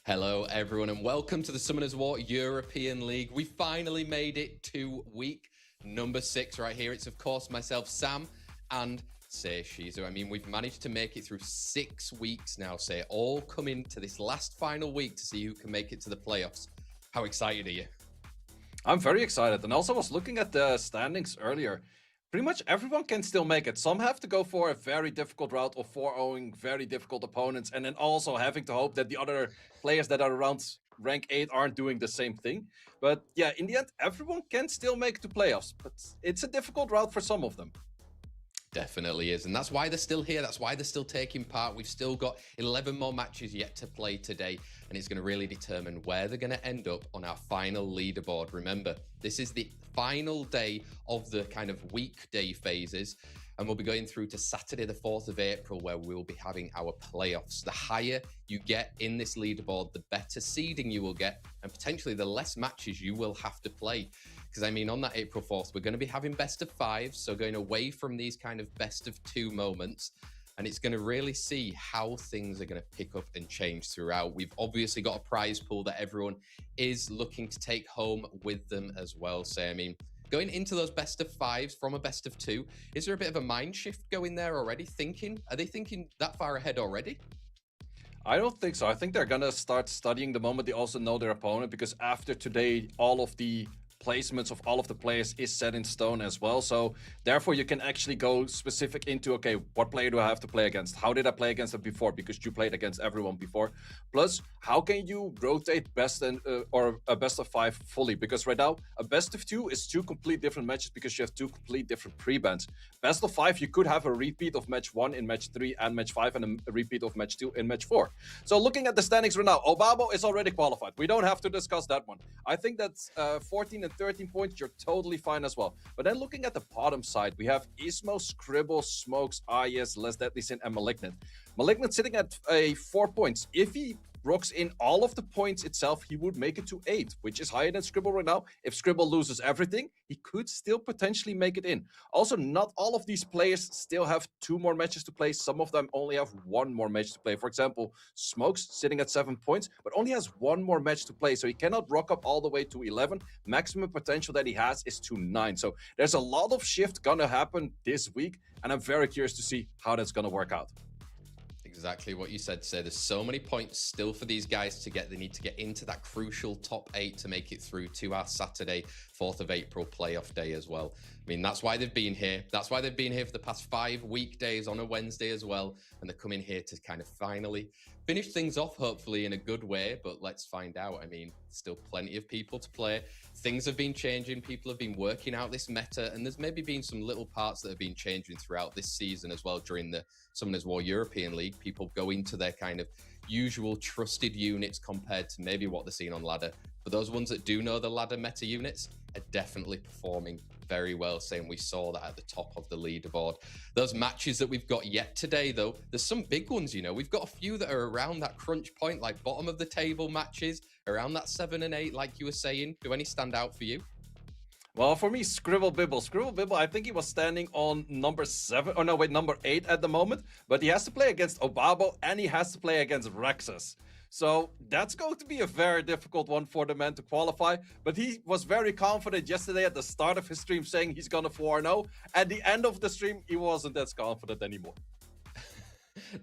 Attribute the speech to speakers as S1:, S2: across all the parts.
S1: Hello, everyone, and welcome to the Summoners War European League. We finally made it to week number 6 right here. It's, of course, myself, Sam, and Say Shizu. I mean, we've managed to make it through 6 weeks now, Say, all coming to this last final week to see who can make it to the playoffs. How excited are you?
S2: I'm very excited, and also was looking at the standings earlier. Pretty much everyone can still make it. Some have to go for a very difficult route of 4-0ing very difficult opponents, and then also having to hope that the other players that are around rank 8 aren't doing the same thing. But yeah, in the end, everyone can still make it to playoffs, but it's a difficult route for some of them.
S1: Definitely is, and that's why they're still here. That's why they're still taking part. We've still got 11 more matches yet to play today, and it's going to really determine where they're going to end up on our final leaderboard. Remember, this is the final day of the kind of weekday phases, and we'll be going through to Saturday the 4th of April, where we'll be having our playoffs. The higher you get in this leaderboard, the better seeding you will get, and potentially the less matches you will have to play. Because, I mean, on that April 4th, we're going to be having best of 5, so going away from these kind of best of 2 moments, and it's going to really see how things are going to pick up and change throughout. We've obviously got a prize pool that everyone is looking to take home with them as well. So, I mean, going into those best of 5s from a best of 2, is there a bit of a mind shift going there already? Are they thinking that far ahead already?
S2: I don't think so. I think they're going to start studying the moment they also know their opponent, because after today, all of the placements of all of the players is set in stone as well. So therefore you can actually go specific into, okay, what player do I have to play against? How did I play against them before? Because you played against everyone before. Plus, how can you rotate best or a best of 5 fully? Because right now, a best of 2 is 2 complete different matches because you have 2 complete different pre-bans. Best of 5, you could have a repeat of match 1 in match 3 and match 5, and a repeat of match 2 in match 4. So looking at the standings right now, Obabo is already qualified. We don't have to discuss that one. I think that's 14 and 13 points, you're totally fine as well. But then looking at the bottom side, we have Ismo, Scribble, Smokes, Aryes, Less Deadly Sin, and Malignant. Malignant sitting at 4 points. If he rocks in all of the points itself, he would make it to 8, which is higher than Scribble right now. If Scribble loses everything, he could still potentially make it in. Also, not all of these players still have 2 more matches to play. Some of them only have 1 more match to play. For example, Smokes sitting at 7 points, but only has 1 more match to play, so he cannot rock up all the way to 11. Maximum potential that he has is to 9. So there's a lot of shift gonna happen this week, and I'm very curious to see how that's gonna work out.
S1: Exactly what you said, Say. There's so many points still for these guys to get. They need to get into that crucial top 8 to make it through to our Saturday, 4th of April playoff day as well. I mean, that's why they've been here. That's why they've been here for the past 5 weekdays on a Wednesday as well. And they're coming here to kind of finally finish things off, hopefully in a good way. But let's find out. I mean, still plenty of people to play. Things have been changing. People have been working out this meta. And there's maybe been some little parts that have been changing throughout this season as well during the Summoners War European League. People go into their kind of usual trusted units compared to maybe what they're seeing on ladder. But those ones that do know the ladder meta units are definitely performing very well, saying we saw that at the top of the leaderboard. Those matches that we've got yet today, though, there's some big ones, you know. We've got a few that are around that crunch point, like bottom of the table matches, around that 7 and 8, like you were saying. Do any stand out for you?
S2: Well, for me, Scribble Bibble. Scribble Bibble, I think he was standing on number 7, or no, wait, number 8 at the moment. But he has to play against Obabo, and he has to play against Rexaz. So that's going to be a very difficult one for the man to qualify. But he was very confident yesterday at the start of his stream, saying he's gonna 4-0. At the end of the stream, he wasn't as confident anymore.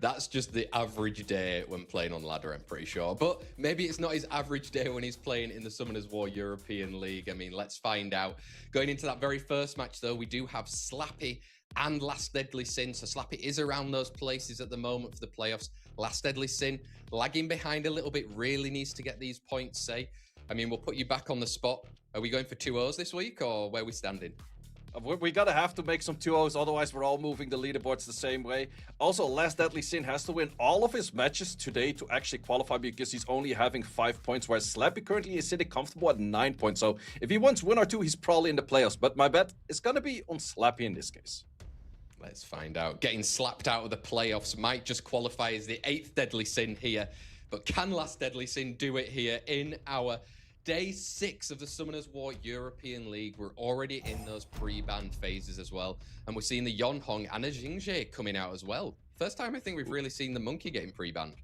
S1: That's just the average day when playing on ladder, I'm pretty sure. But maybe it's not his average day when he's playing in the Summoners War European League. I mean, let's find out. Going into that very first match, though, we do have Slappy and Last Deadly Sin. So Slappy is around those places at the moment for the playoffs. Last Deadly Sin lagging behind a little bit, really needs to get these points, Say. I mean, we'll put you back on the spot. Are we going for 2-0s this week, or where are we standing?
S2: We gotta have to make some 2-0s, otherwise we're all moving the leaderboards the same way. Also, Last Deadly Sin has to win all of his matches today to actually qualify, because he's only having 5 points, whereas Slappy currently is sitting comfortable at 9 points. So if he wins 1 or 2, he's probably in the playoffs. But my bet is gonna be on Slappy in this case.
S1: Let's find out. Getting slapped out of the playoffs might just qualify as the 8th Deadly Sin here. But can Last Deadly Sin do it here in our Day 6 of the Summoners War European League? We're already in those pre-ban phases as well. And we're seeing the Yonhong and a Jingje coming out as well. First time I think we've really seen the monkey getting pre-banned.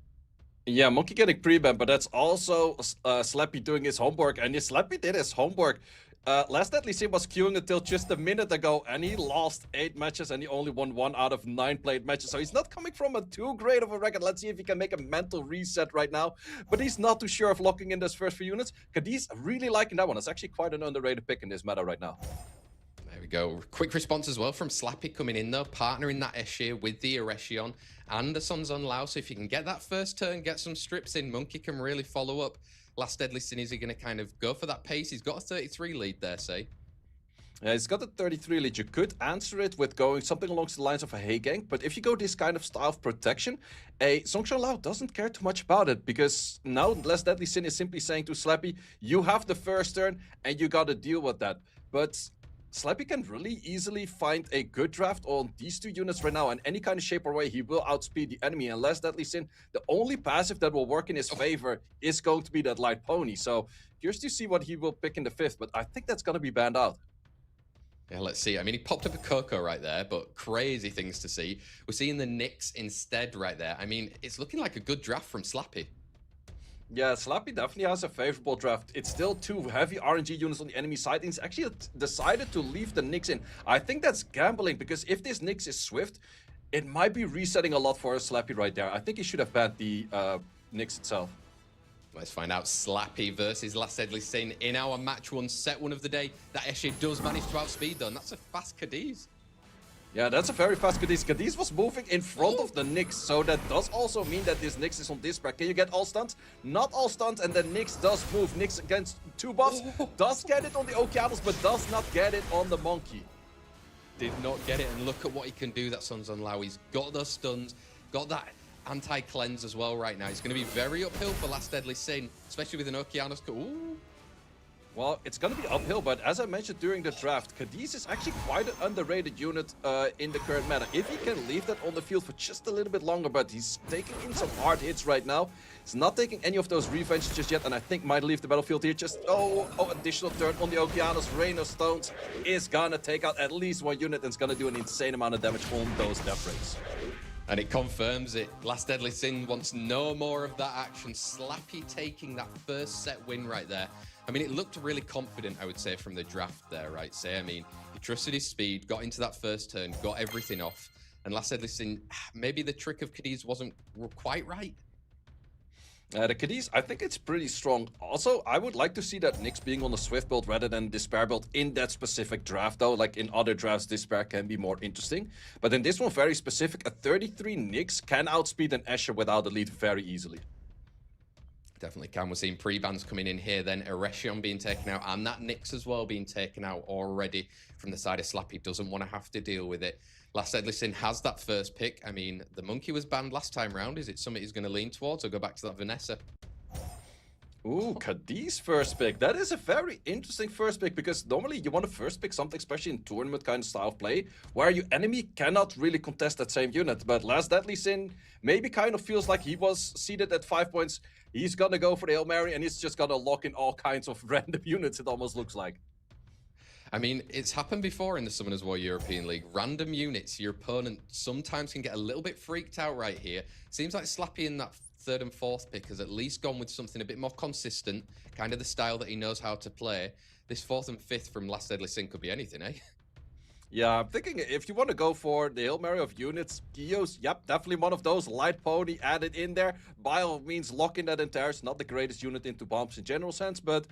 S2: Yeah, Monkey getting pre-banned, but that's also Slappy doing his homework, and Slappy did his homework. Last Deadly Sin was queuing until just a minute ago, and he lost 8 matches, and he only won 1 out of 9 played matches. So he's not coming from a too great of a record. Let's see if he can make a mental reset right now. But he's not too sure of locking in those first few units. Cadiz really liking that one. It's actually quite an underrated pick in this meta right now.
S1: There we go. Quick response as well from Slappy coming in though, partnering that Eshir with the Erechion and the Sons on Lao. So if you can get that first turn, get some strips in, Monkey can really follow up. Last Deadly Sin, is he going to kind of go for that pace? He's got a 33 lead there, say.
S2: Yeah, he's got a 33 lead. You could answer it with going something along the lines of a Hay Gang, but if you go this kind of style of protection, a Zhongshan Lao doesn't care too much about it, because now Last Deadly Sin is simply saying to Slappy, you have the first turn and you got to deal with that. But Slappy can really easily find a good draft on these 2 units right now, and any kind of shape or way he will outspeed the enemy. And Last Deadly Sin, the only passive that will work in his favor is going to be that light pony. So curious to see what he will pick in the 5th, but I think that's going to be banned out.
S1: Yeah, let's see. I mean, he popped up a Coco right there, but crazy things to see. We're seeing the Nyx instead right there. I mean, it's looking like a good draft from Slappy.
S2: Yeah, Slappy definitely has a favorable draft. It's still 2 heavy RNG units on the enemy side, and he's actually decided to leave the Nyx in. I think that's gambling, because if this Nyx is swift, it might be resetting a lot for Slappy right there. I think he should have banned the Nyx itself.
S1: Let's find out. Slappy versus Last Deadly Sin in our match 1, set 1 of the day. That Eshir does manage to outspeed though, and that's a fast Cadiz.
S2: Yeah, that's a very fast Cadiz. Cadiz was moving in front of the Nyx, so that does also mean that this Nyx is on disparate. Can you get all stunts? Not all stunts, and then Nyx does move. Nyx against 2 buffs, does get it on the Okeanos, but does not get it on the Monkey.
S1: Did not get it, and look at what he can do, that Sons on Lao. He's got those stuns, got that anti-cleanse as well right now. He's going to be very uphill for Last Deadly Sin, especially with an Okeanos. Ooh.
S2: Well, it's going to be uphill, but as I mentioned during the draft, Cadiz is actually quite an underrated unit in the current meta. If he can leave that on the field for just a little bit longer, but he's taking in some hard hits right now. He's not taking any of those revenges just yet, and I think might leave the battlefield here. Just, additional turn on the Okeanos. Rain of Stones is going to take out at least 1 unit, and it's going to do an insane amount of damage on those death rates.
S1: And it confirms it. Last Deadly Sin wants no more of that action. Slappy taking that first set win right there. I mean, it looked really confident, I would say, from the draft there, right? I mean, he trusted his speed, got into that first turn, got everything off. And Last Deadly Sin, maybe the trick of Cadiz wasn't quite right.
S2: The Cadiz, I think it's pretty strong. Also, I would like to see that Nyx being on the Swift build rather than Despair build in that specific draft, though. Like in other drafts, Despair can be more interesting. But in this one, very specific, a 33 Nyx can outspeed an Escher without a lead very easily.
S1: Definitely can. We're seeing pre-bans coming in here, then Erechion being taken out, and that Nyx as well being taken out already from the side of Slappy. Doesn't want to have to deal with it. Last Deadly Sin has that first pick. I mean, the Monkey was banned last time round. Is it something he's going to lean towards, or go back to that Vanessa?
S2: Ooh, Cadiz first pick. That is a very interesting first pick, because normally you want to first pick something, especially in tournament kind of style of play, where your enemy cannot really contest that same unit. But Last Deadly Sin maybe kind of feels like he was seated at 5 points. He's going to go for the Hail Mary, and he's just going to lock in all kinds of random units, it almost looks like.
S1: I mean, it's happened before in the Summoners War European League. Random units, your opponent sometimes can get a little bit freaked out right here. Seems like Slappy in that 3rd and 4th pick has at least gone with something a bit more consistent, kind of the style that he knows how to play. This 4th and 5th from Last Deadly Sin could be anything, eh?
S2: Yeah, I'm thinking if you want to go for the Hail Mary of units, Gios, yep, definitely one of those. Light Pony added in there. By all means, lock in that entire. It's not the greatest unit into bombs in general sense, but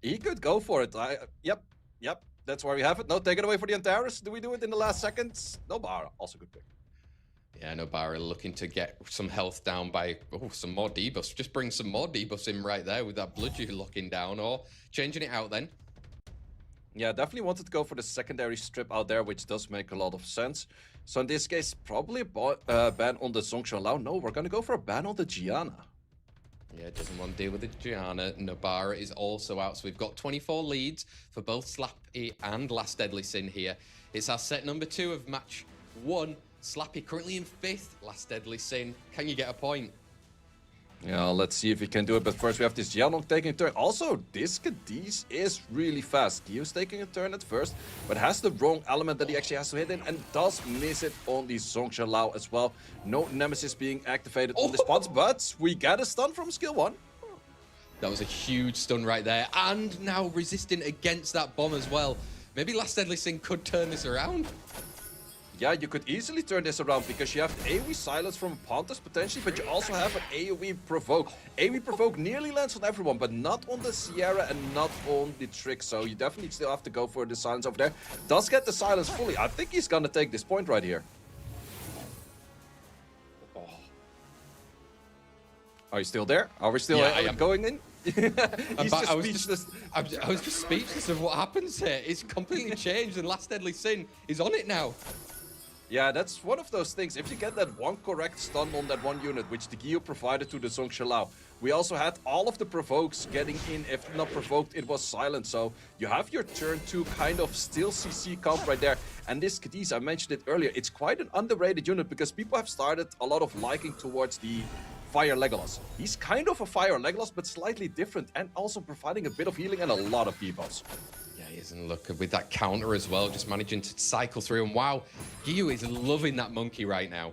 S2: he could go for it. Yep. That's where we have it. No, take it away for the Antares. Do we do it in the last seconds? No, Bara, also good pick.
S1: Yeah, Nobara looking to get some health down by some more debuffs. Just bring some more debuffs in right there with that Blood you locking down, or changing it out then.
S2: Yeah, definitely wanted to go for the secondary strip out there, which does make a lot of sense. So in this case, probably a ban on the Zhongshan Lao. No, we're going to go for a ban on the Gianna.
S1: Yeah, doesn't want to deal with the Gianna. Nobara is also out, so we've got 24 leads for both Slappy and Last Deadly Sin here. It's our set number 2 of match 1. Slappy currently in 5th. Last Deadly Sin, can you get a point?
S2: Yeah, let's see if he can do it. But first we have this Yelong taking a turn. Also, this Cadiz is really fast. Gio's taking a turn at first, but has the wrong element that he actually has to hit in and does miss it on the Zhongxia Lao as well. No Nemesis being activated on the spots, but we get a stun from skill 1.
S1: That was a huge stun right there. And now resisting against that bomb as well. Maybe Last Deadly Sin could turn this around.
S2: Yeah, you could easily turn this around because you have AoE Silence from Pontus potentially, but you also have an AoE Provoke. AoE Provoke nearly lands on everyone, but not on the Sierra and not on the Trick, so you definitely still have to go for the Silence over there. Does get the Silence fully. I think he's gonna take this point right here. Oh. Are you still there? Are we still going in? He's just speechless.
S1: I was just speechless of what happens here. It's completely changed, and Last Deadly Sin is on it now.
S2: Yeah, that's one of those things. If you get that one correct stun on that one unit, which the Gio provided to the Zhongxia Lao, we also had all of the provokes getting in. If not provoked, it was silent. So you have your turn 2 kind of still CC comp right there. And this Cadiz, I mentioned it earlier, it's quite an underrated unit because people have started a lot of liking towards the Fire Legolas. He's kind of a Fire Legolas, but slightly different, and also providing a bit of healing and a lot of debuffs.
S1: Yeah, he is, and look, with that counter as well, just managing to cycle through, and wow, Gio is loving that monkey right now.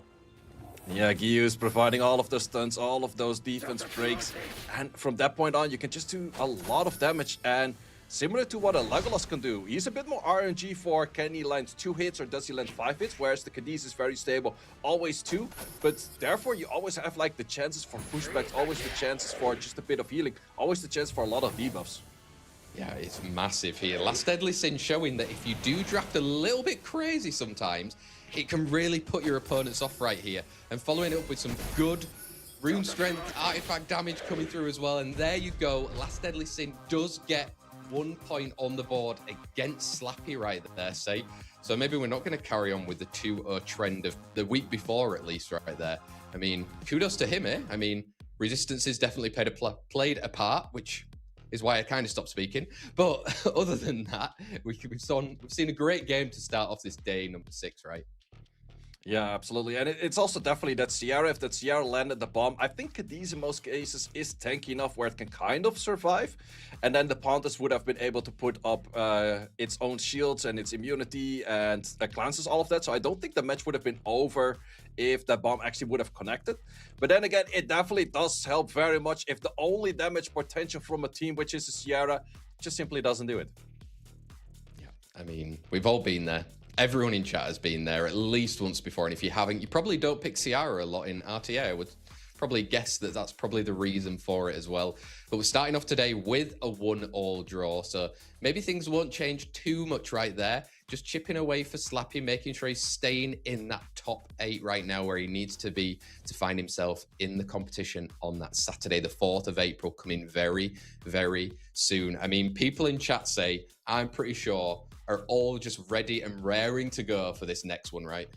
S2: Yeah, Gio is providing all of the stunts, all of those defense breaks, and from that point on, you can just do a lot of damage, and similar to what a Legolas can do. He's a bit more RNG for can he land 2 hits or does he land 5 hits, whereas the Cadiz is very stable, always 2, but therefore you always have like the chances for pushbacks, always the chances for just a bit of healing, always the chance for a lot of debuffs.
S1: Yeah, it's massive here. Last Deadly Sin showing that if you do draft a little bit crazy sometimes, it can really put your opponents off right here. And following it up with some good rune strength, artifact damage coming through as well. And there you go. Last Deadly Sin does get 1 point on the board against Slappy right there, say. So maybe we're not going to carry on with the 2-0 trend of the week before, at least, right there. I mean, kudos to him, eh? I mean, Resistance has definitely played a part, which is why I kind of stopped speaking. But other than that, we've seen a great game to start off this day number 6, right?
S2: Yeah, absolutely. And it's also definitely that Sierra, if that Sierra landed the bomb, I think Cadiz in most cases is tanky enough where it can kind of survive. And then the Pontus would have been able to put up its own shields and its immunity and cleanses, all of that. So I don't think the match would have been over if that bomb actually would have connected. But then again, it definitely does help very much if the only damage potential from a team, which is a Sierra, just simply doesn't do it.
S1: Yeah, I mean, we've all been there. Everyone in chat has been there at least once before, and if you haven't, you probably don't pick Sierra a lot in RTA. I would probably guess that that's probably the reason for it as well. But we're starting off today with a 1-1 draw, so maybe things won't change too much right there. Just chipping away for Slappy, making sure he's staying in that top 8 right now where he needs to be to find himself in the competition on that Saturday, the 4th of April, coming very, very soon. I mean, people in chat say, I'm pretty sure, are all just ready and raring to go for this next one, right?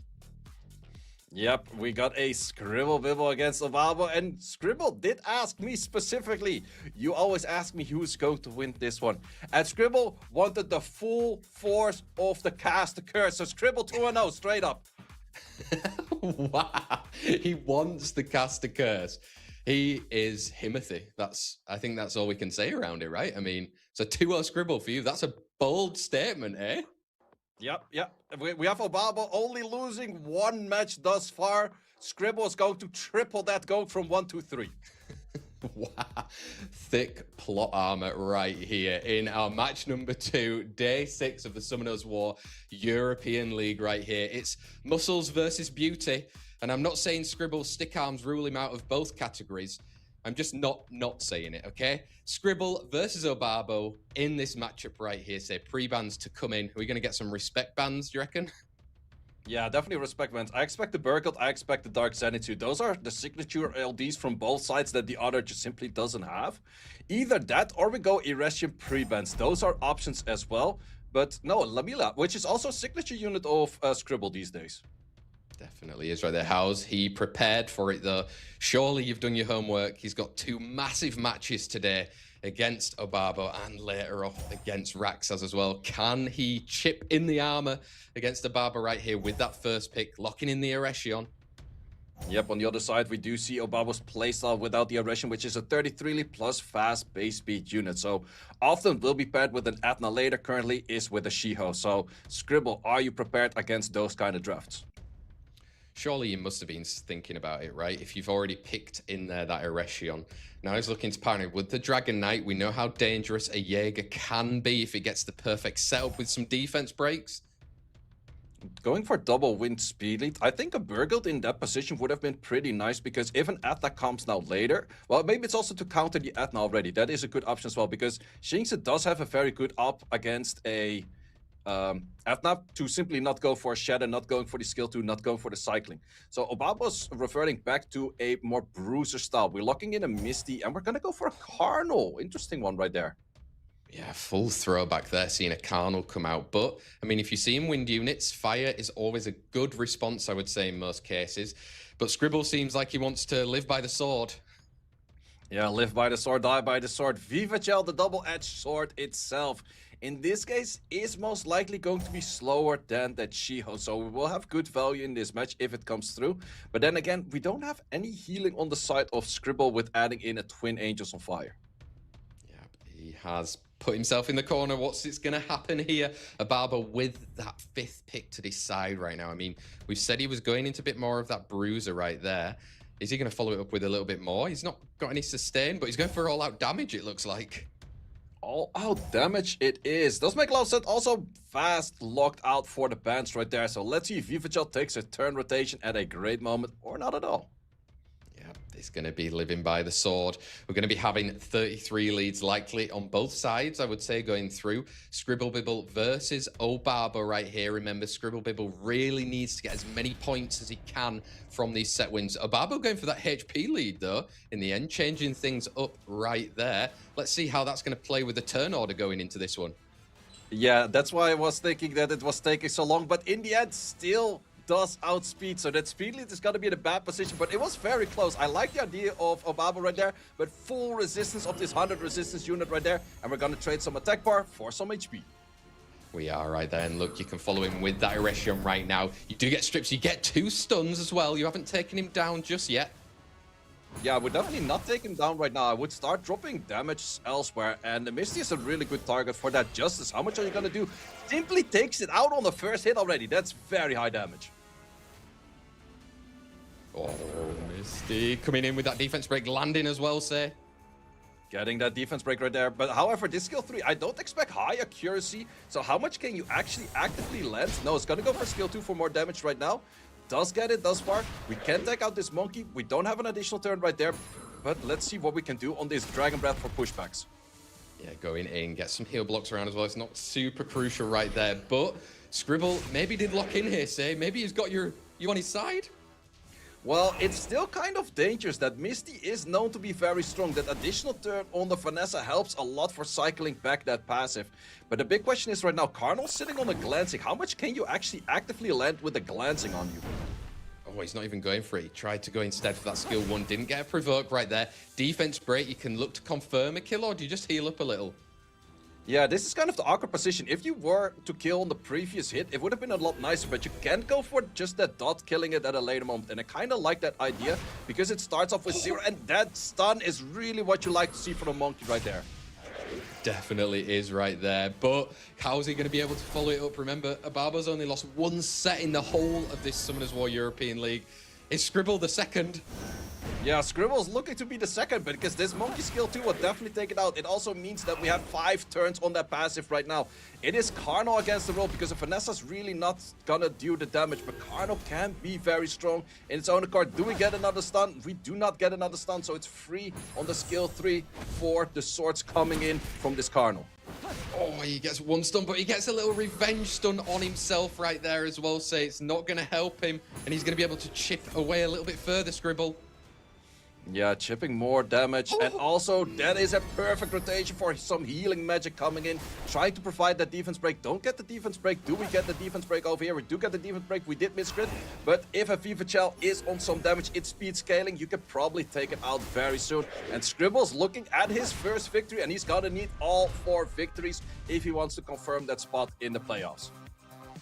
S2: Yep, we got a Scribble Bibble against Obabo, and Scribble did ask me specifically. You always ask me who's going to win this one. And Scribble wanted the full force of the cast curse. So Scribble 2-0 straight up.
S1: Wow. He wants the cast curse. He is Himothy. I think that's all we can say around it, right? I mean, it's a 2-0 Scribble for you. That's a bold statement, eh?
S2: Yep. We have Obabo only losing 1 match thus far. Scribble is going to triple that goal from 1 to 3.
S1: Wow. Thick plot armor right here in our match number 2, day 6 of the Summoners War European League right here. It's muscles versus beauty. And I'm not saying Scribble's stick arms rule him out of both categories. I'm just not saying it, okay? Scribble versus Obabo in this matchup right here. Say pre-bans to come in. Are we going to get some respect bans, do you reckon?
S2: Yeah, definitely respect bans. I expect the Burkle, I expect the Dark Zeniths. Those are the signature LDs from both sides that the other just simply doesn't have. Either that or we go Irresian pre-bans. Those are options as well. But no, Lamila, which is also a signature unit of Scribble these days.
S1: Definitely is right there. How's he prepared for it though? Surely you've done your homework. He's got 2 massive matches today against Obabo and later off against Rexaz as well. Can he chip in the armor against Obabo right here with that first pick, locking in the Eresion?
S2: Yep, on the other side, we do see Obabo's playstyle without the aggression, which is a 33 lead plus fast base speed unit. So often will be paired with an Atna later, currently is with a Shiho. So Scribble, are you prepared against those kind of drafts?
S1: Surely you must have been thinking about it, right? If you've already picked in there that Erechion. Now he's looking to partner with the Dragon Knight. We know how dangerous a Jaeger can be if it gets the perfect setup with some defense breaks.
S2: Going for double wind speed lead, I think a Burgled in that position would have been pretty nice, because if an Atna comes now later, well, maybe it's also to counter the Atna already. That is a good option as well, because Shinx does have a very good up against a Atna to simply not go for a Shadow, not going for the skill 2, not going for the cycling. So Obabo's reverting back to a more bruiser style. We're locking in a Misty, and we're going to go for a Carnal. Interesting one right there.
S1: Yeah, full throwback there, seeing a Carnal come out. But, I mean, if you see in wind units, fire is always a good response, I would say, in most cases. But Scribble seems like he wants to live by the sword.
S2: Yeah, live by the sword, die by the sword. Viva Gel, the double-edged sword itself. In this case, is most likely going to be slower than that Shiho. So we will have good value in this match if it comes through. But then again, we don't have any healing on the side of Scribble with adding in a Twin Angels on fire.
S1: Yeah, he has put himself in the corner. What's going to happen here? Obabo with that 5th pick to decide right now. I mean, we've said he was going into a bit more of that bruiser right there. Is he going to follow it up with a little bit more? He's not got any sustain, but he's going for all-out damage, it looks like.
S2: All-out damage it is. Does make a lot of sense. Also fast locked out for the bans right there. So let's see if Vivachel takes a turn rotation at a great moment or not at all.
S1: He's going to be living by the sword. We're going to be having 33 leads likely on both sides, I would say, going through. Scribble versus Obabo right here. Remember, Scribble really needs to get as many points as he can from these set wins. Obabo going for that HP lead, though, in the end, changing things up right there. Let's see how that's going to play with the turn order going into this one.
S2: Yeah, that's why I was thinking that it was taking so long, but in the end, still does outspeed, so that speed lead is going to be in a bad position, but it was very close. I like the idea of Obabo right there, but full resistance of this 100 resistance unit right there, and we're going to trade some attack bar for some HP.
S1: We are right there, and look, you can follow him with that Erechion right now. You do get strips, you get 2 stuns as well. You haven't taken him down just yet.
S2: Yeah, I would definitely not take him down right now. I would start dropping damage elsewhere, and the Misty is a really good target for that. Justice, how much are you going to do? Simply takes it out on the first hit already. That's very high damage.
S1: Oh, Misty coming in with that defense break, landing as well, say.
S2: Getting that defense break right there. But however, this skill 3, I don't expect high accuracy. So how much can you actually actively land? No, it's going to go for skill 2 for more damage right now. Does get it thus far. We can take out this monkey. We don't have an additional turn right there. But let's see what we can do on this Dragon Breath for pushbacks.
S1: Yeah, going in, get some heal blocks around as well. It's not super crucial right there. But Scribble maybe did lock in here, say. Maybe he's got you on his side.
S2: Well, it's still kind of dangerous. That Misty is known to be very strong. That additional turn on the Vanessa helps a lot for cycling back that passive. But the big question is right now, Carnal sitting on a glancing. How much can you actually actively land with a glancing on you?
S1: Oh, he's not even going for it. He tried to go instead for that skill 1. Didn't get a provoke right there. Defense break, you can look to confirm a kill, or do you just heal up a little?
S2: Yeah, this is kind of the awkward position. If you were to kill on the previous hit, it would have been a lot nicer, but you can't go for just that dot, killing it at a later moment. And I kind of like that idea, because it starts off with 0, and that stun is really what you like to see from a monkey right there.
S1: Definitely is right there, but how's he going to be able to follow it up? Remember, Obabo's only lost 1 set in the whole of this Summoners War European League. Is Scribble the second?
S2: Yeah, Scribble's looking to be the second, but because this monkey skill 2 will definitely take it out. It also means that we have 5 turns on that passive right now. It is Carnal against the roll, because if Vanessa's really not gonna do the damage, but Carnal can be very strong in its own accord. Do we get another stun? We do not get another stun, so it's free on the skill 3 for the swords coming in from this Carnal.
S1: Oh, he gets 1 stun, but he gets a little revenge stun on himself right there as well, so it's not going to help him, and he's going to be able to chip away a little bit further, Scribble.
S2: Yeah, chipping more damage, and also that is a perfect rotation for some healing magic coming in, trying to provide that defense break. Don't get the defense break. Do we get the defense break over here? We do get the defense break. We did miss crit, but if a Viva Shell is on some damage, it's speed scaling. You can probably take it out very soon. And Scribble's looking at his first victory, and he's gonna need all 4 victories if he wants to confirm that spot in the playoffs.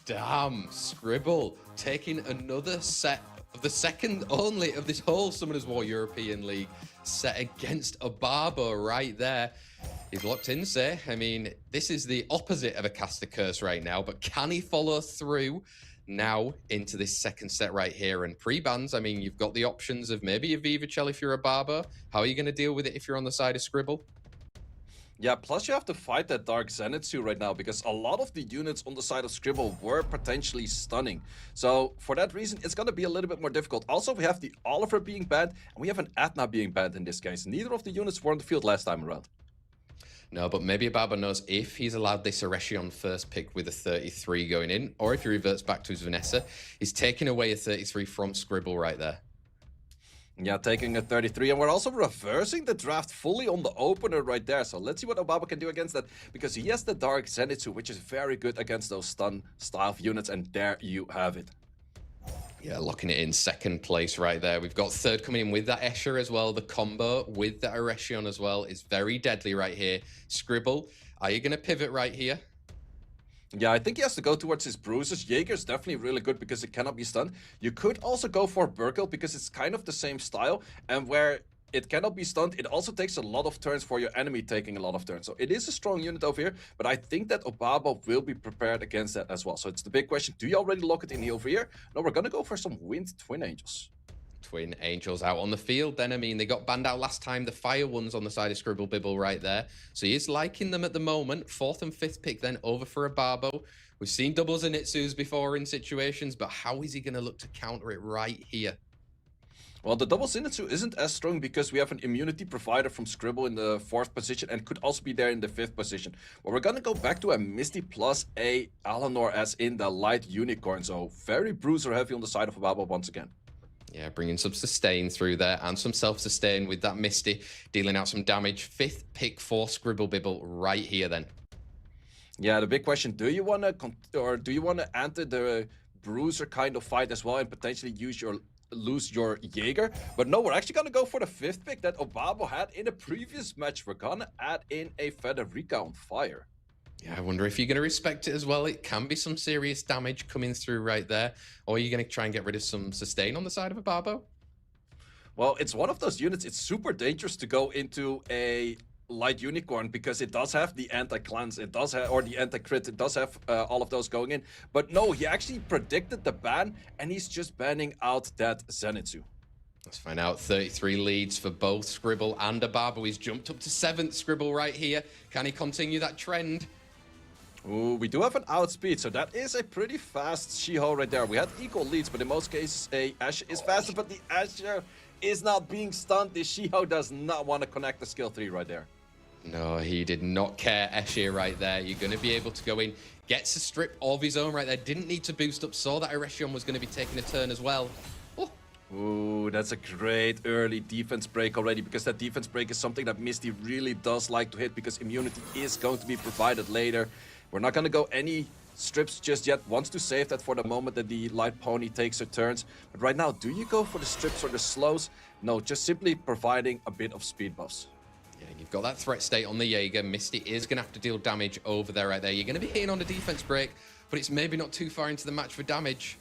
S1: Damn, Scribble taking another set The second only of this whole Summoners War European League set against Obabo right there. He's locked in, say. I mean, this is the opposite of a caster curse right now, but can he follow through now into this second set right here? And pre-bans, I mean, you've got the options of maybe a Viva Chell if you're a Barber. How are you going to deal with it if you're on the side of Scribble?
S2: Yeah, plus you have to fight that Dark Zenitsu right now because a lot of the units on the side of Scribble were potentially stunning. So for that reason, it's going to be a little bit more difficult. Also, we have the Oliver being banned and we have an Atna being banned in this case. Neither of the units were on the field last time around.
S1: No, but maybe Obabo knows if he's allowed this Aryes first pick with a 33 going in, or if he reverts back to his Vanessa, he's taking away a 33 from Scribble right there.
S2: Yeah, taking a 33, and we're also reversing the draft fully on the opener right there. So let's see what Obabo can do against that, because he has the Dark Zenitsu, which is very good against those stun style units, and there you have it.
S1: Yeah, locking it in second place right there. We've got third coming in with that Escher as well. The combo with the Aryes as well is very deadly right here. Scribble, are you going to pivot right here?
S2: Yeah, I think he has to go towards his bruises. Jaeger's definitely really good because it cannot be stunned. You could also go for Burkle because it's kind of the same style. And where it cannot be stunned, it also takes a lot of turns for your enemy taking a lot of turns. So it is a strong unit over here, but I think that Obabo will be prepared against that as well. So it's the big question, do you already lock it in over here? No, we're going to go for some Wind Twin Angels.
S1: Twin Angels out on the field then. I mean, they got banned out last time. The fire ones on the side of Scribble Bibble right there. So he is liking them at the moment. Fourth and fifth pick then over for Obabo. We've seen double Zenitsus before in situations, but how is he going to look to counter it right here?
S2: Well, the double Zenitsu isn't as strong because we have an immunity provider from Scribble in the 4th position and could also be there in the 5th position. But we're going to go back to a Misty plus a Alanor as in the light unicorn. So very bruiser heavy on the side of Obabo once again.
S1: Yeah, bringing some sustain through there and some self-sustain with that Misty, dealing out some damage. 5th pick for Scribble Bibble right here then.
S2: Yeah, the big question, do you want to enter the bruiser kind of fight as well and potentially lose your Jaeger? But no, we're actually going to go for the 5th pick that Obabo had in the previous match. We're going to add in a Federica on fire.
S1: Yeah, I wonder if you're going to respect it as well. It can be some serious damage coming through right there. Or are you going to try and get rid of some sustain on the side of Obabo?
S2: Well, it's one of those units. It's super dangerous to go into a light unicorn because it does have the anti-cleanse, it does have, or the anti-crit, it does have all of those going in. But no, he actually predicted the ban and he's just banning out that Zenitsu.
S1: Let's find out. 33 leads for both Scribble and Obabo. He's jumped up to 7th, Scribble right here. Can he continue that trend?
S2: Ooh, we do have an outspeed, so that is a pretty fast Shiho right there. We had equal leads, but in most cases, a Asher is faster, but the Asher is not being stunned. The Shiho does not want to connect the skill 3 right there.
S1: No, he did not care. Escher right there. You're going to be able to go in. Gets a strip of his own right there. Didn't need to boost up. Saw that Aryes was going to be taking a turn as well. Oh.
S2: Ooh, that's a great early defense break already, because that defense break is something that Misty really does like to hit because immunity is going to be provided later. We're not going to go any strips just yet. Wants to save that for the moment that the light pony takes her turns. But right now, do you go for the strips or the slows? No, just simply providing a bit of speed buffs.
S1: Yeah, you've got that threat state on the Jaeger. Misty is going to have to deal damage over there right there. You're going to be hitting on a defense break, but it's maybe not too far into the match for damage.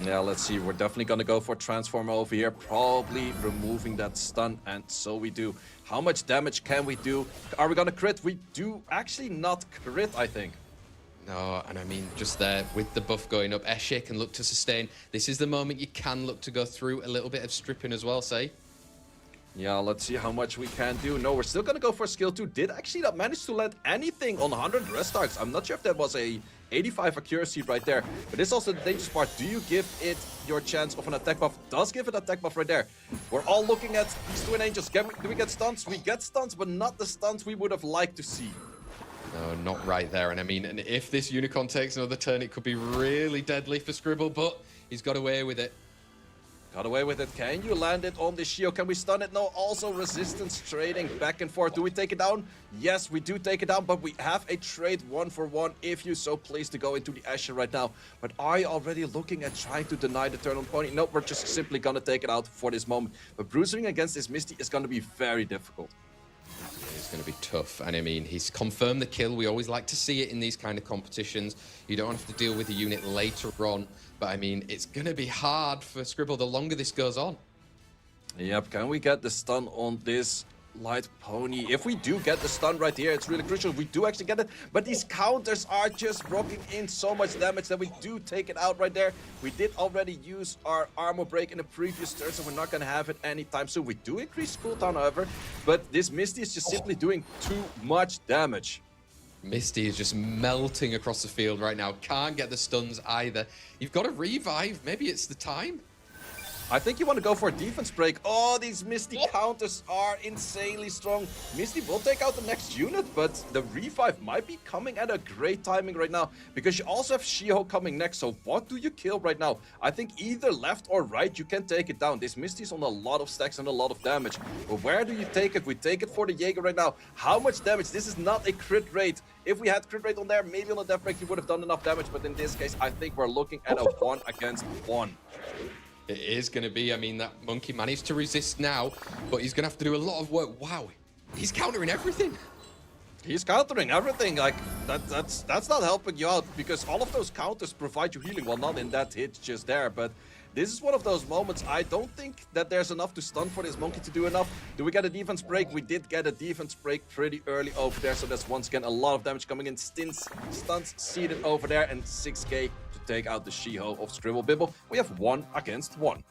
S2: Yeah, let's see. We're definitely going to go for Transformer over here. Probably removing that stun, and so we do. How much damage can we do? Are we going to crit? We do actually not crit, I think.
S1: No, and I mean, just there with the buff going up, Escher can look to sustain. This is the moment you can look to go through a little bit of stripping as well, say.
S2: Yeah, let's see how much we can do. No, we're still going to go for skill 2. Did actually not manage to land anything on 100 Restarks. I'm not sure if that was a 85 accuracy right there. But this is also the dangerous part. Do you give it your chance of an attack buff? Does give it attack buff right there. We're all looking at these Twin Angels. Do we get stuns? We get stuns, but not the stuns we would have liked to see.
S1: No, not right there. And I mean, and if this Unicorn takes another turn, it could be really deadly for Scribble, but he's got away with it.
S2: Got away with it. Can you land it on the Shio? Can we stun it? No. Also resistance trading back and forth. Do we take it down? Yes, we do take it down, but we have a trade 1-for-1 if you so please to go into the Asher right now. But are you already looking at trying to deny the turn on pony? Nope, we're just simply gonna take it out for this moment. But bruising against this Misty is gonna be very difficult.
S1: It's going to be tough. And I mean, he's confirmed the kill. We always like to see it in these kind of competitions. You don't have to deal with the unit later on. But I mean, it's going to be hard for Scribble the longer this goes on.
S2: Yep, can we get the stun on this light pony? If we do get the stun right here, it's really crucial. We do actually get it, but these counters are just rocking in so much damage that we do take it out right there. We did already use our armor break in the previous turn, so we're not going to have it anytime soon. We do increase cooldown, however, but this Misty is just simply doing too much damage.
S1: Misty is just melting across the field right now. Can't get the stuns either. You've got to revive. Maybe it's the time.
S2: I think you want to go for a defense break. Oh, these Misty counters are insanely strong. Misty will take out the next unit, but the revive might be coming at a great timing right now because you also have She-Ho coming next. So what do you kill right now? I think either left or right, you can take it down. This Misty's on a lot of stacks and a lot of damage. But where do you take it? We take it for the Jaeger right now. How much damage? This is not a crit rate. If we had crit rate on there, maybe on a death break, you would have done enough damage. But in this case, I think we're looking at a 1 against 1.
S1: It is going to be. I mean, that monkey managed to resist now, but he's going to have to do a lot of work. Wow, he's countering everything.
S2: He's countering everything. Like that's not helping you out because all of those counters provide you healing. Well, not in that hit just there, but this is one of those moments. I don't think that there's enough to stun for this monkey to do enough. Do we get a defense break? We did get a defense break pretty early over there, so that's once again a lot of damage coming in. Stuns seated over there, and 6k to take out the She-Ho of Scribble Bibble. We have 1 against 1.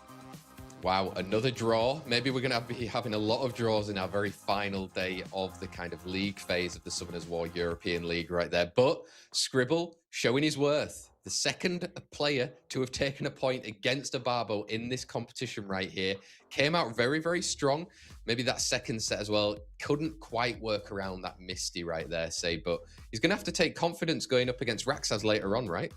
S1: Wow, another draw. Maybe we're going to be having a lot of draws in our very final day of the kind of league phase of the Summoners War European League right there. But Scribble showing his worth. The second player to have taken a point against Obabo in this competition right here. Came out very, very strong. Maybe that second set as well couldn't quite work around that Misty right there, say. But he's going to have to take confidence going up against Rexaz later on, right?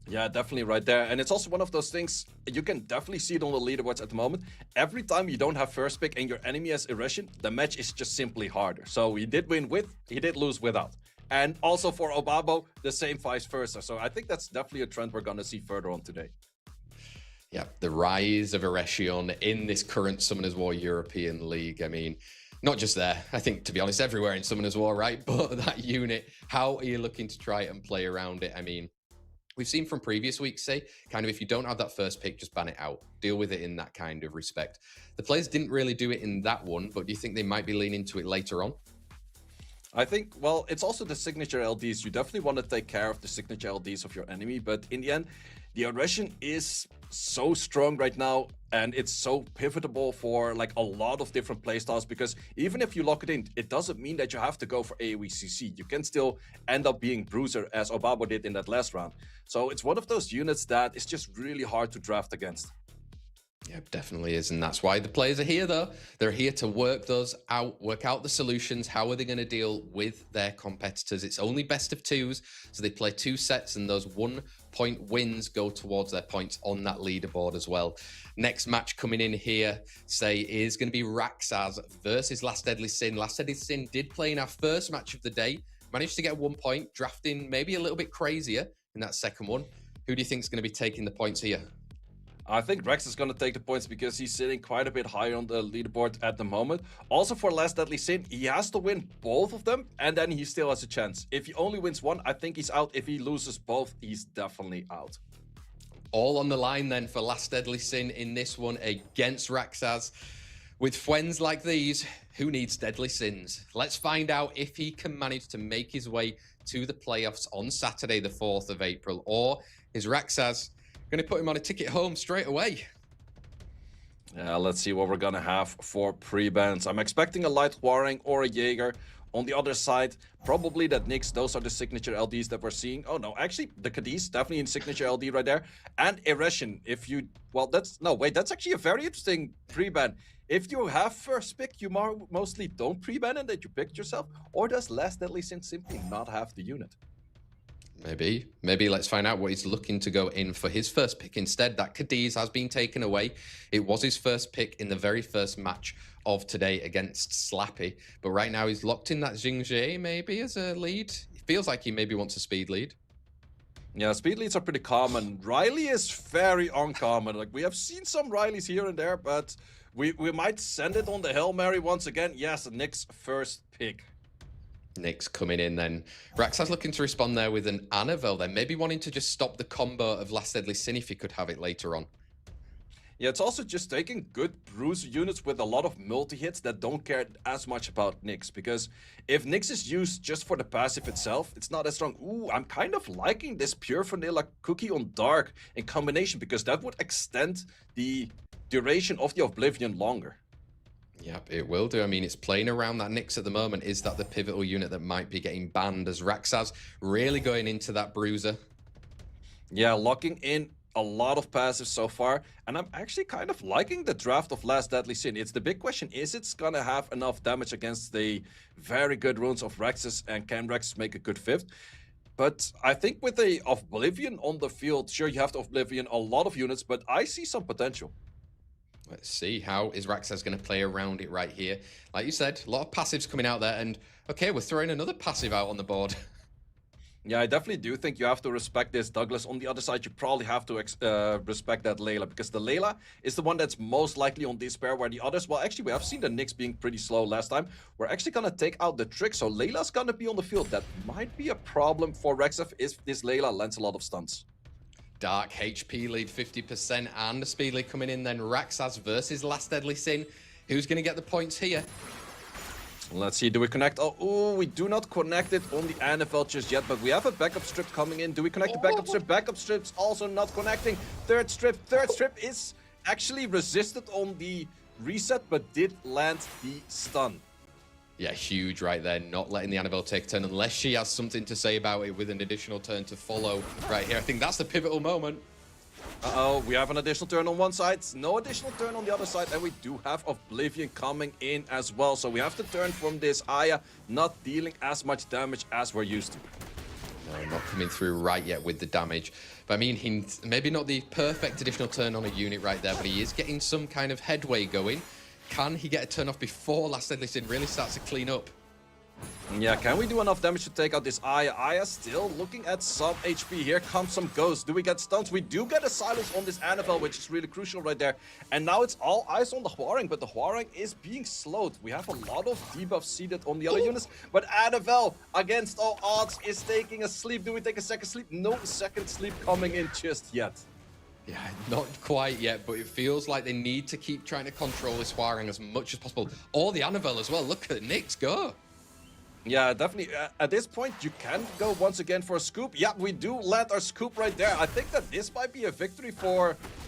S2: Yeah, definitely right there. And it's also one of those things, you can definitely see it on the leaderboards at the moment. Every time you don't have first pick and your enemy has Eretion, the match is just simply harder. So he did win with, he did lose without. And also for Obabo, the same vice versa. So I think that's definitely a trend we're going to see further on today.
S1: Yeah, the rise of Eretion in this current Summoners War European League. I mean, not just there. I think, to be honest, everywhere in Summoners War, right? But that unit, how are you looking to try and play around it? I mean, we've seen from previous weeks, say, kind of if you don't have that first pick, just ban it out. Deal with it in that kind of respect. The players didn't really do it in that one, but do you think they might be leaning into it later on?
S2: I think, well, it's also the signature LDs. You definitely want to take care of the signature LDs of your enemy, but in the end, the aggression is so strong right now, and it's so pivotal for like a lot of different playstyles, because even if you lock it in, it doesn't mean that you have to go for AoE CC. You can still end up being Bruiser, as Obabo did in that last round. So it's one of those units that is just really hard to draft against.
S1: Yeah, definitely is. And that's why the players are here, though. They're here to work those out, work out the solutions. How are they going to deal with their competitors? It's only best of 2s. So they play 2 sets, and those 1-point wins go towards their points on that leaderboard as well. Next match coming in here, say, is going to be Rexaz versus Last Deadly Sin. Last Deadly Sin did play in our first match of the day. Managed to get 1 point, drafting maybe a little bit crazier in that second one. Who do you think is going to be taking the points here?
S2: I think Rex is going to take the points because he's sitting quite a bit higher on the leaderboard at the moment. Also for Last Deadly Sin, he has to win both of them, and then he still has a chance. If he only wins one, I think he's out. If he loses both, he's definitely out.
S1: All on the line then for Last Deadly Sin in this one against Rexaz. With friends like these, who needs Deadly Sins? Let's find out if he can manage to make his way to the playoffs on Saturday, the 4th of April, or is Rexaz going to put him on a ticket home straight away?
S2: Yeah, let's see what we're going to have for pre-bans. I'm expecting a Light Warring or a Jaeger. On the other side, probably that Nyx. Those are the signature LDs that we're seeing. Oh no, actually the Cadiz, definitely in signature LD right there. And Eretion, if you, well, that's, no, wait, that's actually a very interesting pre-ban. If you have first pick, you mostly don't pre-ban and that you picked yourself, or does Last Deadly Sin simply not have the unit?
S1: Maybe let's find out what he's looking to go in for his first pick instead. That Cadiz has been taken away. It was his first pick in the very first match of today against Slappy. But right now he's locked in that Jingzhe maybe as a lead. It feels like he maybe wants a speed lead.
S2: Yeah, speed leads are pretty common. Riley is very uncommon. Like, we have seen some Rileys here and there, but We might send it on the Hail Mary once again. Yes, Nick's first pick.
S1: Nick's coming in then. Rexaz looking to respond there with an Annabelle then. Maybe wanting to just stop the combo of Last Deadly Sin if he could have it later on.
S2: Yeah, it's also just taking good bruiser units with a lot of multi-hits that don't care as much about Nyx. Because if Nyx is used just for the passive itself, it's not as strong. Ooh, I'm kind of liking this pure vanilla Cookie on Dark in combination, because that would extend the duration of the Oblivion longer.
S1: Yep, it will do. I mean, it's playing around that Nyx at the moment. Is that the pivotal unit that might be getting banned, as Rexaz really going into that bruiser?
S2: Yeah, locking in a lot of passives so far, and I'm actually kind of liking the draft of Last Deadly Sin. It's the big question, is it's gonna have enough damage against the very good runes of Rexaz, and can Rexaz make a good fifth? But I think with the Oblivion on the field, sure, you have to Oblivion a lot of units, but I see some potential.
S1: Let's see, how is Rexaz going to play around it right here? Like you said, a lot of passives coming out there, and okay, we're throwing another passive out on the board.
S2: Yeah, I definitely do think you have to respect this, Douglas. On the other side, you probably have to respect that Layla, because the Layla is the one that's most likely on despair, where the others, well, actually, we have seen the Nyx being pretty slow last time. We're actually going to take out the trick, so Layla's going to be on the field. That might be a problem for Rexaz if this Layla lands a lot of stunts.
S1: Dark HP lead 50% and the speed lead coming in, then Rexaz versus Last Deadly Sin. Who's going to get the points here?
S2: Let's see, do we connect? Oh, we do not connect it on the NFL just yet, but we have a backup strip coming in. Do we connect the backup strip? Backup strip's also not connecting. Third strip is actually resisted on the reset, but did land the stun.
S1: Yeah, huge right there, not letting the Annabelle take a turn unless she has something to say about it with an additional turn to follow right here. I think that's the pivotal moment.
S2: Uh-oh, we have an additional turn on one side, no additional turn on the other side, and we do have Oblivion coming in as well. So we have to turn from this Aya, not dealing as much damage as we're used to.
S1: No, not coming through right yet with the damage. But I mean, he's maybe not the perfect additional turn on a unit right there, but he is getting some kind of headway going. Can he get a turn off before Last Deadly Sin really starts to clean up?
S2: Yeah, can we do enough damage to take out this Aya? Aya still looking at some HP. Here comes some ghosts. Do we get stuns? We do get a silence on this Annabelle, which is really crucial right there. And now it's all eyes on the Hwarang, but the Hwarang is being slowed. We have a lot of debuffs seated on the other units, but Annabelle, against all odds, is taking a sleep. Do we take a second sleep? No second sleep coming in just yet.
S1: Yeah, not quite yet, but it feels like they need to keep trying to control this Hwarang as much as possible. Or the Annabelle as well. Look at Nyx go.
S2: Yeah, definitely. At this point, you can go once again for a scoop. Yeah, we do land our scoop right there. I think that this might be a victory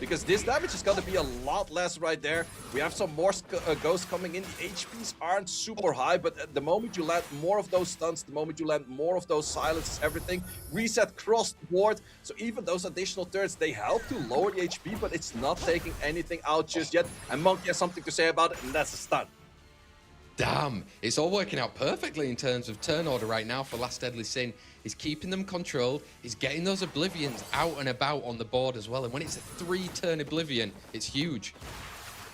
S2: because this damage is going to be a lot less right there. We have some more ghosts coming in. The HPs aren't super high, but at the moment you land more of those stuns, the moment you land more of those silences, everything, reset cross the board. So even those additional turns, they help to lower the HP, but it's not taking anything out just yet. And Monkey has something to say about it, and that's a stun.
S1: Damn, it's all working out perfectly in terms of turn order right now for Last Deadly Sin. He's keeping them controlled. He's getting those Oblivions out and about on the board as well. And when it's a 3-turn Oblivion, it's huge.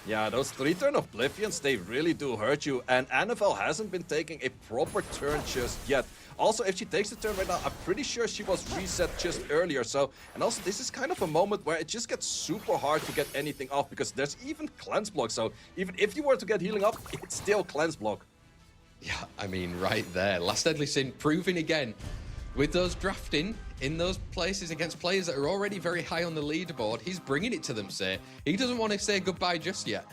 S2: Yeah, those 3-turn Oblivions, they really do hurt you. And Annabelle hasn't been taking a proper turn just yet. Also, if she takes the turn right now, I'm pretty sure she was reset just earlier. So, and also this is kind of a moment where it just gets super hard to get anything off, because there's even cleanse block. So even if you were to get healing up, it's still cleanse block.
S1: Yeah, I mean, right there. Last Deadly Sin proving again with those drafting in those places against players that are already very high on the leaderboard. He's bringing it to them, say. He doesn't want to say goodbye just yet.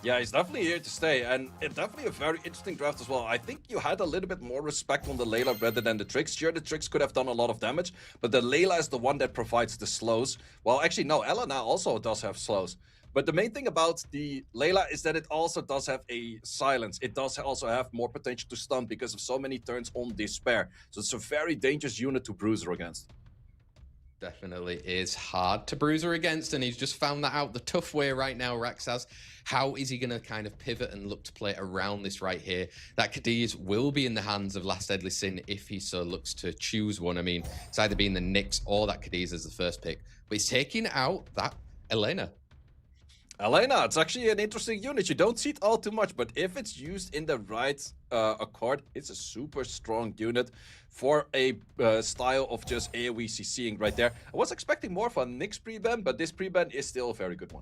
S2: Yeah, he's definitely here to stay, and it's definitely a very interesting draft as well. I think you had a little bit more respect on the Layla rather than the Tricks. Sure, the Tricks could have done a lot of damage, but the Layla is the one that provides the slows. Well, actually, no, Ella now also does have slows. But the main thing about the Layla is that it also does have a silence. It does also have more potential to stun because of so many turns on despair. So it's a very dangerous unit to bruiser against.
S1: Definitely is hard to bruiser against, and he's just found that out the tough way right now, Rexaz. How is he going to kind of pivot and look to play around this right here? That Cadiz will be in the hands of Last Deadly Sin if he so looks to choose one. I mean, it's either being the Nyx or that Cadiz as the first pick. But he's taking out that Elena.
S2: Elena, it's actually an interesting unit. You don't see it all too much, but if it's used in the right accord, it's a super strong unit for a style of just AoE CCing right there. I was expecting more of a Nyx pre-ban, but this pre-ban is still a very good one.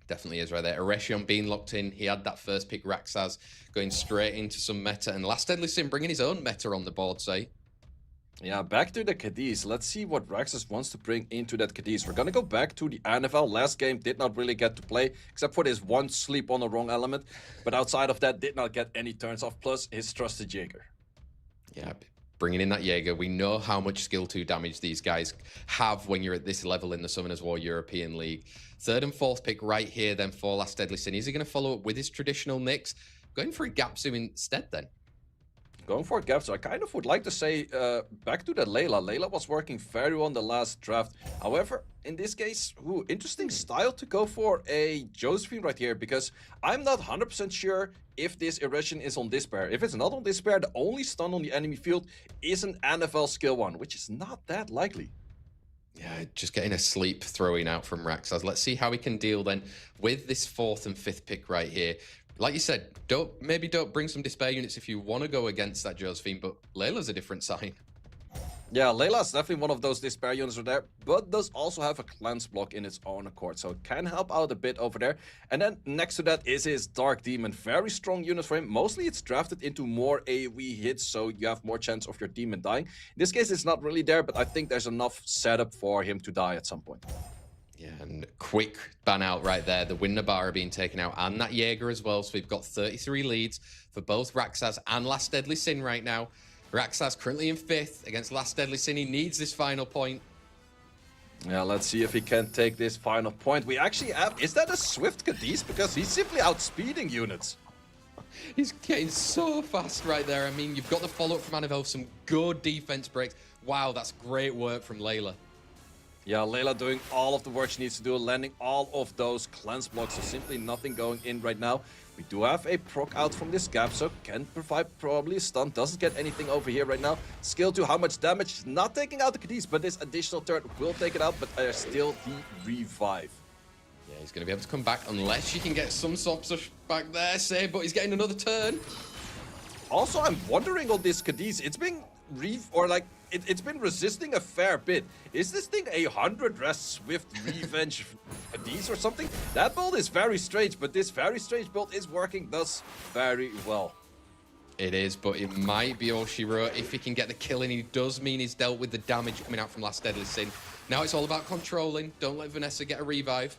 S1: Definitely is right there. Aryes being locked in. He had that first pick, Rexaz, going straight into some meta. And Last Deadly Sin bringing his own meta on the board, say.
S2: Yeah, back to the Cadiz. Let's see what Rexaz wants to bring into that Cadiz. We're gonna go back to the NFL. Last game did not really get to play, except for this one sleep on the wrong element. But outside of that, did not get any turns off, plus his trusted Jaeger.
S1: Yeah, bringing in that Jaeger. We know how much skill 2 damage these guys have when you're at this level in the Summoners War European League. Third and fourth pick right here then for Last Deadly Sin. Is he going to follow up with his traditional Nyx? Going for a Gapsu instead then.
S2: Going for a gap, so I kind of would like to say back to the Layla. Layla was working very well in the last draft. However, in this case, interesting style to go for a Josephine right here, because I'm not 100% sure if this erosion is on this pair. If it's not on this pair, the only stun on the enemy field is an NFL skill 1, which is not that likely.
S1: Yeah, just getting a sleep throwing out from Rexaz. Let's see how he can deal then with this fourth and fifth pick right here. Like you said, maybe don't bring some despair units if you want to go against that Josephine, but Layla's a different sign.
S2: Yeah, Layla's definitely one of those despair units right there, but does also have a cleanse block in its own accord, so it can help out a bit over there. And then next to that is his Dark Demon. Very strong unit for him. Mostly it's drafted into more AoE hits, so you have more chance of your demon dying. In this case, it's not really there, but I think there's enough setup for him to die at some point.
S1: Yeah, and quick ban out right there. The Winnabara being taken out, and that Jaeger as well. So we've got 33 leads for both Rexaz and Last Deadly Sin right now. Rexaz currently in 5th against Last Deadly Sin. He needs this final point.
S2: Yeah, let's see if he can take this final point. We actually have... Is that a Swift Cadiz? Because he's simply outspeeding units.
S1: He's getting so fast right there. I mean, you've got the follow-up from Annabelle, some good defense breaks. Wow, that's great work from Layla.
S2: Yeah, Layla doing all of the work she needs to do, landing all of those cleanse blocks, so simply nothing going in right now. We do have a proc out from this gap, so can provide probably a stun. Doesn't get anything over here right now. Skill 2, how much damage? Not taking out the Cadiz, but this additional turret will take it out, but there's still the revive.
S1: Yeah, he's going to be able to come back unless you can get some sort of back there, say, but he's getting another turn.
S2: Also, I'm wondering on this Cadiz, it's been it's been resisting a fair bit. Is this thing a 100 rest Swift Revenge Cadiz or something? That build is very strange, but this very strange build is working thus very well.
S1: It is, but it might be all she wrote. If he can get the kill in, he does mean he's dealt with the damage coming out from Last Deadly Sin. Now it's all about controlling. Don't let Vanessa get a revive.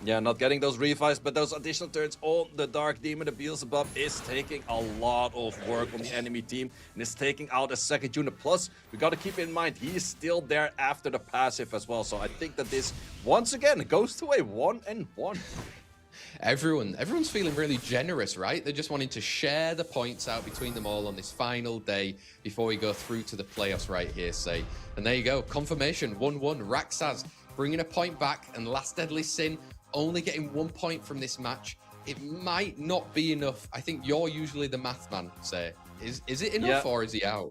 S2: Yeah, not getting those revives, but those additional turns on the Dark Demon, the Beelzebub, is taking a lot of work on the enemy team and is taking out a second unit. Plus, we got to keep in mind, he is still there after the passive as well. So I think that this, once again, goes to a 1-1.
S1: Everyone's feeling really generous, right? They're just wanting to share the points out between them all on this final day before we go through to the playoffs right here, say. And there you go, confirmation, 1-1. Rexaz bringing a point back, and Last Deadly Sin only getting 1 point from this match. It might not be enough. I think you're usually the math man, say. Is it enough or is he out?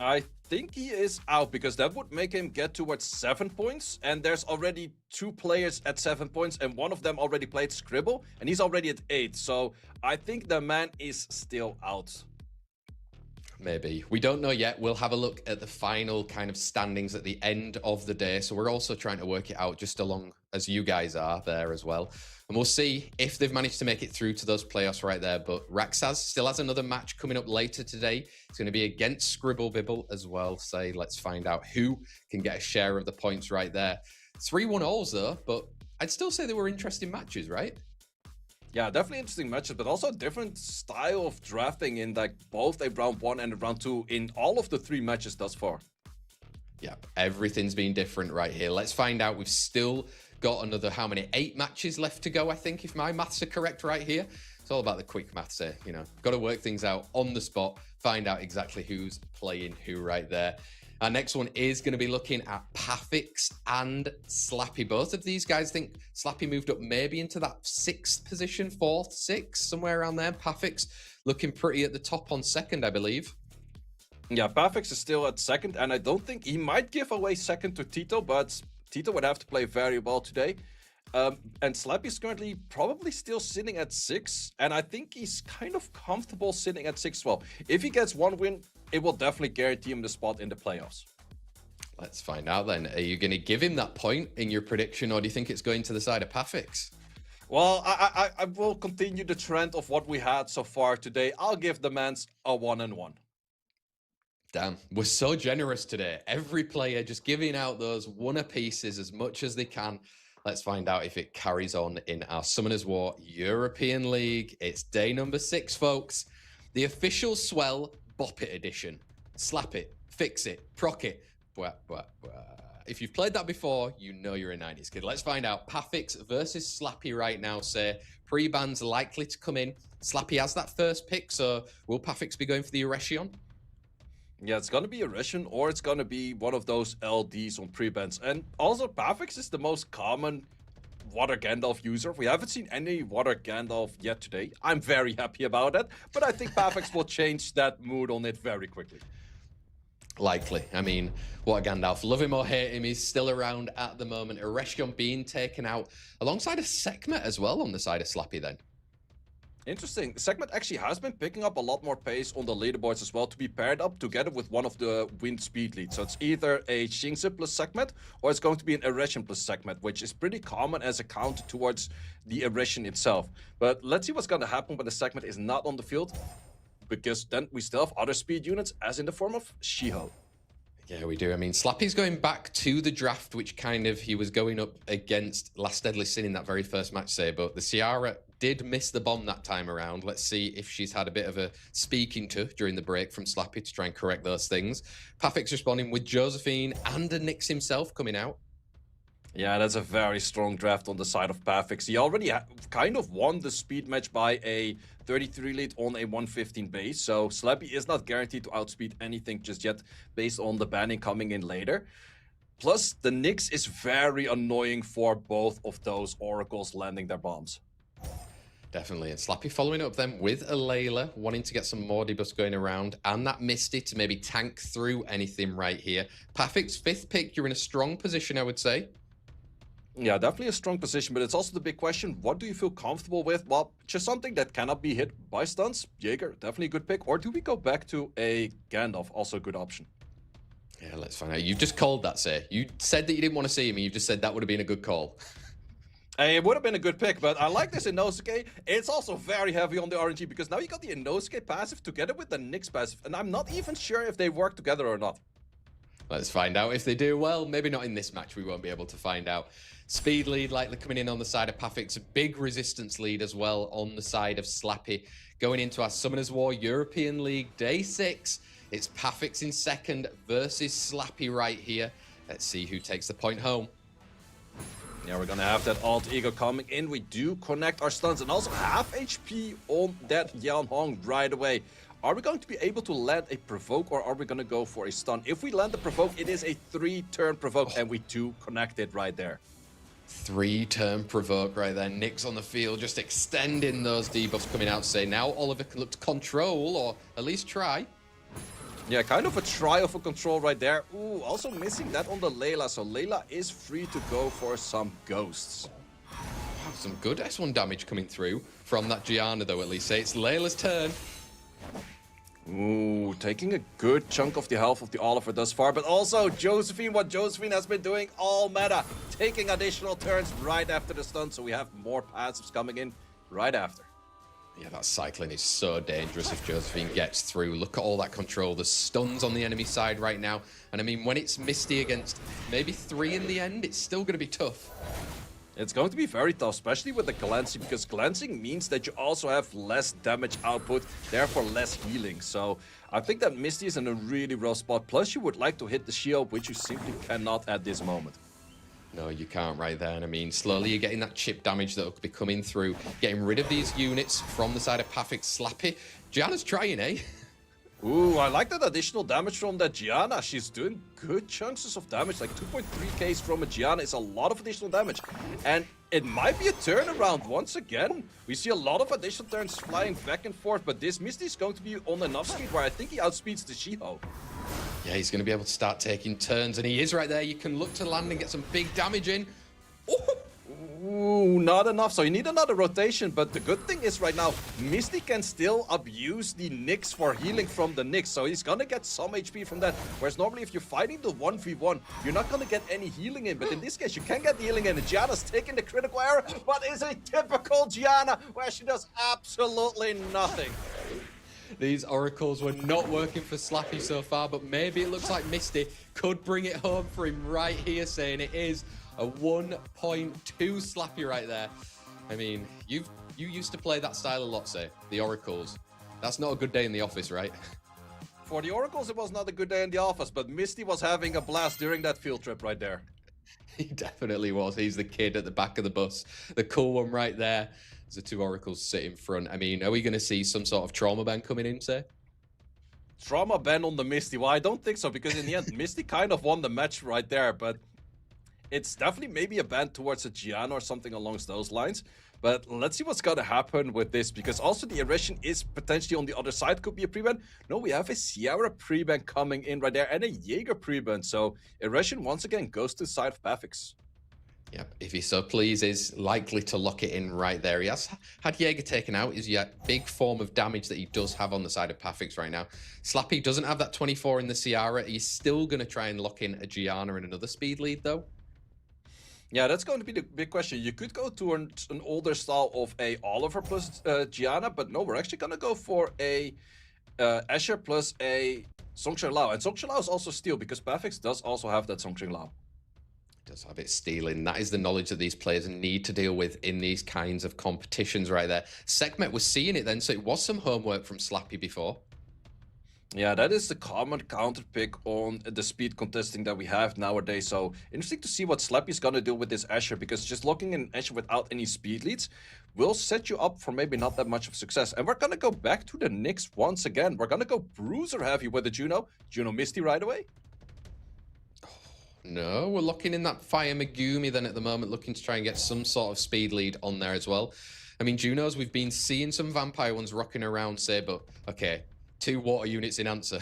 S2: I think he is out, because that would make him get towards 7 points, and there's already 2 players at 7 points, and one of them already played Scribble, and he's already at 8. So I think the man is still out.
S1: Maybe. We don't know yet. We'll have a look at the final kind of standings at the end of the day. So we're also trying to work it out just along as you guys are there as well. And we'll see if they've managed to make it through to those playoffs right there. But Rexaz still has another match coming up later today. It's going to be against Scribble Bibble as well. So let's find out who can get a share of the points right there. 3-1 alls though, but I'd still say they were interesting matches, right?
S2: Yeah, definitely interesting matches, but also a different style of drafting in like both a round 1 and a round 2 in all of the 3 matches thus far.
S1: Yeah, everything's been different right here. Let's find out. We've still got another, how many? 8 matches left to go, I think, if my maths are correct right here. It's all about the quick maths here, you know. Got to work things out on the spot, find out exactly who's playing who right there. Our next one is going to be looking at Pafix and Slappy. Both of these guys, think Slappy moved up maybe into that 6th position, 4th, 6th, somewhere around there. Pafix looking pretty at the top on 2nd, I believe.
S2: Yeah, Pafix is still at 2nd, and I don't think he might give away 2nd to Tito, but Tito would have to play very well today. And Slappy is currently probably still sitting at 6, and I think he's kind of comfortable sitting at 6 as well. If he gets 1 win, it will definitely guarantee him the spot in the playoffs.
S1: Let's find out then. Are you going to give him that point in your prediction, or do you think it's going to the side of Pafix?
S2: Well, I will continue the trend of what we had so far today. I'll give the mans a 1-1.
S1: Damn, we're so generous today. Every player just giving out those one-a-pieces as much as they can. Let's find out if it carries on in our Summoners War European League. It's day number 6, folks. The official Swell Bop It edition. Slap it, fix it, proc it. Bwah, bwah, bwah. If you've played that before, you know you're a 90s kid. Let's find out. Pafix versus Slappy right now, say. Pre-bans likely to come in. Slappy has that first pick, so will Pafix be going for the Eretion?
S2: Yeah, it's going to be Eretion, or it's going to be one of those LDs on pre-bans. And also, Pafix is the most common Water Gandalf user. We haven't seen any Water Gandalf yet today. I'm very happy about that, but I think Pafix will change that mood on it very quickly.
S1: Likely. I mean, Water Gandalf, love him or hate him, he's still around at the moment. Eretion being taken out alongside a Sekhmet as well on the side of Slappy then.
S2: Interesting. Sekhmet actually has been picking up a lot more pace on the leaderboards as well to be paired up together with one of the wind speed leads. So it's either a Xingzi plus Sekhmet or it's going to be an Eretion plus Sekhmet, which is pretty common as a counter towards the Eretion itself. But let's see what's going to happen when the Sekhmet is not on the field, because then we still have other speed units as in the form of Shiho.
S1: Yeah, we do. I mean, Slappy's going back to the draft, which kind of he was going up against Last Deadly Sin in that very first match, say, but the Ciara did miss the bomb that time around. Let's see if she's had a bit of a speaking to during the break from Slappy to try and correct those things. Pafix responding with Josephine and a Nyx himself coming out.
S2: Yeah, that's a very strong draft on the side of Pafix. He already kind of won the speed match by a 33 lead on a 115 base, so Slappy is not guaranteed to outspeed anything just yet based on the banning coming in later. Plus, the Nyx is very annoying for both of those Oracles landing their bombs.
S1: Definitely, and Slappy following up then with a Layla, wanting to get some more debuffs going around, and that Misty to maybe tank through anything right here. Pafix, 5th pick, you're in a strong position, I would say.
S2: Yeah, definitely a strong position, but it's also the big question, what do you feel comfortable with? Well, just something that cannot be hit by stuns. Jaeger, definitely a good pick. Or do we go back to a Gandalf? Also a good option.
S1: Yeah, let's find out. You've just called that, sir. You said that you didn't want to see him, and you've just said that would have been a good call.
S2: It would have been a good pick, but I like this Inosuke. It's also very heavy on the RNG, because now you got the Inosuke passive together with the Nyx passive, and I'm not even sure if they work together or not.
S1: Let's find out if they do. Well, maybe not in this match. We won't be able to find out. Speed lead likely coming in on the side of Pafix. A big resistance lead as well on the side of Slappy. Going into our Summoners War European League Day 6. It's Pafix in 2nd versus Slappy right here. Let's see who takes the point home.
S2: Yeah, we're gonna have that alt ego coming in. We do connect our stuns and also half HP on that Yan Hong right away. Are we going to be able to land a provoke, or are we gonna go for a stun? If we land the provoke, it is a 3-turn provoke, and we do connect it right there.
S1: 3-turn provoke right there. Nyx on the field, just extending those debuffs coming out. Say now Oliver can look to control, or at least try.
S2: Yeah, kind of a try of a control right there. Ooh, also missing that on the Layla, so Layla is free to go for some ghosts.
S1: Wow, some good S1 damage coming through from that Gianna, though, at least. Say it's Layla's turn.
S2: Ooh, taking a good chunk of the health of the Oliver thus far, but also Josephine, what Josephine has been doing all meta, taking additional turns right after the stun, so we have more passives coming in right after.
S1: Yeah, that cycling is so dangerous if Josephine gets through. Look at all that control. There's stuns on the enemy side right now. And I mean, when it's Misty against maybe 3 in the end, it's still going to be tough.
S2: It's going to be very tough, especially with the glancing, because glancing means that you also have less damage output, therefore less healing. So I think that Misty is in a really rough spot. Plus, you would like to hit the shield, which you simply cannot at this moment.
S1: No, you can't right there. And I mean, slowly you're getting that chip damage that will be coming through, getting rid of these units from the side of Pafix. Slappy. Gianna's trying, eh?
S2: Ooh, I like that additional damage from that Gianna. She's doing good chunks of damage, like 2.3Ks from a Gianna is a lot of additional damage. And it might be a turnaround once again. We see a lot of additional turns flying back and forth, but this Misty is going to be on enough speed where I think he outspeeds the Shiho.
S1: Yeah, he's going to be able to start taking turns, and he is right there. You can look to land and get some big damage in. Ooh.
S2: Ooh, not enough. So you need another rotation, but the good thing is right now, Misty can still abuse the Nyx for healing from the Nyx, so he's gonna get some HP from that. Whereas normally if you're fighting the 1v1, you're not gonna get any healing in, but in this case you can get the healing in. Gianna's taking the critical error, but it's a typical Gianna where she does absolutely nothing.
S1: These oracles were not working for Slappy so far, but maybe it looks like Misty could bring it home for him right here, saying it is a 1.2 Slappy right there. I mean, you used to play that style a lot, say, the oracles. That's not a good day in the office, right?
S2: For the oracles, it was not a good day in the office, but Misty was having a blast during that field trip right there.
S1: He definitely was. He's the kid at the back of the bus, the cool one right there. The two oracles sit in front. I mean, are we going to see some sort of trauma ban coming in, say?
S2: Trauma ban on the Misty? Well, I don't think so, because in the end, Misty kind of won the match right there, but it's definitely maybe a ban towards a Gianna or something along those lines. But let's see what's going to happen with this, because also the Erection is potentially on the other side, could be a pre-ban. No, we have a Sierra pre-ban coming in right there, and a Jaeger pre-ban, so Erection once again goes to the side of Pafix.
S1: Yep, if he so pleases, likely to lock it in right there. He has had Jaeger taken out, is yet big form of damage that he does have on the side of Pafix right now. Slappy doesn't have that 24 in the Sierra. He's still going to try and lock in a Gianna and another speed lead, though.
S2: Yeah, that's going to be the big question. You could go to an older style of a Oliver plus Gianna, but no, we're actually going to go for a Asher plus a Songsheng Lao. And Songsheng Lao is also steel, because Pafix does also have that Songsheng Lao.
S1: Does have it stealing. That is the knowledge that these players need to deal with in these kinds of competitions right there. Sekhmet was seeing it then, so it was some homework from Slappy before.
S2: Yeah, that is the common counter pick on the speed contesting that we have nowadays. So interesting to see what Slappy's gonna do with this Asher, because just looking in Asher without any speed leads will set you up for maybe not that much of success. And we're gonna go back to the Nyx once again. We're gonna go Bruiser heavy with the Juno. Juno Misty right away.
S1: No, we're locking in that Fire Megumi then at the moment, looking to try and get some sort of speed lead on there as well. I mean, Junos, we've been seeing some Vampire ones rocking around, say, but okay, 2 water units in answer.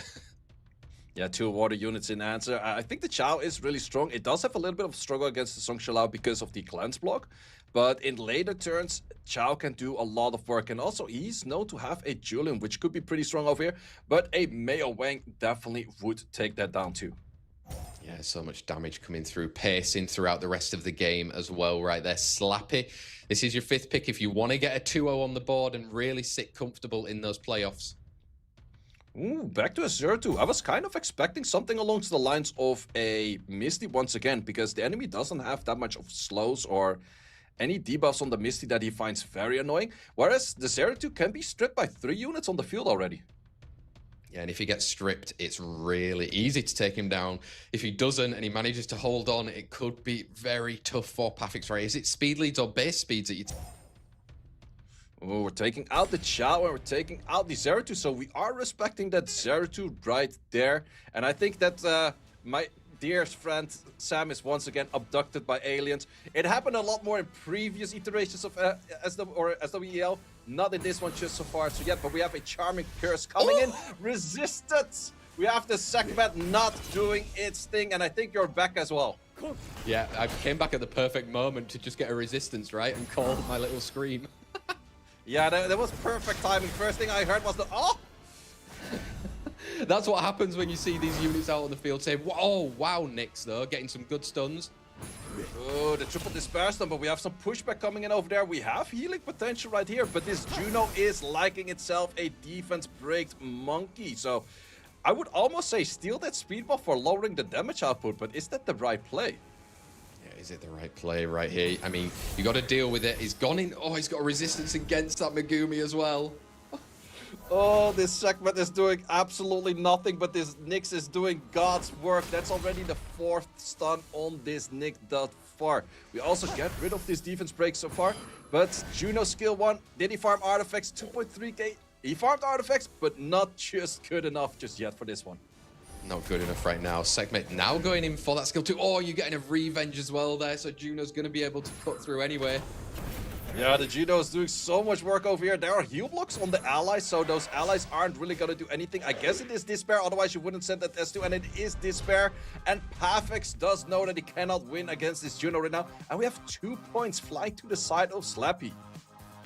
S2: Yeah, 2 water units in answer. I think the Chao is really strong. It does have a little bit of struggle against the Songsheng Lao because of the cleanse block. But in later turns, Chao can do a lot of work. And also, he's known to have a Julian, which could be pretty strong over here. But a Meo Wang definitely would take that down too.
S1: Yeah, so much damage coming through, pacing throughout the rest of the game as well right there. Slappy, this is your 5th pick if you want to get a 2-0 on the board and really sit comfortable in those playoffs.
S2: Ooh, back to a 0-2. I was kind of expecting something along the lines of a Misty once again, because the enemy doesn't have that much of slows or any debuffs on the Misty that he finds very annoying. Whereas the 0-2 can be stripped by 3 units on the field already.
S1: Yeah, and if he gets stripped, it's really easy to take him down. If he doesn't and he manages to hold on, it could be very tough for Pafix, right? Is it speed leads or base speeds that you...
S2: Oh, we're taking out the Chao and we're taking out the 0-2, so we are respecting that 0-2 right there. And I think that my dear friend Sam is once again abducted by aliens. It happened a lot more in previous iterations of SWEL. Not in this one just so far, so but we have a Charming Curse coming in. Resisted! We have the Sekhmet not doing its thing, and I think you're back as well.
S1: Yeah, I came back at the perfect moment to just get a resistance, right? And call my little scream.
S2: Yeah, that was perfect timing. First thing I heard was the, oh!
S1: That's what happens when you see these units out on the field saying, oh, wow, Nyx, though, getting some good stuns.
S2: Oh, the triple disperse them, but we have some pushback coming in over there. We have healing potential right here, but this Juno is liking itself a defense breaked monkey. So I would almost say steal that speed buff for lowering the damage output, but is that the right play?
S1: Yeah, is it the right play right here? I mean, you got to deal with it. He's gone in. Oh, he's got a resistance against that Megumi as well.
S2: Oh, this Sekhmet is doing absolutely nothing, but this Nyx is doing God's work. That's already the 4th stun on this Nyx thus far. We also get rid of this defense break so far, but Juno skill 1, did he farm artifacts? 2.3k. He farmed artifacts, but not just good enough just yet for this one.
S1: Not good enough right now. Sekhmet now going in for that skill 2. Oh, you're getting a revenge as well there, so Juno's going to be able to cut through anyway.
S2: Yeah, the Judo is doing so much work over here. There are heal blocks on the allies, so those allies aren't really gonna do anything. I guess it is Despair, otherwise you wouldn't send that S2, and it is Despair. And Pafix does know that he cannot win against this Juno right now. And we have 2 points flying to the side of Slappy.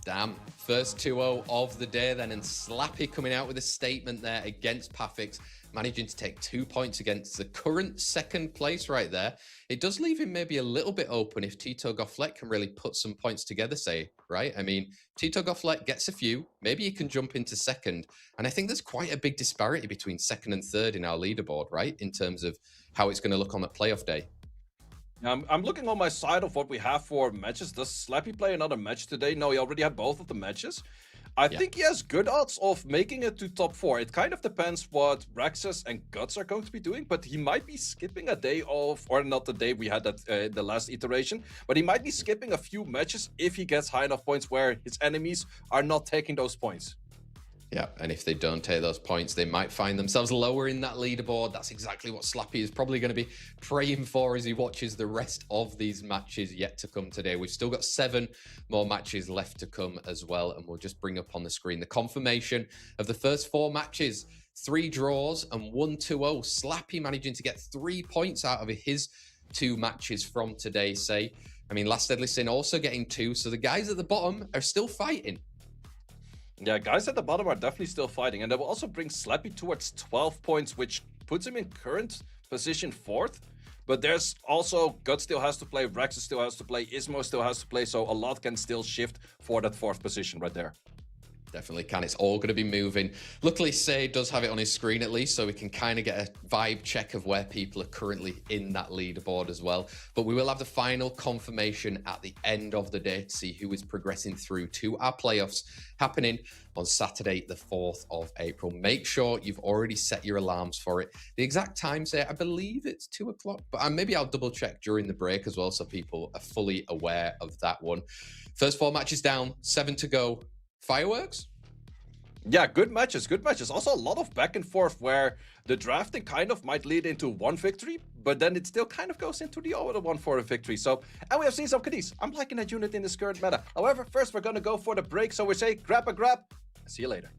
S1: Damn, first 2-0 of the day then, and Slappy coming out with a statement there against Pafix, managing to take 2 points against the current second place right there. It does leave him maybe a little bit open if TitoGoflette can really put some points together, say, right? I mean, TitoGoflette gets a few, maybe he can jump into second, and I think there's quite a big disparity between second and third in our leaderboard, right? In terms of how it's going to look on the playoff day.
S2: I'm looking on my side of what we have for matches. Does Slappy play another match today? No, he already had both of the matches. I think he has good odds of making it to top 4. It kind of depends what Rexaz and Guts are going to be doing, but he might be skipping a day of, or not the day we had that the last iteration, but he might be skipping a few matches if he gets high enough points where his enemies are not taking those points.
S1: Yeah, and if they don't take those points, they might find themselves lower in that leaderboard. That's exactly what Slappy is probably going to be praying for as he watches the rest of these matches yet to come today. We've still got 7 more matches left to come as well, and we'll just bring up on the screen the confirmation of the first 4 matches. 3 draws and 1 2-0. Slappy managing to get 3 points out of his 2 matches from today, say. I mean, Last Deadly Sin also getting 2, so the guys at the bottom are still fighting.
S2: Yeah, guys at the bottom are definitely still fighting, and that will also bring Slappy towards 12 points, which puts him in current position 4th. But there's also Guts still has to play, Rexaz still has to play, Ismo still has to play, so a lot can still shift for that 4th position right there.
S1: Definitely can. It's all going to be moving. Luckily, Say does have it on his screen at least, so we can kind of get a vibe check of where people are currently in that leaderboard as well. But we will have the final confirmation at the end of the day to see who is progressing through to our playoffs happening on Saturday, the 4th of April. Make sure you've already set your alarms for it. The exact time, Say, I believe it's 2 o'clock, but maybe I'll double check during the break as well so people are fully aware of that one. First 4 matches down, 7 to go. Fireworks?
S2: Yeah, good matches, good matches. Also a lot of back and forth where the drafting kind of might lead into one victory, but then it still kind of goes into the other one for a victory. So, and we have seen some Cadiz. I'm liking that unit in this current meta. However, first we're going to go for the break. So we say grab a grab. See you later.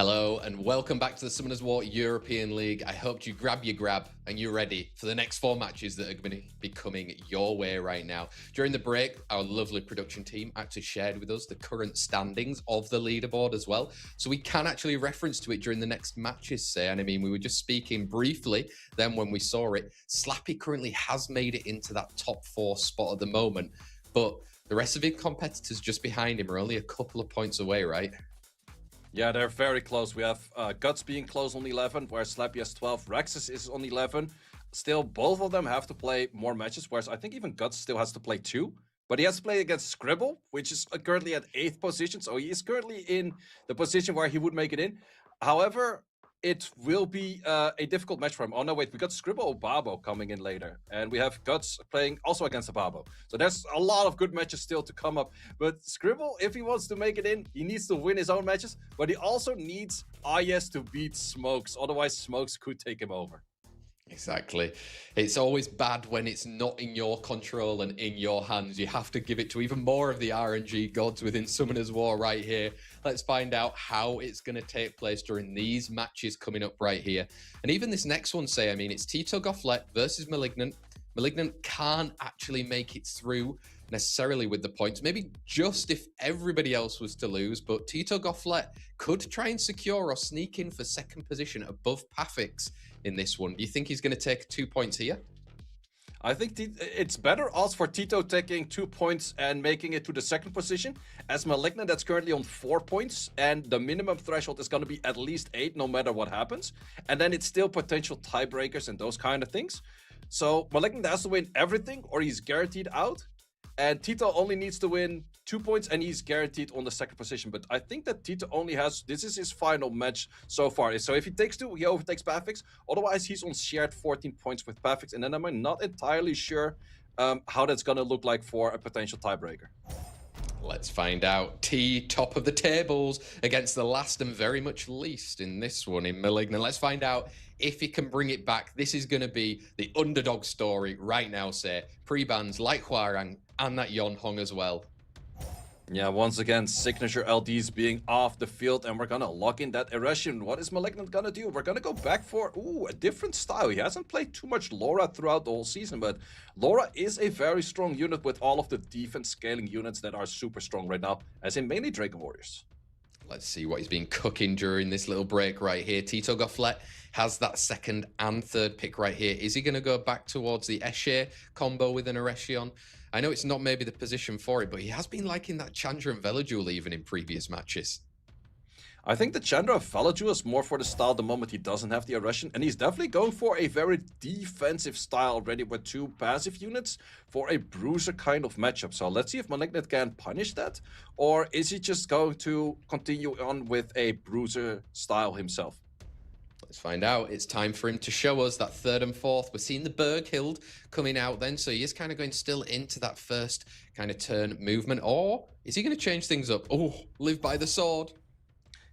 S1: Hello and welcome back to the Summoners War European League. I hope you grab your grab and you're ready for the next 4 matches that are going to be coming your way right now. During the break, our lovely production team actually shared with us the current standings of the leaderboard as well. So we can actually reference to it during the next matches, say. And I mean, we were just speaking briefly then when we saw it. Slappy currently has made it into that top 4 spot at the moment, but the rest of his competitors just behind him are only a couple of points away, right?
S2: Yeah, they're very close. We have Guts being close on 11, whereas Slappy has 12. Rexaz is on 11. Still, both of them have to play more matches, whereas I think even Guts still has to play 2. But he has to play against Scribble, which is currently at 8th position. So he is currently in the position where he would make it in. However, it will be a difficult match for him. Oh, no, wait. We got Scribble Obabo coming in later. And we have Guts playing also against Obabo. So there's a lot of good matches still to come up. But Scribble, if he wants to make it in, he needs to win his own matches. But he also needs Aryes to beat Smokes. Otherwise, Smokes could take him over.
S1: Exactly. It's always bad when it's not in your control and in your hands. You have to give it to even more of the RNG gods within Summoners War right here. Let's find out how it's going to take place during these matches coming up right here. And even this next one, say, I mean, it's TitoGoflette versus Malignant. Malignant can't actually make it through necessarily with the points, maybe just if everybody else was to lose, but TitoGoflette could try and secure or sneak in for second position above Pafix in this one. Do you think he's going to take 2 points here?
S2: I think it's better odds for Tito taking 2 points and making it to the second position, as Malignant that's currently on 4 points, and the minimum threshold is going to be at least 8 no matter what happens, and then it's still potential tiebreakers and those kind of things. So Malignant has to win everything or he's guaranteed out. And Tito only needs to win 2 points and he's guaranteed on the second position. But I think that Tito only has, this is his final match so far. So if he takes 2, he overtakes Pafix. Otherwise, he's on shared 14 points with Pafix. And then I'm not entirely sure how that's going to look like for a potential tiebreaker.
S1: Let's find out. T, top of the tables against the last and very much least in this one in Malignant. Let's find out if he can bring it back. This is going to be the underdog story right now, say. Pre-bans like Huarang and that Yon Hong as well.
S2: Yeah, once again, signature LDs being off the field, and we're gonna lock in that Eresion. What is Malignant gonna do? We're gonna go back for, a different style. He hasn't played too much Laura throughout the whole season, but Laura is a very strong unit with all of the defense scaling units that are super strong right now, as in mainly Dragon Warriors.
S1: Let's see what he's been cooking during this little break right here. TitoGoflette has that second and third pick right here. Is he going to go back towards the Esche combo with an Eresion? I know it's not maybe the position for it, but he has been liking that Chandra and Velajul even in previous matches.
S2: I think the Chandra of Velajul is more for the style the moment he doesn't have the Eresion, and he's definitely going for a very defensive style already with 2 passive units for a bruiser kind of matchup. So let's see if Malignant can punish that, or is he just going to continue on with a bruiser style himself?
S1: Let's find out. It's time for him to show us that third and fourth. We're seeing the Berghild coming out then, so he is kind of going still into that first kind of turn movement, or is he going to change things up? Oh, live by the sword.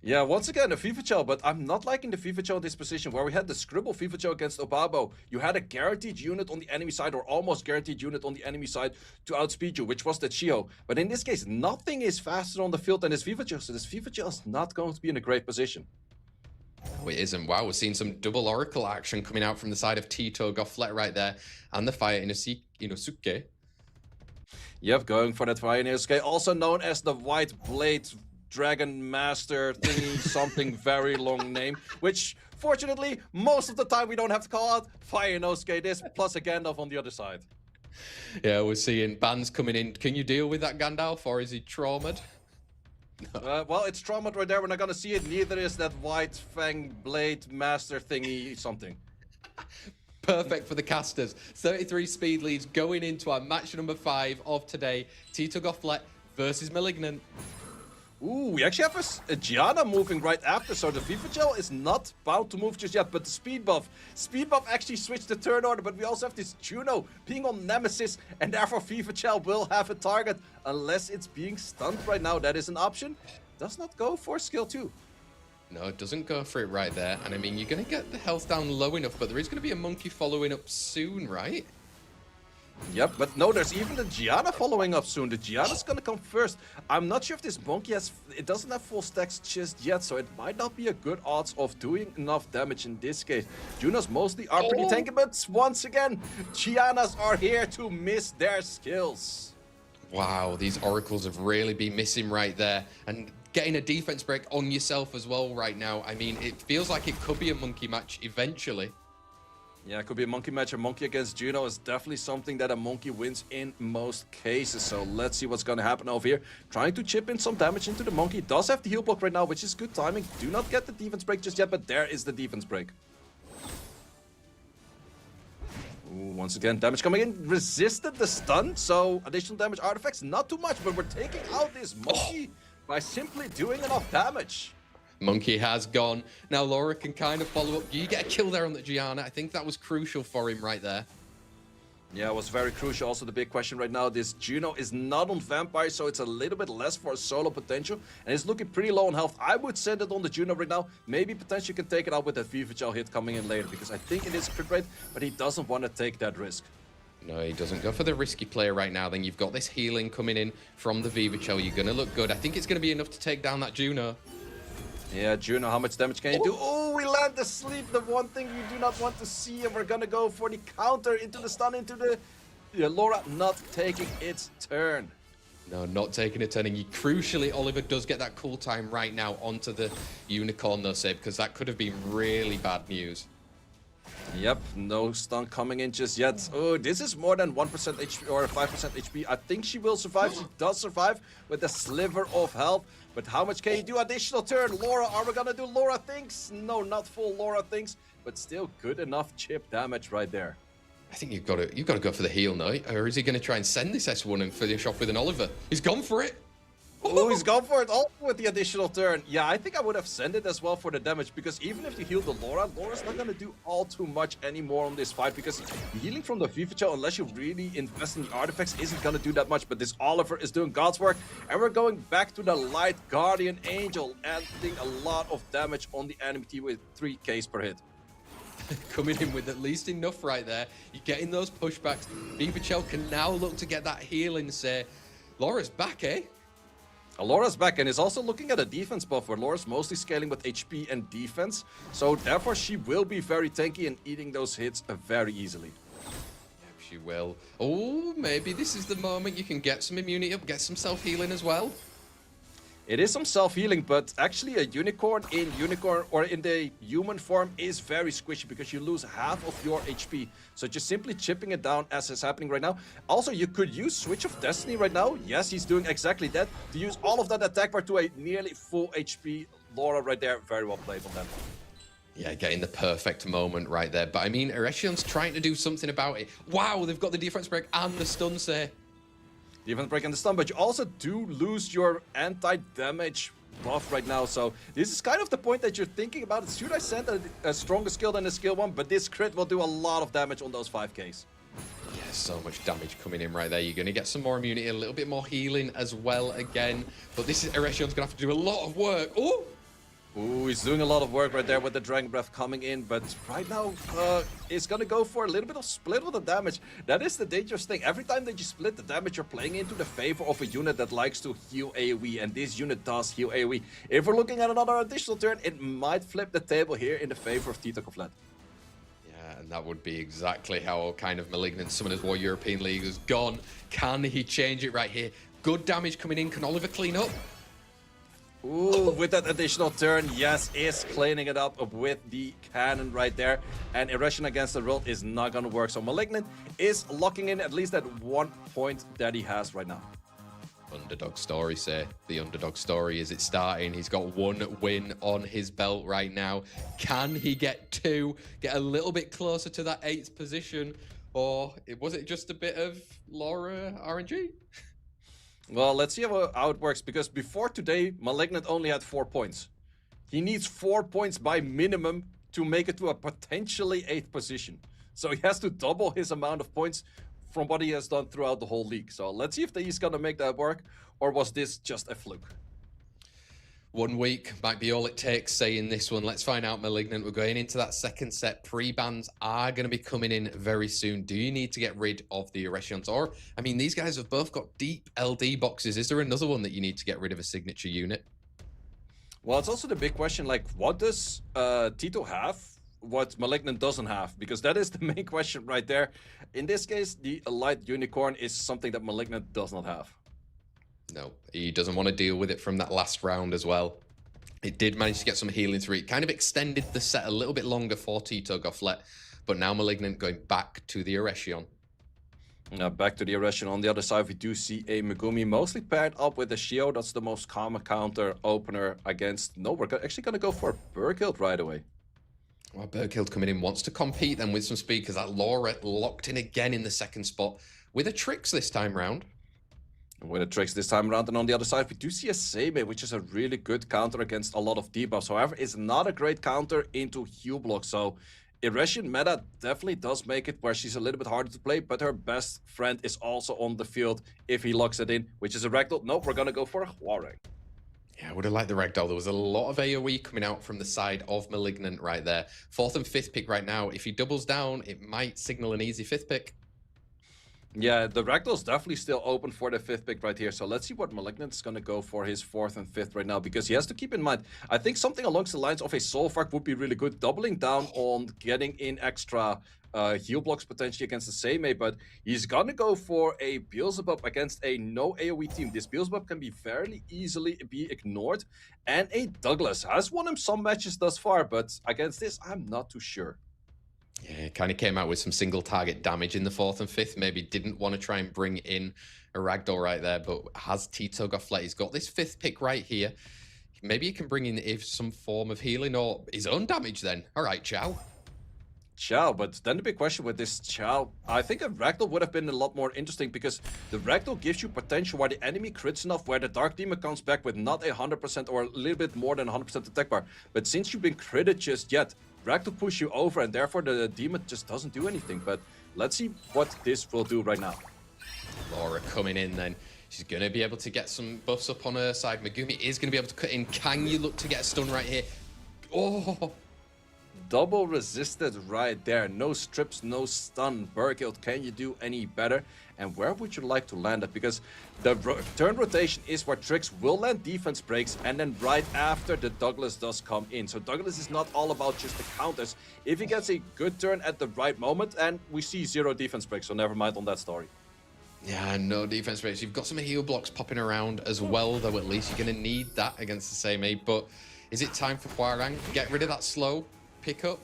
S2: Yeah, once again, a FIFA Chow, but I'm not liking the FIFA Chow disposition where we had the Scribble FIFA Chow against Obabo. You had a guaranteed unit on the enemy side, or almost guaranteed unit on the enemy side to outspeed you, which was the Chio. But in this case, nothing is faster on the field than this FIFA Chow, so this FIFA Chow is not going to be in a great position.
S1: No, it isn't. Wow, we're seeing some double Oracle action coming out from the side of TitoGoflette right there, and the fire Inosuke.
S2: Yep, going for that fire Inosuke, also known as the White Blade Dragon Master thingy, something very long name, which fortunately most of the time we don't have to call out. Fire Inosuke this, plus a Gandalf on the other side.
S1: Yeah, we're seeing bans coming in. Can you deal with that Gandalf, or is he traumatized?
S2: No. Well, it's traumatized right there. We're not gonna see it. Neither is that White Fang Blade Master thingy something.
S1: Perfect for the casters. 33 speed leads going into our match number 5 of today. TitoGoflette versus Malignant.
S2: Ooh, we actually have a Gianna moving right after, so the FIFA Gel is not bound to move just yet, but the speed buff actually switched the turn order, but we also have this Juno being on Nemesis, and therefore FIFA Gel will have a target, unless it's being stunned right now. That is an option. Does not go for skill 2.
S1: No, it doesn't go for it right there, and I mean, you're going to get the health down low enough, but there is going to be a monkey following up soon, right?
S2: Yep, but no, there's even the Gianna following up soon. The Gianna's gonna come first. I'm not sure if this monkey it doesn't have full stacks just yet, so it might not be a good odds of doing enough damage in this case. Junos mostly are pretty tanky, but once again, Giannas are here to miss their skills.
S1: Wow, these oracles have really been missing right there. And getting a defense break on yourself as well right now. I mean, it feels like it could be a monkey match eventually.
S2: Yeah, it could be a monkey match. A monkey against Juno is definitely something that a monkey wins in most cases. So let's see what's going to happen over here. Trying to chip in some damage into the monkey. Does have the heal block right now, which is good timing. Do not get the defense break just yet, but there is the defense break. Ooh, once again, damage coming in. Resisted the stun, so additional damage artifacts. Not too much, but we're taking out this monkey by simply doing enough damage.
S1: Monkey has gone. Now Laura can kind of follow up. You get a kill there on the Gianna. I think that was crucial for him right there.
S2: Yeah, it was very crucial. Also, the big question right now, this Juno is not on Vampire, so it's a little bit less for a solo potential. And it's looking pretty low on health. I would send it on the Juno right now. Maybe potentially can take it out with that VVHL hit coming in later, because I think it is crit rate, but he doesn't want to take that risk.
S1: No, he doesn't go for the risky player right now. Then you've got this healing coming in from the VVHL. You're going to look good. I think it's going to be enough to take down that Juno.
S2: Yeah, Juno, how much damage can you do? Oh, we land the sleep, the one thing you do not want to see, and we're gonna go for the counter into the stun, into the... Yeah, Laura not taking its turn.
S1: No, not taking a turn. And crucially, Oliver does get that cool time right now onto the Unicorn, though, Seb, because that could have been really bad news.
S2: Yep, no stun coming in just yet. Oh, this is more than 1% HP or 5% HP. I think she will survive. She does survive with a sliver of health. But how much can you do? Additional turn. Laura, are we gonna do Laura things? No, not full Laura things, but still good enough chip damage right there.
S1: I think you've got to go for the heal now, or is he going to try and send this S1 and finish off with an Oliver? He's gone for it.
S2: Oh, he's gone for it all with the additional turn. Yeah, I think I would have sent it as well for the damage, because even if you heal the Laura, Laura's not going to do all too much anymore on this fight, because the healing from the VVHL, unless you really invest in the artifacts, isn't going to do that much. But this Oliver is doing God's work, and we're going back to the Light Guardian Angel, adding a lot of damage on the enemy team with 3Ks per hit.
S1: Coming in with at least enough right there. You're getting those pushbacks. VVHL can now look to get that heal and say, Laura's back, eh?
S2: Laura's back, and is also looking at a defense buff where Laura's mostly scaling with HP and defense. So therefore she will be very tanky and eating those hits very easily.
S1: Yep, she will. Oh, maybe this is the moment you can get some immunity up, get some self-healing as well.
S2: It is some self-healing, but actually a unicorn or in the human form is very squishy, because you lose half of your HP. So just simply chipping it down as is happening right now. Also, you could use Switch of Destiny right now. Yes, he's doing exactly that. To use all of that attack bar to a nearly full HP Laura right there. Very well played on that.
S1: Yeah, getting the perfect moment right there. But I mean, Aryes trying to do something about it. Wow, they've got the defense break and the stun say.
S2: Defense break and the stun, but you also do lose your anti-damage buff right now. So this is kind of the point that you're thinking about. It. Should I send a stronger skill than a skill one? But this crit will do a lot of damage on those 5Ks.
S1: Yeah, so much damage coming in right there. You're going to get some more immunity, a little bit more healing as well again. But this is Aryes going to have to do a lot of work. Oh!
S2: Ooh, he's doing a lot of work right there with the Dragon Breath coming in, but right now, he's gonna go for a little bit of split of the damage. That is the dangerous thing. Every time that you split the damage, you're playing into the favor of a unit that likes to heal AoE, and this unit does heal AoE. If we're looking at another additional turn, it might flip the table here in the favor of TitoGoflette.
S1: Yeah, and that would be exactly how kind of Malignant Summoners War European League has gone. Can he change it right here? Good damage coming in. Can Oliver clean up?
S2: Ooh, with that additional turn, yes, is cleaning it up with the cannon right there. And Irration against the roll is not going to work. So Malignant is locking in at least that 1 point that he has right now.
S1: Underdog story, say. The underdog story is it starting. He's got 1 win on his belt right now. Can he get 2? Get a little bit closer to that 8th position? Or was it just a bit of Laura RNG?
S2: Well, let's see how it works, because before today, Malignant only had 4 points. He needs 4 points by minimum to make it to a potentially 8th position. So he has to double his amount of points from what he has done throughout the whole league. So let's see if he's going to make that work, or was this just a fluke?
S1: 1 week might be all it takes, saying this one. Let's find out, Malignant. We're going into that second set. Pre-bans are going to be coming in very soon. Do you need to get rid of the Aryes? Or, I mean, these guys have both got deep LD boxes. Is there another one that you need to get rid of a signature unit?
S2: Well, it's also the big question, like, what does Tito have what Malignant doesn't have? Because that is the main question right there. In this case, the Light Unicorn is something that Malignant does not have.
S1: No, he doesn't want to deal with it from that last round as well. It did manage to get some healing through. It kind of extended the set a little bit longer for TitoGoflette, but now Malignant going back to the Aryes.
S2: Now back to the Aryes. On the other side, we do see a Megumi mostly paired up with a Shio. That's the most common counter opener against... No, we're actually going to go for Berkild right away.
S1: Well, Berkild coming in wants to compete then with some speed because that Laura locked in again in the second spot with a Tricks this time round.
S2: With a Tricks this time around, and on the other side we do see a Seimei, which is a really good counter against a lot of debuffs. However, it's not a great counter into Heal Block, so Aryes meta definitely does make it where she's a little bit harder to play, but her best friend is also on the field if he locks it in, which is a Ragdoll. Nope, we're gonna go for a Huarang.
S1: Yeah, I would have liked the Ragdoll. There was a lot of AoE coming out from the side of Malignant right there. 4th and 5th pick right now. If he doubles down, it might signal an easy 5th pick.
S2: Yeah, the Ragdoll's definitely still open for the 5th pick right here. So let's see what Malignant's going to go for his 4th and 5th right now. Because he has to keep in mind, I think something along the lines of a Soulvark would be really good. Doubling down on getting in extra heal blocks potentially against the Seimei. But he's going to go for a Beelzebub against a no AoE team. This Beelzebub can be fairly easily be ignored. And a Douglas has won him some matches thus far. But against this, I'm not too sure.
S1: Yeah, it kind of came out with some single target damage in the 4th and 5th. Maybe didn't want to try and bring in a Ragdoll right there, but has TitoGoflette. He's got this 5th pick right here. Maybe he can bring in some form of healing or his own damage then. All right, Chow.
S2: Chow, but then the big question with this Chow, I think a Ragdoll would have been a lot more interesting because the Ragdoll gives you potential where the enemy crits enough, where the Dark Demon comes back with not 100% or a little bit more than 100% attack bar. But since you've been critted just yet, Ragdoll push you over and therefore the demon just doesn't do anything. But let's see what this will do right now.
S1: Laura coming in then. She's going to be able to get some buffs up on her side. Megumi is going to be able to cut in. Can you look to get a stun right here? Oh!
S2: Double resisted right there. No strips, no stun. Berkild, can you do any better? And where would you like to land it? Because the turn rotation is where Tricks will land defense breaks, and then right after the Douglas does come in. So Douglas is not all about just the counters. If he gets a good turn at the right moment, and we see 0 defense breaks, so never mind on that story.
S1: Yeah, no defense breaks. You've got some heal blocks popping around as well, though at least you're going to need that against the Seimei. But is it time for Huarang? Get rid of that slow pick up?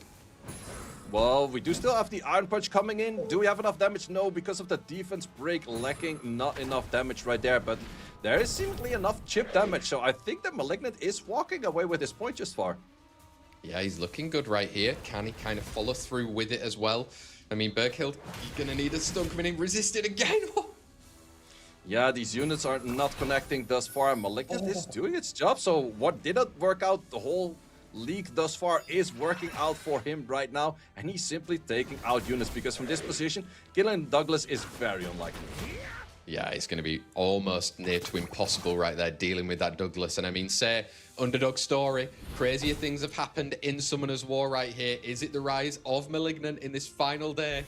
S2: Well, we do still have the Iron Punch coming in. Do we have enough damage? No, because of the defense break lacking, not enough damage right there. But there is seemingly enough chip damage. So I think that Malignant is walking away with his point just far.
S1: Yeah, he's looking good right here. Can he kind of follow through with it as well? I mean, Berkild, you're going to need a stun coming in. Resisted again.
S2: Yeah, these units are not connecting thus far. Malignant is doing its job. So what didn't work out the whole league thus far is working out for him right now, and he's simply taking out units because from this position, killing Douglas is very unlikely.
S1: Yeah, it's going to be almost near to impossible right there dealing with that Douglas. And I mean, say, underdog story, crazier things have happened in Summoner's War right here. Is it the rise of Malignant in this final day?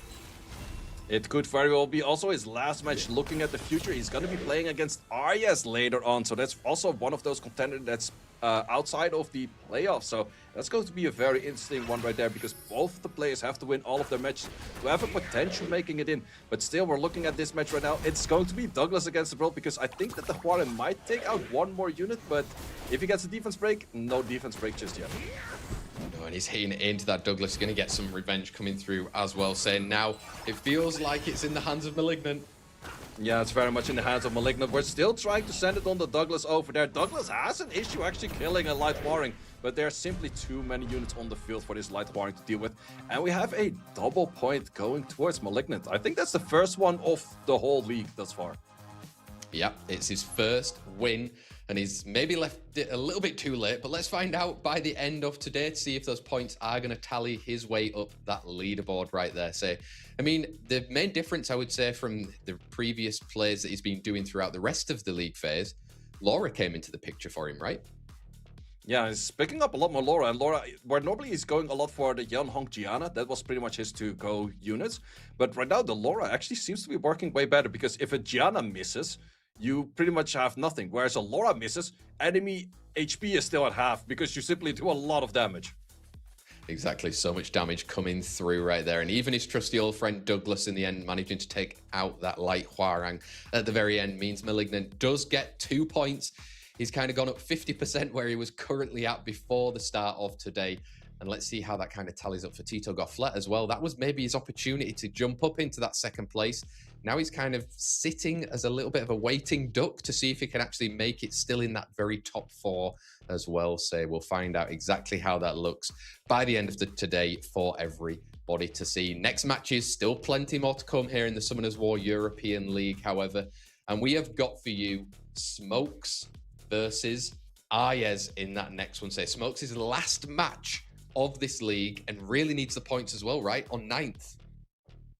S2: It could very well be also his last match. Looking at the future, he's going to be playing against Aryes later on, so that's also one of those contenders that's outside of the playoffs. So that's going to be a very interesting one right there because both the players have to win all of their matches to have a potential making it in. But still, we're looking at this match right now. It's going to be Douglas against the world because I think that the Huarang might take out one more unit, but if he gets a defense break, no defense break just yet.
S1: No, and he's hitting into that Douglas. He's going to get some revenge coming through as well, saying now it feels like it's in the hands of Malignant.
S2: Yeah, it's very much in the hands of Malignant. We're still trying to send it on the Douglas over there. Douglas has an issue actually killing a Light Huarang, but there are simply too many units on the field for this Light Huarang to deal with. And we have a double point going towards Malignant. I think that's the first one of the whole league thus far.
S1: Yep, it's his first win, and he's maybe left it a little bit too late, but let's find out by the end of today to see if those points are going to tally his way up that leaderboard right there. So, I mean, the main difference, I would say, from the previous plays that he's been doing throughout the rest of the league phase, Laura came into the picture for him, right?
S2: Yeah, he's picking up a lot more Laura, and Laura, where normally he's going a lot for the Yan Hong Gianna, that was pretty much his to-go units. But right now, the Laura actually seems to be working way better, because if a Gianna misses, you pretty much have nothing. Whereas a Laura misses, enemy HP is still at half, because you simply do a lot of damage.
S1: Exactly, so much damage coming through right there. And even his trusty old friend Douglas in the end managing to take out that light Hwarang at the very end means Malignant does get 2 points. He's kind of gone up 50% where he was currently at before the start of today. And let's see how that kind of tallies up for TitoGoflette as well. That was maybe his opportunity to jump up into that second place. Now he's kind of sitting as a little bit of a waiting duck to see if he can actually make it still in that very top 4 as well. So we'll find out exactly how that looks by the end of today for everybody to see. Next matches, still plenty more to come here in the Summoners War European League, however. And we have got for you Smokes versus Aryes in that next one. So Smokes' is the last match of this league and really needs the points as well, right? On 9th.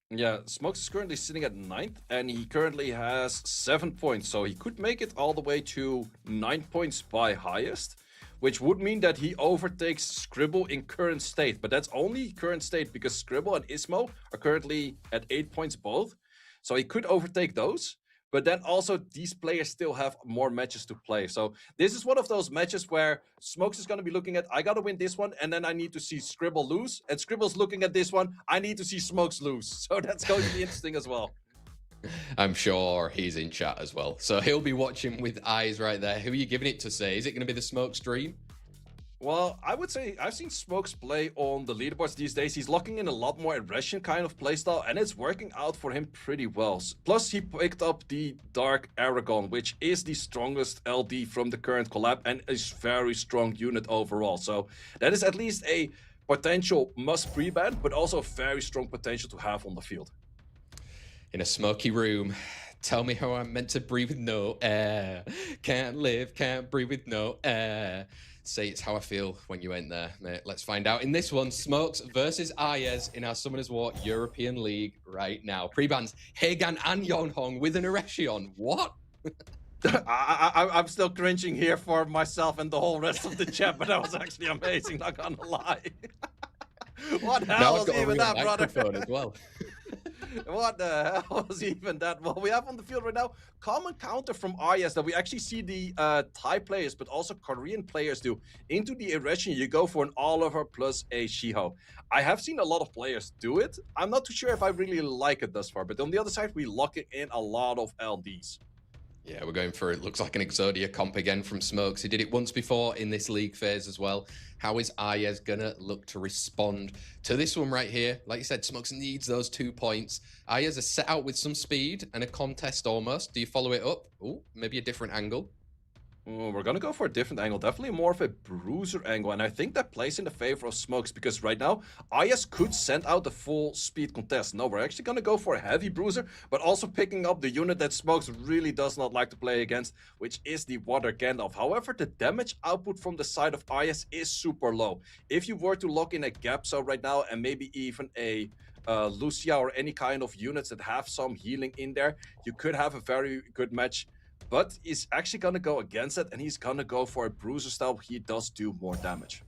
S2: Yeah, Smokes is currently sitting at 9th, and he currently has 7 points, so he could make it all the way to 9 points by highest, which would mean that he overtakes Scribble in current state, but that's only current state because Scribble and Ismo are currently at 8 points both, so he could overtake those. But then also these players still have more matches to play. So this is one of those matches where Smokes is going to be looking at, I got to win this one, and then I need to see Scribble lose. And Scribble's looking at this one, I need to see Smokes lose. So that's going to be interesting as well.
S1: I'm sure he's in chat as well. So he'll be watching with eyes right there. Who are you giving it to say? Is it going to be the Smokes dream?
S2: Well, I would say I've seen Smokes play on the leaderboards these days. He's locking in a lot more aggression kind of playstyle, and it's working out for him pretty well. Plus, he picked up the Dark Aragon, which is the strongest LD from the current collab and a very strong unit overall. So that is at least a potential must pre-ban, but also very strong potential to have on the field.
S1: In a smoky room, tell me how I'm meant to breathe with no air. Can't live, can't breathe with no air. Say it's how I feel when you ain't there, mate. Let's find out in this one. Smokes versus Aryes in our Summoners War European League right now. Pre-bans Hagan and Yonhong with an Erection. What?
S2: I'm still cringing here for myself and the whole rest of the chat, but that was actually amazing, not gonna lie. What the hell was even that, brother?
S1: As well.
S2: What the hell was even that? Well, we have on the field right now common counter from Aryes that we actually see the Thai players, but also Korean players do. Into the Erection, you go for an Oliver plus a Shiho. I have seen a lot of players do it. I'm not too sure if I really like it thus far, but on the other side, we lock it in a lot of LDs.
S1: Yeah, we're going for it. Looks like an Exodia comp again from Smokes. He did it once before in this league phase as well. How is Aryes gonna look to respond to this one right here? Like you said, Smokes needs those 2 points. Aryes is set out with some speed and a contest almost. Do you follow it up? Oh, maybe a different angle.
S2: We're gonna go for a different angle, definitely more of a bruiser angle, and I think that plays in the favor of Smokes because right now Aryes could send out the full speed contest. No, we're actually gonna go for a heavy bruiser, but also picking up the unit that Smokes really does not like to play against, which is the Water Gandalf. However, the damage output from the side of Aryes is super low. If you were to lock in a gap cell right now and maybe even a Lucia or any kind of units that have some healing in there, you could have a very good match. But he's actually going to go against it, and he's going to go for a bruiser style. He does do more damage.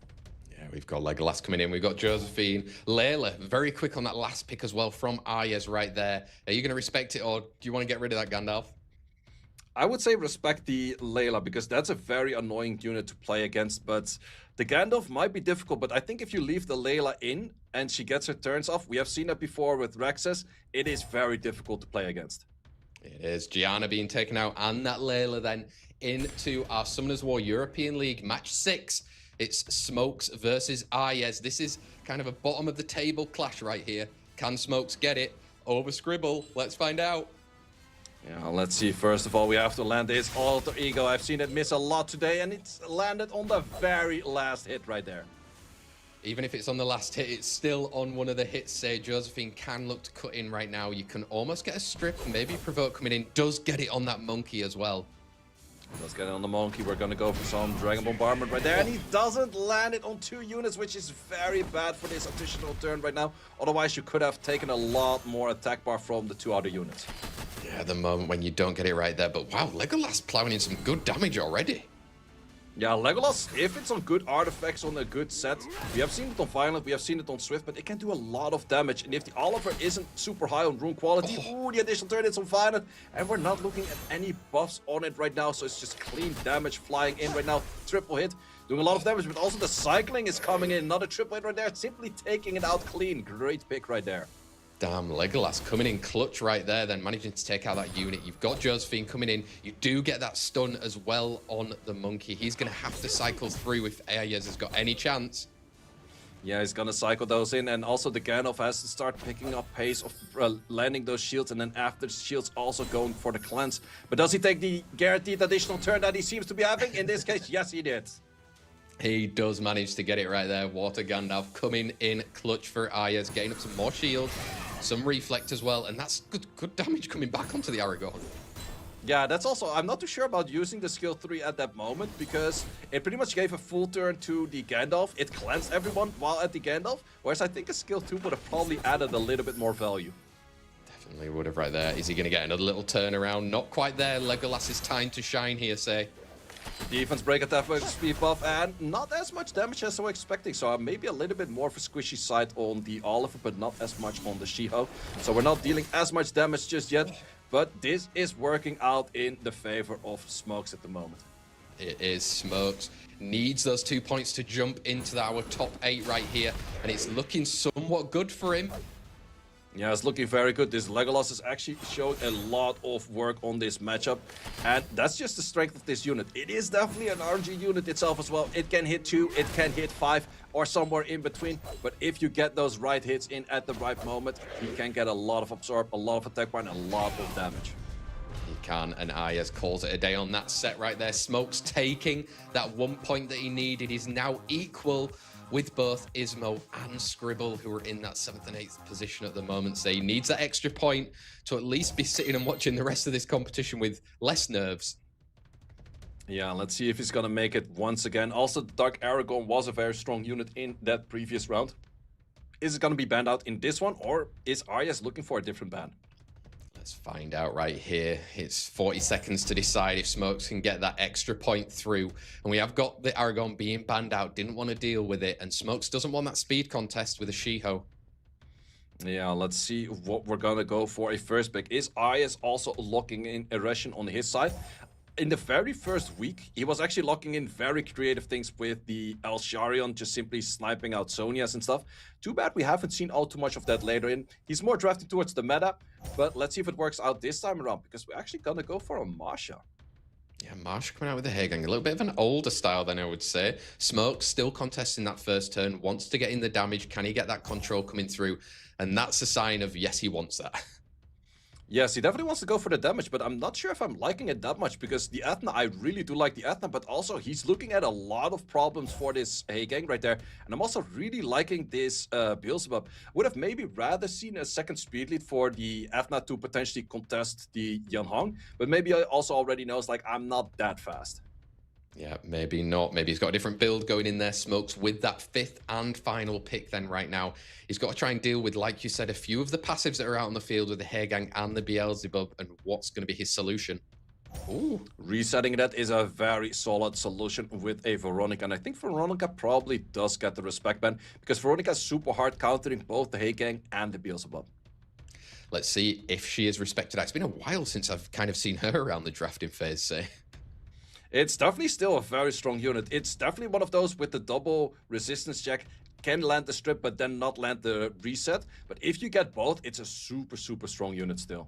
S1: Yeah, we've got Legolas coming in. We've got Josephine. Layla, very quick on that last pick as well from Aryes right there. Are you going to respect it, or do you want to get rid of that Gandalf?
S2: I would say respect the Layla, because that's a very annoying unit to play against. But the Gandalf might be difficult, but I think if you leave the Layla in and she gets her turns off, we have seen that before with Rexaz, it is very difficult to play against.
S1: It is Gianna being taken out and that Layla then into our Summoners War European League match 6. It's Smokes versus Aryes. This is kind of a bottom of the table clash right here. Can Smokes get it over Scribble? Let's find out.
S2: Yeah, let's see. First of all, we have to land this alter ego. I've seen it miss a lot today, and it's landed on the very last hit right there.
S1: Even if it's on the last hit, it's still on one of the hits. Say Josephine can look to cut in right now. You can almost get a strip, maybe Provoke coming in. Does get it on that monkey as well.
S2: Let's get it on the monkey. We're going to go for some Dragon Bombardment right there. And he doesn't land it on 2 units, which is very bad for this additional turn right now. Otherwise, you could have taken a lot more attack bar from the 2 other units.
S1: Yeah, the moment when you don't get it right there. But wow, Legolas plowing in some good damage already.
S2: Yeah, Legolas, if it's on good artifacts on a good set, we have seen it on Violent, we have seen it on Swift, but it can do a lot of damage. And if the Oliver isn't super high on rune quality, ooh, the additional turn it's on Violent, and we're not looking at any buffs on it right now, so it's just clean damage flying in right now. Triple hit, doing a lot of damage, but also the cycling is coming in. Another triple hit right there, simply taking it out clean. Great pick right there.
S1: Damn, Legolas coming in clutch right there, then managing to take out that unit. You've got Josephine coming in. You do get that stun as well on the monkey. He's going to have to cycle through if Aryes has got any chance.
S2: Yeah, he's gonna cycle those in, and also the Gandalf has to start picking up pace of landing those shields, and then after the shields also going for the cleanse. But does he take the guaranteed additional turn that he seems to be having? In this case, yes, he did.
S1: He does manage to get it right there. Water Gandalf coming in clutch for Aryes, getting up some more shield, some reflect as well, and that's good damage coming back onto the Aragorn.
S2: Yeah, that's also, I'm not too sure about using the skill 3 at that moment, because it pretty much gave a full turn to the Gandalf. It cleansed everyone while at the Gandalf, whereas I think a skill 2 would have probably added a little bit more value.
S1: Definitely would have right there. Is he going to get another little turnaround? Not quite there. Legolas's time to shine here, say.
S2: Defense break attack with speed buff, and not as much damage as I was expecting. So maybe a little bit more of a squishy side on the Oliver, but not as much on the Shiho. So we're not dealing as much damage just yet. But this is working out in the favor of Smokes at the moment.
S1: It is. Smokes needs those 2 points to jump into our top 8 right here. And it's looking somewhat good for him.
S2: Yeah, it's looking very good. This Legolas is actually showing a lot of work on this matchup. And that's just the strength of this unit. It is definitely an RNG unit itself as well. It can hit 2, it can hit 5, or somewhere in between. But if you get those right hits in at the right moment, he can get a lot of absorb, a lot of attack power, and a lot of damage.
S1: He can, and Aryes calls it a day on that set right there. Smokes taking that 1 point that he needed. He's now equal with both Ismo and Scribble, who are in that 7th and 8th position at the moment. So he needs that extra point to at least be sitting and watching the rest of this competition with less nerves.
S2: Yeah, let's see if he's gonna make it once again. Also, Dark Aragorn was a very strong unit in that previous round. Is it gonna be banned out in this one, or is Aryes looking for a different ban?
S1: Let's find out right here. It's 40 seconds to decide if Smokes can get that extra point through. And we have got the Aragorn being banned out. Didn't want to deal with it. And Smokes doesn't want that speed contest with a Shiho.
S2: Yeah, let's see what we're gonna go for a first pick. Is Aryes also locking in Eretion on his side? In the very first week, he was actually locking in very creative things with the El Sharion, just simply sniping out Sonias and stuff. Too bad we haven't seen all too much of that later in. He's more drafted towards the meta, but let's see if it works out this time around, because we're actually gonna go for a Marsha.
S1: Yeah, Marsha coming out with the Hairgang. A little bit of an older style then, I would say. Smokes still contesting that first turn, wants to get in the damage. Can he get that control coming through? And that's a sign of, yes, he wants that.
S2: Yes, he definitely wants to go for the damage, but I'm not sure if I'm liking it that much, because the Athena, I really do like the Athena, but also he's looking at a lot of problems for this Hairgang right there. And I'm also really liking this Beelzebub. Would have maybe rather seen a second speed lead for the Athena to potentially contest the Yanhong, but maybe I also already knows, like, I'm not that fast.
S1: Yeah, maybe not. Maybe he's got a different build going in there. Smokes with that 5th and final pick then right now. He's got to try and deal with, like you said, a few of the passives that are out on the field with the Hairgang and the Beelzebub, and what's going to be his solution.
S2: Ooh, resetting that is a very solid solution with a Veronica, and I think Veronica probably does get the respect ban, because Veronica is super hard countering both the Hairgang and the Beelzebub.
S1: Let's see if she is respected. It's been a while since I've kind of seen her around the drafting phase, say.
S2: It's definitely still a very strong unit. It's definitely one of those with the double resistance check. Can land the strip, but then not land the reset. But if you get both, it's a super, super strong unit still.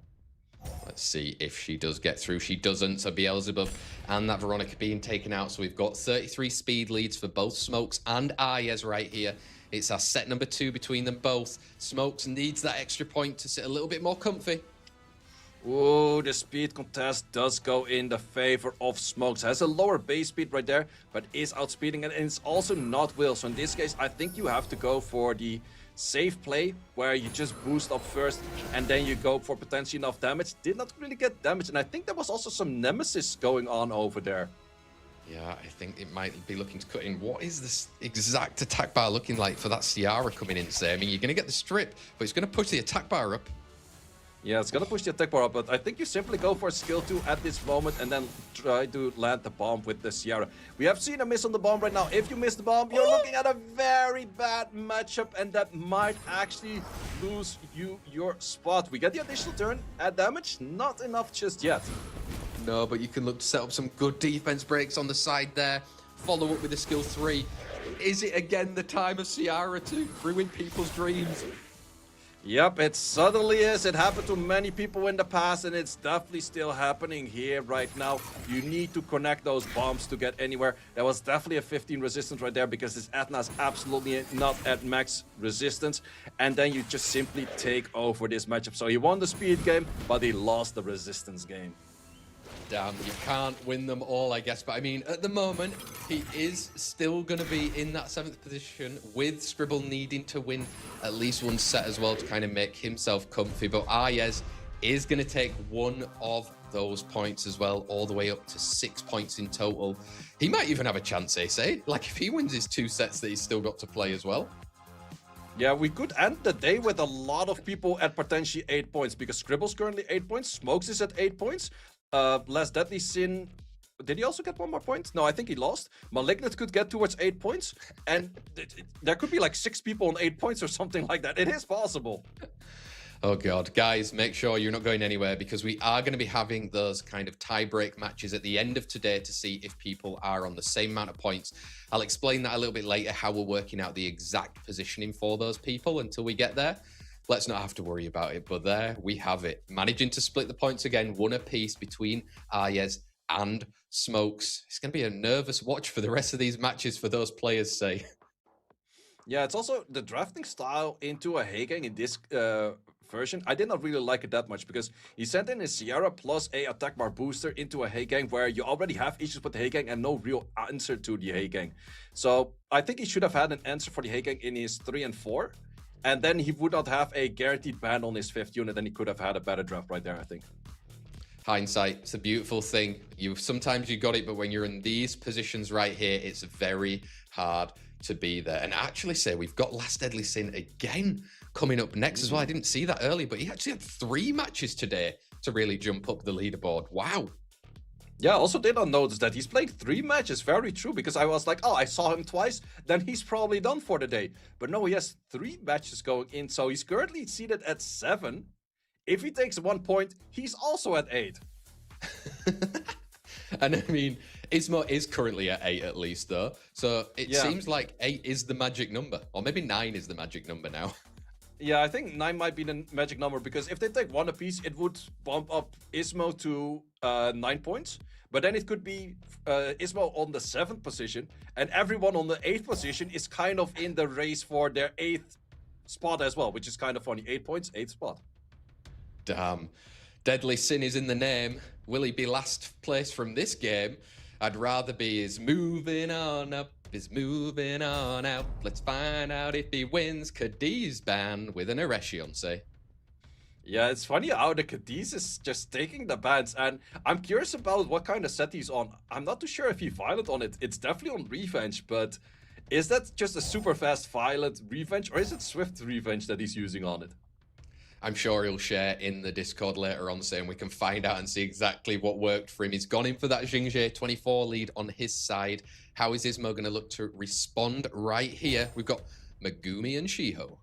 S1: Let's see if she does get through. She doesn't, so Beelzebub and that Veronica being taken out. So we've got 33 speed leads for both Smokes and Aryes right here. It's our set number 2 between them both. Smokes needs that extra point to sit a little bit more comfy.
S2: Ooh, the speed contest does go in the favor of Smokes. Has a lower base speed right there, but is outspeeding it, and it's also not Will. So in this case, I think you have to go for the safe play, where you just boost up first, and then you go for potentially enough damage. Did not really get damage, and I think there was also some Nemesis going on over there.
S1: Yeah, I think it might be looking to cut in. What is this exact attack bar looking like for that Ciara coming in, say? I mean, you're going to get the strip, but it's going to push the attack bar up.
S2: Yeah, it's gonna push the attack bar up, but I think you simply go for skill 2 at this moment and then try to land the bomb with the Sierra. We have seen a miss on the bomb right now. If you miss the bomb, you're looking at a very bad matchup, and that might actually lose you your spot. We get the additional turn at damage, not enough just yet.
S1: No, but you can look to set up some good defense breaks on the side there. Follow up with the skill 3. Is it again the time of Sierra to ruin people's dreams?
S2: Yep, it suddenly is. It happened to many people in the past, and it's definitely still happening here right now. You need to connect those bombs to get anywhere. That was definitely a 15 resistance right there, because this Athena is absolutely not at max resistance. And then you just simply take over this matchup. So he won the speed game, but he lost the resistance game.
S1: Damn, you can't win them all, I guess. But I mean, at the moment, he is still going to be in that 7th position, with Scribble needing to win at least one set as well to kind of make himself comfy. But Aryes is going to take one of those points as well, all the way up to 6 points in total. He might even have a chance, they say. Like, if he wins his 2 sets that he's still got to play as well.
S2: Yeah, we could end the day with a lot of people at potentially 8 points, because Scribble's currently 8 points, Smokes is at 8 points. Less Deadly Sin, did he also get 1 more point? No, I think he lost. Malignant could get towards 8 points, and there could be like 6 people on 8 points or something like that. It is possible.
S1: Oh God, guys, make sure you're not going anywhere, because we are going to be having those kind of tie-break matches at the end of today to see if people are on the same amount of points. I'll explain that a little bit later, how we're working out the exact positioning for those people until we get there. Let's not have to worry about it, but there we have it. Managing to split the points again, 1 apiece between Aryes and Smokes. It's going to be a nervous watch for the rest of these matches for those players, say.
S2: Yeah, it's also the drafting style into a Heigang in this version. I did not really like it that much, because he sent in a Sierra plus a attack bar booster into a Heigang where you already have issues with the Heigang and no real answer to the Heigang. So I think he should have had an answer for the Heigang in his 3 and 4. And then he would not have a guaranteed ban on his 5th unit, and he could have had a better draft right there, I think.
S1: Hindsight, it's a beautiful thing. Sometimes you got it, but when you're in these positions right here, it's very hard to be there. And actually say we've got Last Deadly Sin again coming up next as well. I didn't see that early, but he actually had 3 matches today to really jump up the leaderboard. Wow.
S2: Yeah, I also did not notice that he's playing 3 matches. Very true, because I was like, oh, I saw him twice, then he's probably done for the day. But no, he has 3 matches going in, so he's currently seated at 7. If he takes 1 point, he's also at 8.
S1: And I mean, Ismo is currently at 8 at least, though. So it seems like 8 is the magic number, or maybe 9 is the magic number now.
S2: Yeah, I think 9 might be the magic number, because if they take 1 apiece, it would bump up Ismo to 9 points. But then it could be Ismo on the 7th position, and everyone on the 8th position is kind of in the race for their 8th spot as well, which is kind of funny. 8 points, 8th spot.
S1: Damn. Deadly Sin is in the name. Will he be last place from this game? I'd rather be is moving on up, is moving on out. Let's find out if he wins Cadiz ban with an Aryes, say.
S2: Yeah, it's funny how the Cadiz is just taking the bans, and I'm curious about what kind of set he's on. I'm not too sure if he violent on it. It's definitely on Revenge, but is that just a super fast violent Revenge, or is it Swift Revenge that he's using on it?
S1: I'm sure he'll share in the Discord later on, saying we can find out and see exactly what worked for him. He's gone in for that Xingje 24 lead on his side. How is Ismo going to look to respond right here? We've got Megumi and Shiho.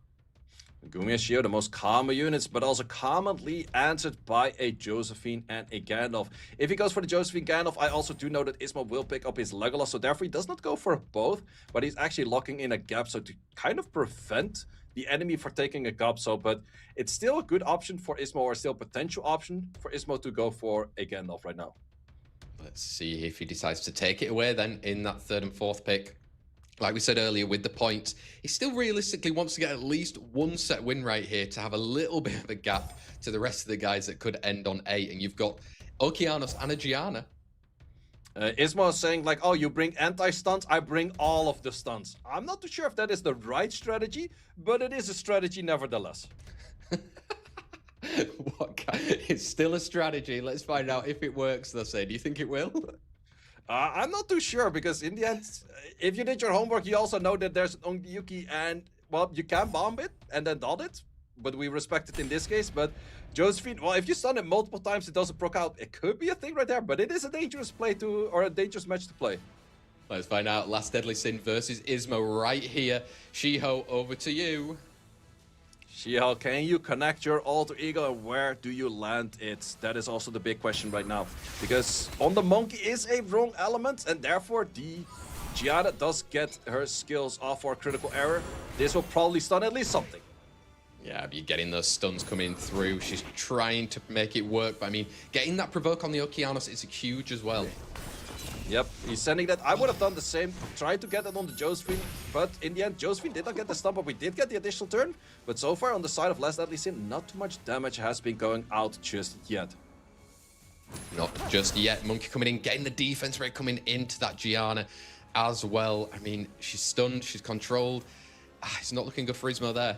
S2: Megumi and Shiho, the most common units, but also commonly answered by a Josephine and a Gandalf. If he goes for the Josephine Gandalf, I also do know that Ismo will pick up his Legolas, so therefore he does not go for both, but he's actually locking in a gap, so to kind of prevent the enemy for taking a gap. So, but it's still a good option for Ismo, or still potential option for Ismo to go for a Gandalf right now.
S1: Let's see if he decides to take it away then in that 3rd and 4th pick. Like we said earlier, with the points, he still realistically wants to get at least 1 set win right here to have a little bit of a gap to the rest of the guys that could end on 8. And you've got Okeanos and a Gianna.
S2: Ismo is saying like, oh, you bring anti-stunts, I bring all of the stunts. I'm not too sure if that is the right strategy, but it is a strategy nevertheless.
S1: It's still a strategy. Let's find out if it works, they'll say. Do you think it will?
S2: I'm not too sure, because in the end, if you did your homework, you also know that there's an Ongyuki, and, well, you can bomb it and then dot it, but we respect it in this case. But Josephine, well, if you stun it multiple times, it doesn't proc out. It could be a thing right there, but it is a dangerous play to, or a dangerous match to play.
S1: Let's find out. Last Deadly Sin versus Ismo right here. Shiho, over to you.
S2: Shiho, can you connect your alter ego, and where do you land it? That is also the big question right now. Because on the monkey is a wrong element, and therefore the Giada does get her skills off for a critical error. This will probably stun at least something.
S1: Yeah, but you're getting those stuns coming through. She's trying to make it work, but I mean, getting that provoke on the Okeanos is huge as well.
S2: Yep, he's sending that. I would have done the same, tried to get it on the Josephine, but in the end, Josephine did not get the stun, but we did get the additional turn. But so far on the side of Last Deadly Sin, not too much damage has been going out just yet.
S1: Not just yet. Monkey coming in, getting the defense rate coming into that Gianna as well. I mean, she's stunned, she's controlled. It's not looking good for Ismo there.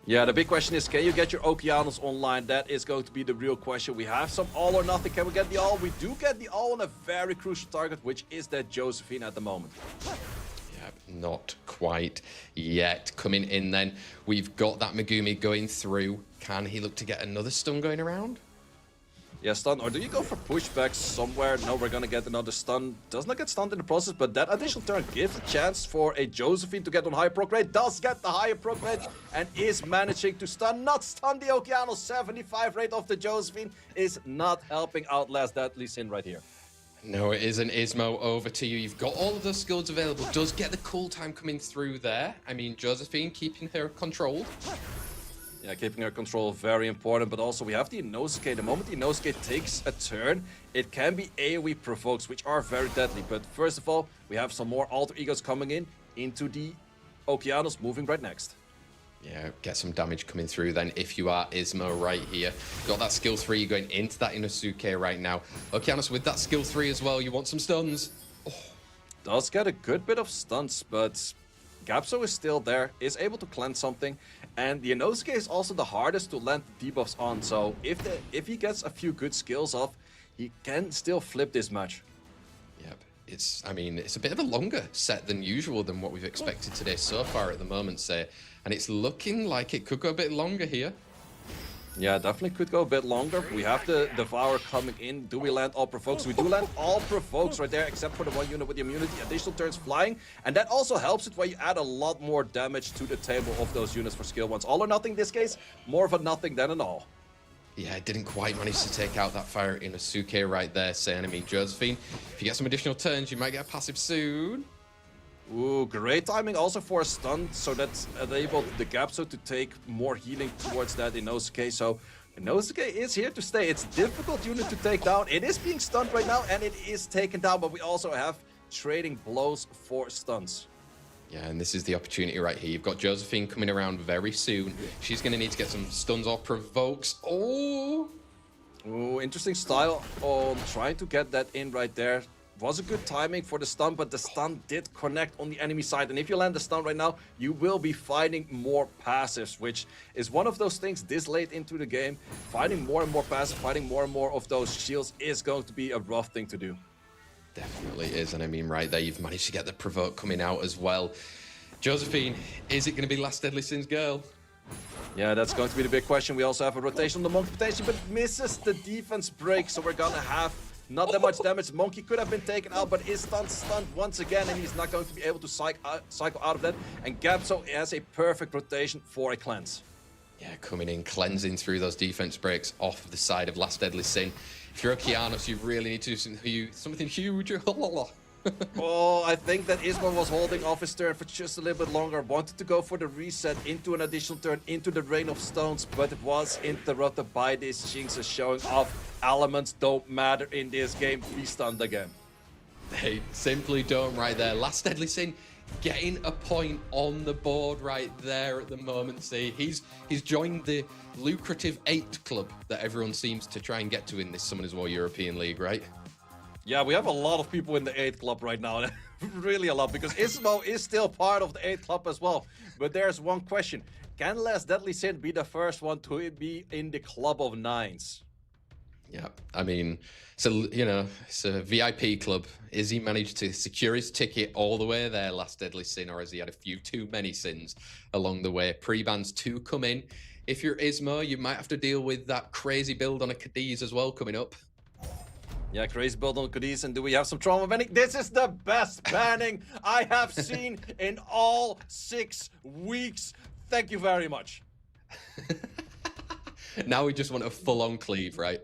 S2: Yeah, the big question is, can you get your Okeanos online? That is going to be the real question. We have some all or nothing. Can we get the all? We do get the all on a very crucial target, which is that Josephine at the moment.
S1: Yep, not quite yet. Coming in then, we've got that Megumi going through. Can he look to get another stun going around?
S2: Yeah, stun. Or do you go for pushbacks somewhere? No, we're gonna get another stun. Does not get stunned in the process, but that additional turn gives a chance for a Josephine to get on higher proc rate. Does get the higher proc rate and is managing to stun. Not stun the Okeanos. 75 rate of the Josephine is not helping out Last Deadly Sin right here.
S1: No, it isn't. Ismo, over to you. You've got all of those skills available. Does get the cool time coming through there. I mean, Josephine keeping her controlled.
S2: Yeah, keeping her control very important, but also we have the Inosuke. The moment the Inosuke takes a turn, it can be AoE provokes, which are very deadly. But first of all, we have some more alter egos coming in into the Okeanos, moving right next.
S1: Yeah, get some damage coming through then if you are Ismo right here. Got that skill 3, you're going into that Inosuke right now. Okeanos with that skill 3 as well, you want some stuns. Oh.
S2: Does get a good bit of stunts, but Gapso is still there, is able to cleanse something, and the Inosuke is also the hardest to land debuffs on, so if he gets a few good skills off, he can still flip this match.
S1: Yep, I mean, it's a bit of a longer set than usual than what we've expected today so far at the moment, say, and it's looking like it could go a bit longer here.
S2: Yeah, definitely could go a bit longer. We have the Devour coming in. Do we land all provokes? We do land all provokes right there, except for the one unit with the immunity. Additional turns flying. And that also helps it where you add a lot more damage to the table of those units for skill ones. All or nothing in this case, more of a nothing than an all.
S1: Yeah, it didn't quite manage to take out that fire Inosuke right there, saying, I mean, Josephine, if you get some additional turns, you might get a passive soon.
S2: Ooh, great timing also for a stun, so that's enabled the Gapso to take more healing towards that Inosuke. So Inosuke is here to stay. It's a difficult unit to take down. It is being stunned right now, and it is taken down, but we also have trading blows for stuns.
S1: Yeah, and this is the opportunity right here. You've got Josephine coming around very soon. She's going to need to get some stuns or provokes. Oh!
S2: Ooh, interesting style on trying to get that in right there. Was a good timing for the stun, but the stun did connect on the enemy side. And if you land the stun right now, you will be fighting more passives, which is one of those things this late into the game. Fighting more and more passive, fighting more and more of those shields is going to be a rough thing to do.
S1: Definitely is, and I mean, right there, you've managed to get the provoke coming out as well. Josephine, is it going to be Last Deadly Sin's girl?
S2: Yeah, that's going to be the big question. We also have a rotation on the Monkey potentially, but misses the defense break, so we're gonna have not that much damage. Monkey could have been taken out, but is stunned once again, and he's not going to be able to cycle out of that. And Gapso has a perfect rotation for a cleanse.
S1: Yeah, coming in, cleansing through those defense breaks off the side of Last Deadly Sin. If you're Okeanos, you really need to do something huge.
S2: Oh, I think that Ismo was holding off his turn for just a little bit longer. Wanted to go for the reset into an additional turn into the Rain of Stones, but it was interrupted by this Jinx showing off. Elements don't matter in this game. Be stunned again.
S1: They simply don't right there. Last Deadly Sin getting a point on the board right there at the moment. See, he's joined the lucrative 8 club that everyone seems to try and get to in this Summoners War European League, right?
S2: Yeah, we have a lot of people in the 8 club right now. Really a lot, because Ismo is still part of the 8 club as well. But there's one question. Can Last Deadly Sin be the first one to be in the club of 9s?
S1: Yeah, I mean, so, you know, it's a VIP club. Is he managed to secure his ticket all the way there, Last Deadly Sin, or has he had a few too many sins along the way? Pre-bans to come in. if you're Ismo, you might have to deal with that crazy build on a Cadiz as well coming up.
S2: Yeah, crazy build on Cadiz, and do we have some trauma banning? This is the best banning I have seen in all 6 weeks. Thank you very much.
S1: Now we just want a full-on cleave, right?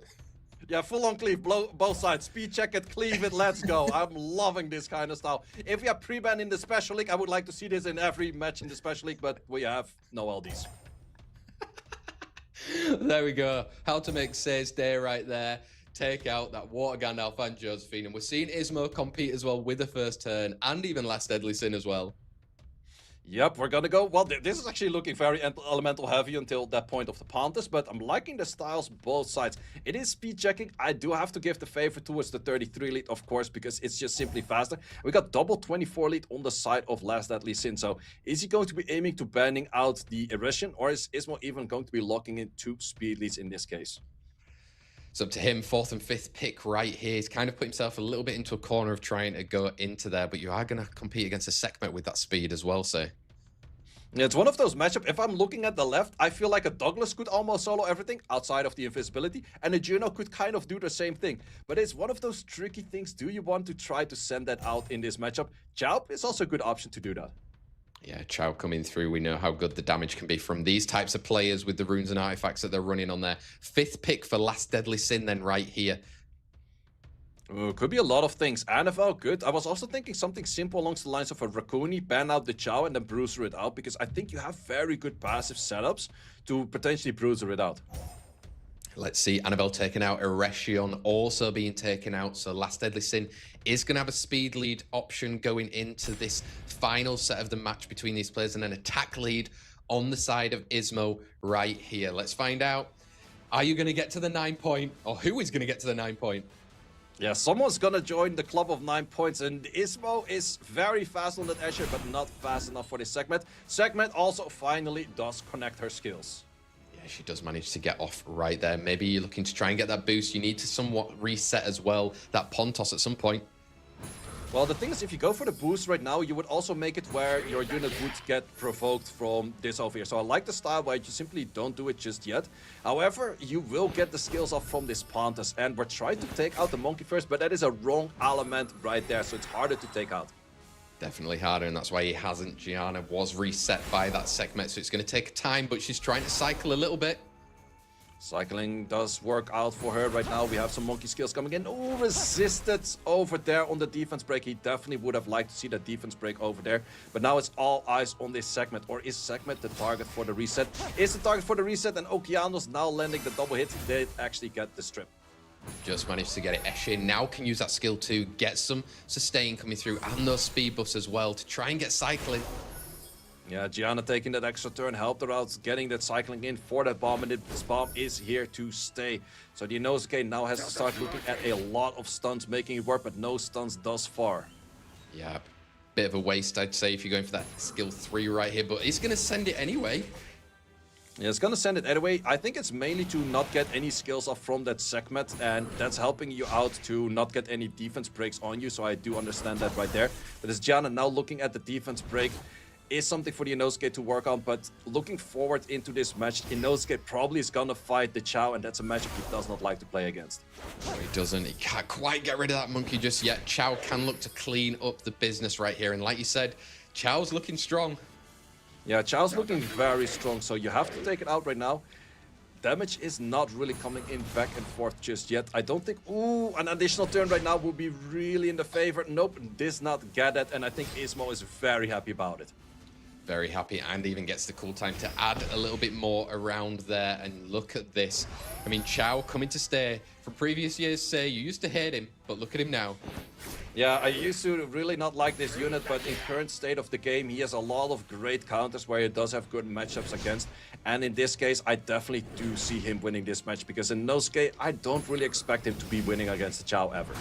S2: Yeah, full-on cleave, both sides. Speed check it, cleave it, let's go. I'm loving this kind of style. If we have pre-ban in the Special League, I would like to see this in every match in the Special League, but we have no LDs.
S1: There we go. How to make Say's day right there. Take out that Water Gandalf and Josephine. And we're seeing Ismo compete as well with the first turn and even Last Deadly Sin as well.
S2: Yep, we're gonna go. Well, this is actually looking very elemental heavy until that point of the Pontus, but I'm liking the styles both sides. It is speed checking. I do have to give the favor towards the 33 lead, of course, because it's just simply faster. We got double 24 lead on the side of Last Deadly Sin. So is he going to be aiming to banning out the Eresion, or is Ismo even going to be locking in 2 speed leads in this case?
S1: It's up to him, 4th and 5th pick right here. He's kind of put himself a little bit into a corner of trying to go into there, but you are going to compete against a Sekhmet with that speed as well, so.
S2: Yeah, it's one of those matchups. If I'm looking at the left, I feel like a Douglas could almost solo everything outside of the invisibility, and a Juno could kind of do the same thing. But it's one of those tricky things. Do you want to try to send that out in this matchup? Chaup is also a good option to do that.
S1: Yeah, Chow coming through. We know how good the damage can be from these types of players with the runes and artifacts that they're running on their 5th pick for Last Deadly Sin then right here.
S2: Could be a lot of things. NFL, good. I was also thinking something simple along the lines of a Raccoon, ban out the Chow and then Bruiser it out, because I think you have very good passive setups to potentially Bruiser it out.
S1: Let's see, Annabelle taken out, Eresion also being taken out, so Last Deadly Sin is going to have a speed lead option going into this final set of the match between these players, and an attack lead on the side of Ismo right here. Let's find out, are you going to get to the 9 point, or who is going to get to the 9 point?
S2: Yeah, someone's gonna join the club of 9 points, and Ismo is very fast on that Asher, but not fast enough for this segment. Segment also finally does connect her skills.
S1: Yeah, she does manage to get off right there. Maybe you're looking to try and get that boost. You need to somewhat reset as well that Pontos at some point.
S2: Well, the thing is, if you go for the boost right now, you would also make it where your unit would get provoked from this over here. So I like the style where you simply don't do it just yet. However, you will get the skills off from this Pontus, and we're trying to take out the monkey first, but that is a wrong element right there, so it's harder to take out.
S1: Definitely harder, and that's why he hasn't. Gianna was reset by that Sekhmet, so it's going to take time, but she's trying to cycle a little bit.
S2: Cycling does work out for her right now. We have some monkey skills coming in. Oh, resisted over there on the defense break. He definitely would have liked to see that defense break over there. But now it's all eyes on this Segment. Or is Segment the target for the reset? Is the target for the reset, and Okeanos now landing the double hit. They actually get the strip.
S1: Just managed to get it. Eshe now can use that skill to get some sustain coming through, and those speed buffs as well to try and get cycling.
S2: Yeah, Gianna taking that extra turn helped her out, getting that cycling in for that bomb, and this bomb is here to stay. So the Inosuke now has to start looking at a lot of stuns, making it work, but no stuns thus far.
S1: Yeah, bit of a waste, I'd say, if you're going for that skill 3 right here, but he's going to send it anyway.
S2: Yeah, it's gonna send it anyway. I think it's mainly to not get any skills off from that Sekhmet, and that's helping you out to not get any defense breaks on you, so I do understand that right there. But as Gianna now looking at the defense break, is something for the Inosuke to work on, but looking forward into this match, Inosuke probably is gonna fight the Chow, and that's a matchup he does not like to play against.
S1: No, he doesn't. He can't quite get rid of that monkey just yet. Chow can look to clean up the business right here, and like you said, Chow's looking strong.
S2: Yeah, Chow's looking very strong, so you have to take it out right now. Damage is not really coming in back and forth just yet. I don't think... Ooh, an additional turn right now would be really in the favor. Nope, does not get it, and I think Ismo is very happy about it.
S1: Very happy, and even gets the cool time to add a little bit more around there. And look at this. I mean, Chow coming to stay. From previous years, say you used to hate him, but look at him now.
S2: Yeah, I used to really not like this unit, but in current state of the game, he has a lot of great counters where he does have good matchups against. And in this case, I definitely do see him winning this match, because in Inosuke, I don't really expect him to be winning against the Chow ever.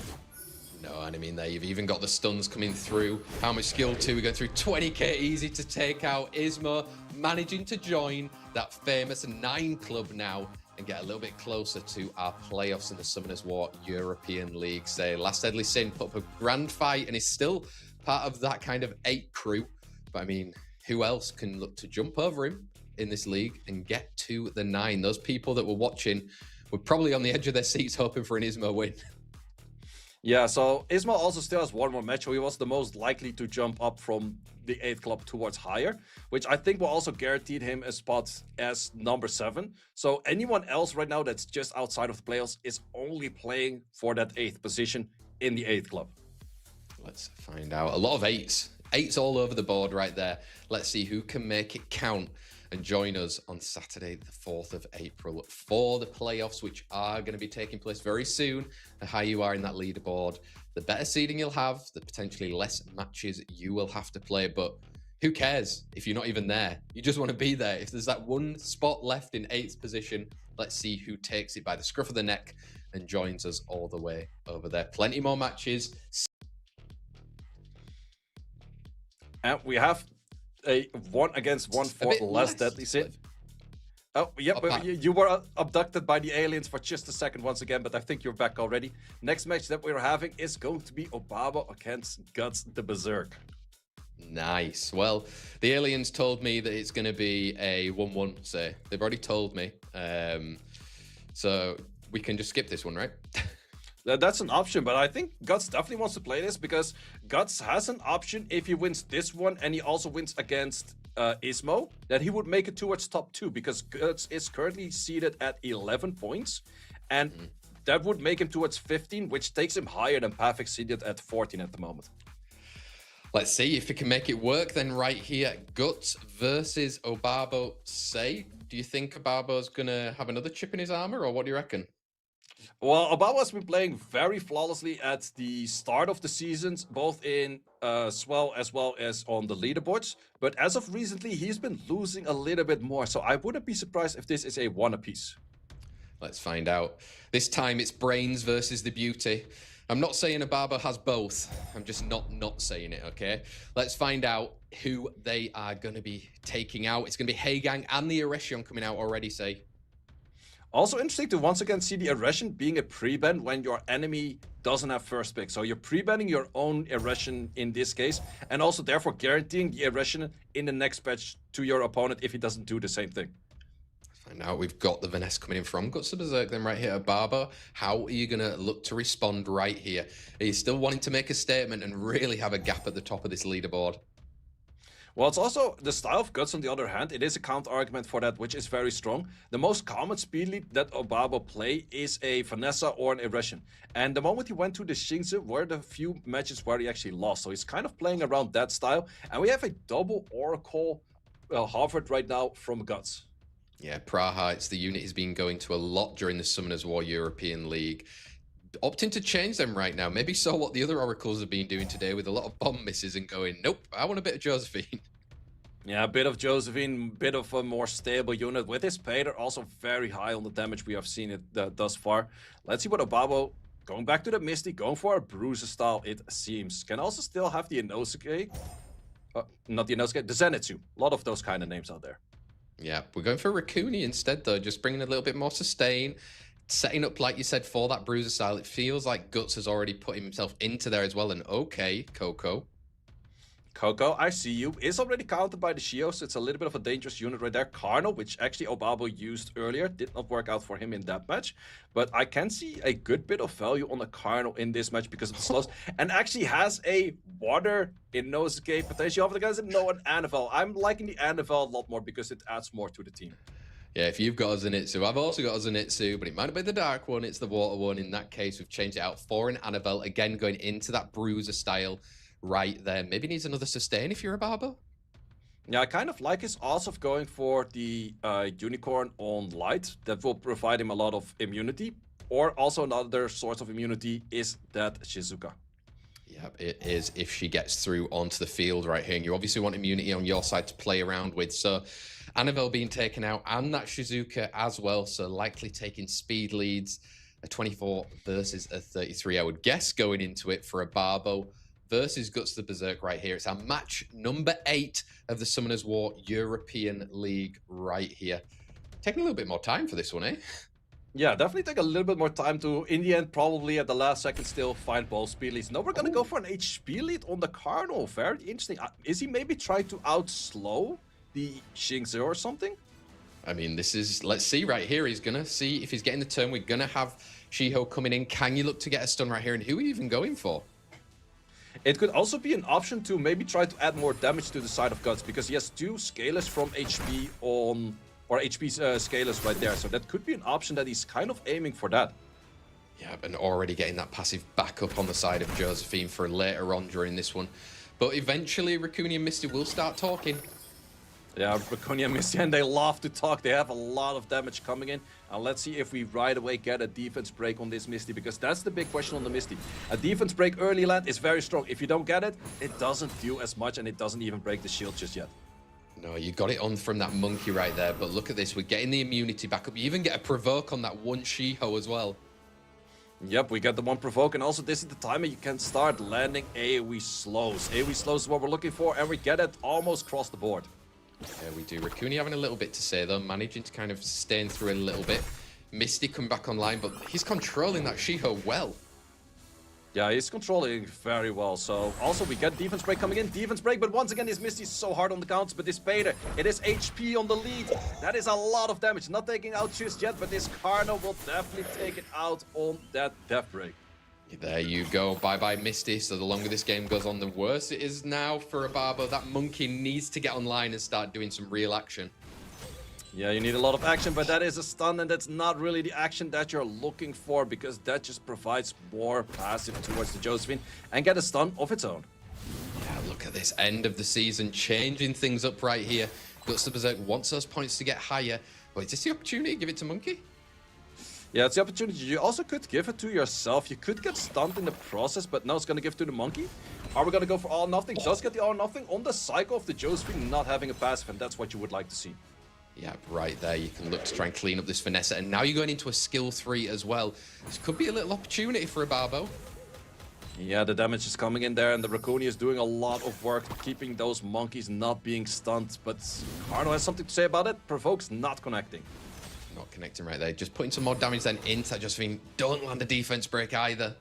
S1: No, and I mean, there you've even got the stuns coming through. How much skill too? We go through 20k easy to take out. Ismo managing to join that famous 9 club now and get a little bit closer to our playoffs in the Summoners War European League. Say, Last Deadly Sin put up a grand fight and is still part of that kind of 8 crew. But I mean, who else can look to jump over him? in this league and get to the 9. Those people that were watching were probably on the edge of their seats hoping for an Ismo win.
S2: Yeah, so Ismo also still has one more match, so he was the most likely to jump up from the 8th club towards higher, which I think will also guarantee him a spot as number 7. So anyone else right now that's just outside of the playoffs is only playing for that 8th position in the 8th club.
S1: Let's find out. A lot of 8s. 8s all over the board right there. Let's see who can make it count and join us on Saturday, the 4th of April for the playoffs, which are going to be taking place very soon. The higher you are in that leaderboard, the better seeding you'll have, the potentially less matches you will have to play. But who cares if you're not even there? You just want to be there. If there's that one spot left in 8th position, let's see who takes it by the scruff of the neck and joins us all the way over there. Plenty more matches.
S2: And we have a 1 against 1 for less deadly sin. Oh, yep, you were abducted by the aliens for just a second once again, but I think you're back already. Next match that we're having is going to be Obabo against GutsTheBerserk.
S1: Nice. Well, the aliens told me that it's going to be a 1-1, so they've already told me. So we can just skip this one, right?
S2: That's an option, but I think Guts definitely wants to play this because Guts has an option if he wins this one and he also wins against Ismo, that he would make it towards top 2 because Guts is currently seated at 11 points and that would make him towards 15, which takes him higher than Pavik seated at 14 at the moment.
S1: Let's see if he can make it work then right here. Guts versus Obabo. Do you think Obabo's going to have another chip in his armor or what do you reckon?
S2: Well, Obabo has been playing very flawlessly at the start of the seasons, both in Swell as well as on the leaderboards. But as of recently, he's been losing a little bit more. So I wouldn't be surprised if this is a 1 apiece.
S1: Let's find out. This time it's brains versus the beauty. I'm not saying Obabo has both. I'm just not saying it, okay? Let's find out who they are going to be taking out. It's going to be Heigang and the Eresion coming out already, say.
S2: Also interesting to once again see the Eresion being a pre-ban when your enemy doesn't have first pick. So you're pre-banning your own Eresion in this case, and also therefore guaranteeing the Eresion in the next patch to your opponent if he doesn't do the same thing.
S1: And now we've got the Vanessa coming in from GutsTheBerserk then right here. Obabo, how are you going to look to respond right here? Are you still wanting to make a statement and really have a gap at the top of this leaderboard?
S2: Well, it's also the style of Guts on the other hand. It is a counter argument for that, which is very strong. The most common speed lead that Obabo play is a Vanessa or an Eresion. And the moment he went to the Xingzi were the few matches where he actually lost. So he's kind of playing around that style. And we have a double Oracle Harvard right now from Guts.
S1: Yeah, Praha, it's the unit he's been going to a lot during the Summoners War European League. Opting to change them right now. Maybe saw what the other Oracles have been doing today with a lot of bomb misses and going, nope, I want a bit of Josephine.
S2: Yeah, a bit of Josephine, bit of a more stable unit with his Pater, also very high on the damage we have seen it thus far. Let's see what Obabo, going back to the Misty, going for a Bruiser style, it seems. Can also still have the Inosuke. Not the Inosuke, the Zenitsu. A lot of those kind of names out there.
S1: Yeah, we're going for Rakuni instead, though, just bringing a little bit more sustain. Setting up, like you said, for that Bruiser style. It feels like Guts has already put himself into there as well. And okay, Coco,
S2: I see you. Is already countered by the Shio, so it's a little bit of a dangerous unit right there. Carno, which actually Obabo used earlier, did not work out for him in that match. But I can see a good bit of value on the Carno in this match because of the slows. And actually has a water Inosuke potential over the guys that know an Anavel. I'm liking the Anavel a lot more because it adds more to the team.
S1: Yeah, if you've got a Zenitsu, I've also got a Zenitsu, but it might have been the dark one, it's the water one. In that case, we've changed it out for an Annabelle. Again, going into that Bruiser style right there. Maybe needs another sustain if you're a Barber.
S2: Yeah, I kind of like his odds of going for the Unicorn on Light. That will provide him a lot of immunity. Or also another source of immunity is that Shizuka.
S1: Yep, it is if she gets through onto the field right here. And you obviously want immunity on your side to play around with. So Annabelle being taken out and that Shizuka as well. So likely taking speed leads. A 24 versus a 33, I would guess, going into it for a Barbo versus GutsTheBerserk right here. It's our match number 8 of the Summoners War European League right here. Taking a little bit more time for this one, eh?
S2: Yeah, definitely take a little bit more time to, in the end, probably at the last second still find ball speed leads. No, we're going to go for an HP lead on the Cardinal. Very interesting. Is he maybe trying to outslow the Xingzi or something?
S1: I mean, this is, let's see right here. He's going to see if he's getting the turn. We're going to have Shiho coming in. Can you look to get a stun right here? And who are you even going for?
S2: It could also be an option to maybe try to add more damage to the side of Guts, because he has 2 scalers from HP on, or HP scalers right there. So that could be an option that he's kind of aiming for that.
S1: Yeah, and already getting that passive back up on the side of Josephine for later on during this one. But eventually, Raccoon and Misty will start talking.
S2: Yeah, Raccoon and Misty, and they love to talk. They have a lot of damage coming in. And let's see if we right away get a defense break on this Misty, because that's the big question on the Misty. A defense break early land is very strong. If you don't get it, it doesn't do as much, and it doesn't even break the shield just yet.
S1: No, you got it on from that monkey right there. But look at this. We're getting the immunity back up. You even get a provoke on that one Shiho as well.
S2: Yep, we get the one provoke, and also this is the time you can start landing AoE slows. AoE slows is what we're looking for, and we get it almost across the board.
S1: Yeah, we do. Raccoon having a little bit to say, though, managing to kind of stain through a little bit. Misty come back online, but he's controlling that Shiho well.
S2: Yeah, he's controlling very well. So also we get defense break coming in. Defense break, but once again, this Misty is so hard on the counts. But this Pater, it is HP on the lead. That is a lot of damage. Not taking out just yet, but this Carno will definitely take it out on that death break.
S1: There you go. Bye-bye, Misty. So the longer this game goes on, the worse it is now for Obabo. That monkey needs to get online and start doing some real action.
S2: Yeah, you need a lot of action, but that is a stun, and that's not really the action that you're looking for, because that just provides more passive towards the Josephine and get a stun of its own.
S1: Yeah, look at this end of the season, changing things up right here. GutsTheBerserk wants those points to get higher. But is this the opportunity? Give it to Monkey?
S2: Yeah, it's the opportunity. You also could give it to yourself. You could get stunned in the process, but now it's going to give it to the Monkey. Are we going to go for all or nothing? Does get the all or nothing on the cycle of the Josephine not having a passive, and that's what you would like to see.
S1: Yeah, right there. You can look to try and clean up this Vanessa. And now you're going into a skill 3 as well. This could be a little opportunity for Obabo.
S2: Yeah, the damage is coming in there, and the Raccoon is doing a lot of work keeping those monkeys not being stunned. But Carno has something to say about it. Provokes not connecting.
S1: Not connecting right there. Just putting some more damage then into that Josephine. Don't land a defense break either.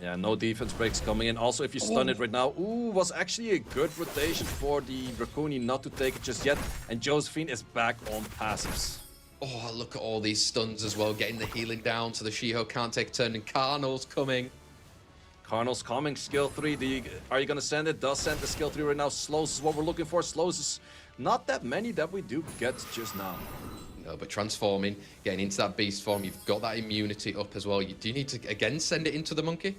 S2: Yeah, no defense breaks coming in. Also, if you stun it right now, was actually a good rotation for the Raccoon not to take it just yet. And Josephine is back on passives.
S1: Oh, look at all these stuns as well. Getting the healing down so the Shiho can't take a turn. And Carno's coming.
S2: Carno's coming. Skill 3. Are you going to send it? Does send the skill 3 right now. Slows is what we're looking for. Slows is not that many that we do get just now.
S1: No, but transforming, getting into that beast form, you've got that immunity up as well. Do you need to, again, send it into the monkey?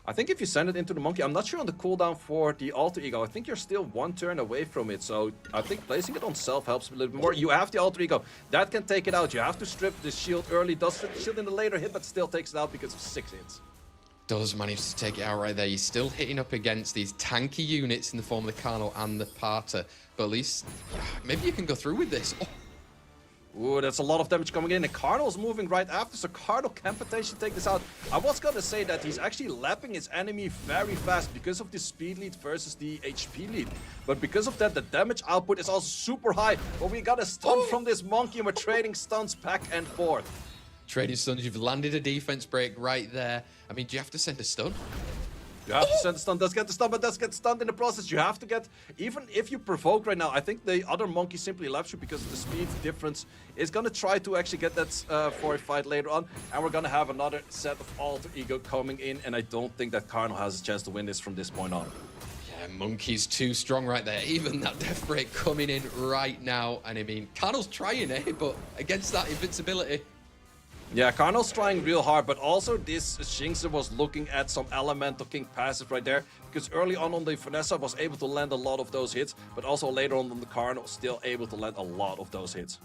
S2: I think if you send it into the monkey, I'm not sure on the cooldown for the alter ego. I think you're still 1 turn away from it. So I think placing it on self helps a little bit more. You have the alter ego. That can take it out. You have to strip the shield early. Does strip the shield in the later hit, but still takes it out because of 6 hits.
S1: Does manage to take it out right there. You're still hitting up against these tanky units in the form of the Carno and the Pater. But at least, maybe you can go through with this. Oh.
S2: Ooh, that's a lot of damage coming in, and Carno's moving right after, so Carno can potentially take this out. I was gonna say that he's actually lapping his enemy very fast because of the speed lead versus the HP lead. But because of that, the damage output is also super high. But we got a stun from this monkey, and we're trading stuns back and forth.
S1: Trading stuns, you've landed a defense break right there. I mean, do you have to send a stun?
S2: You have to send the stun, does get the stun, but does get stunned in the process. You have to get, even if you provoke right now, I think the other monkey simply laps you because of the speed difference. Is going to try to actually get that for a fight later on. And we're going to have another set of alter ego coming in. And I don't think that Carno has a chance to win this from this point on.
S1: Yeah, monkey's too strong right there. Even that death break coming in right now. And I mean, Carno's trying, but against that invincibility.
S2: Yeah, Carno's trying real hard, but also this Shinxa was looking at some Elemental King passive right there, because early on the Vanessa was able to land a lot of those hits, but also later on the Carno still able to land a lot of those hits.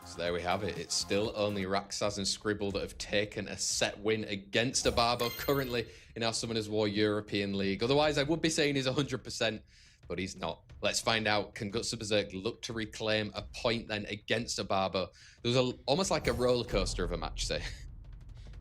S1: So there we have it. It's still only Rexaz and Scribble that have taken a set win against Obabo currently in our Summoners War European League. Otherwise, I would be saying he's 100%, but he's not. Let's find out. Can GutsTheBerserk look to reclaim a point then against Obabo? There was almost like a roller coaster of a match, say.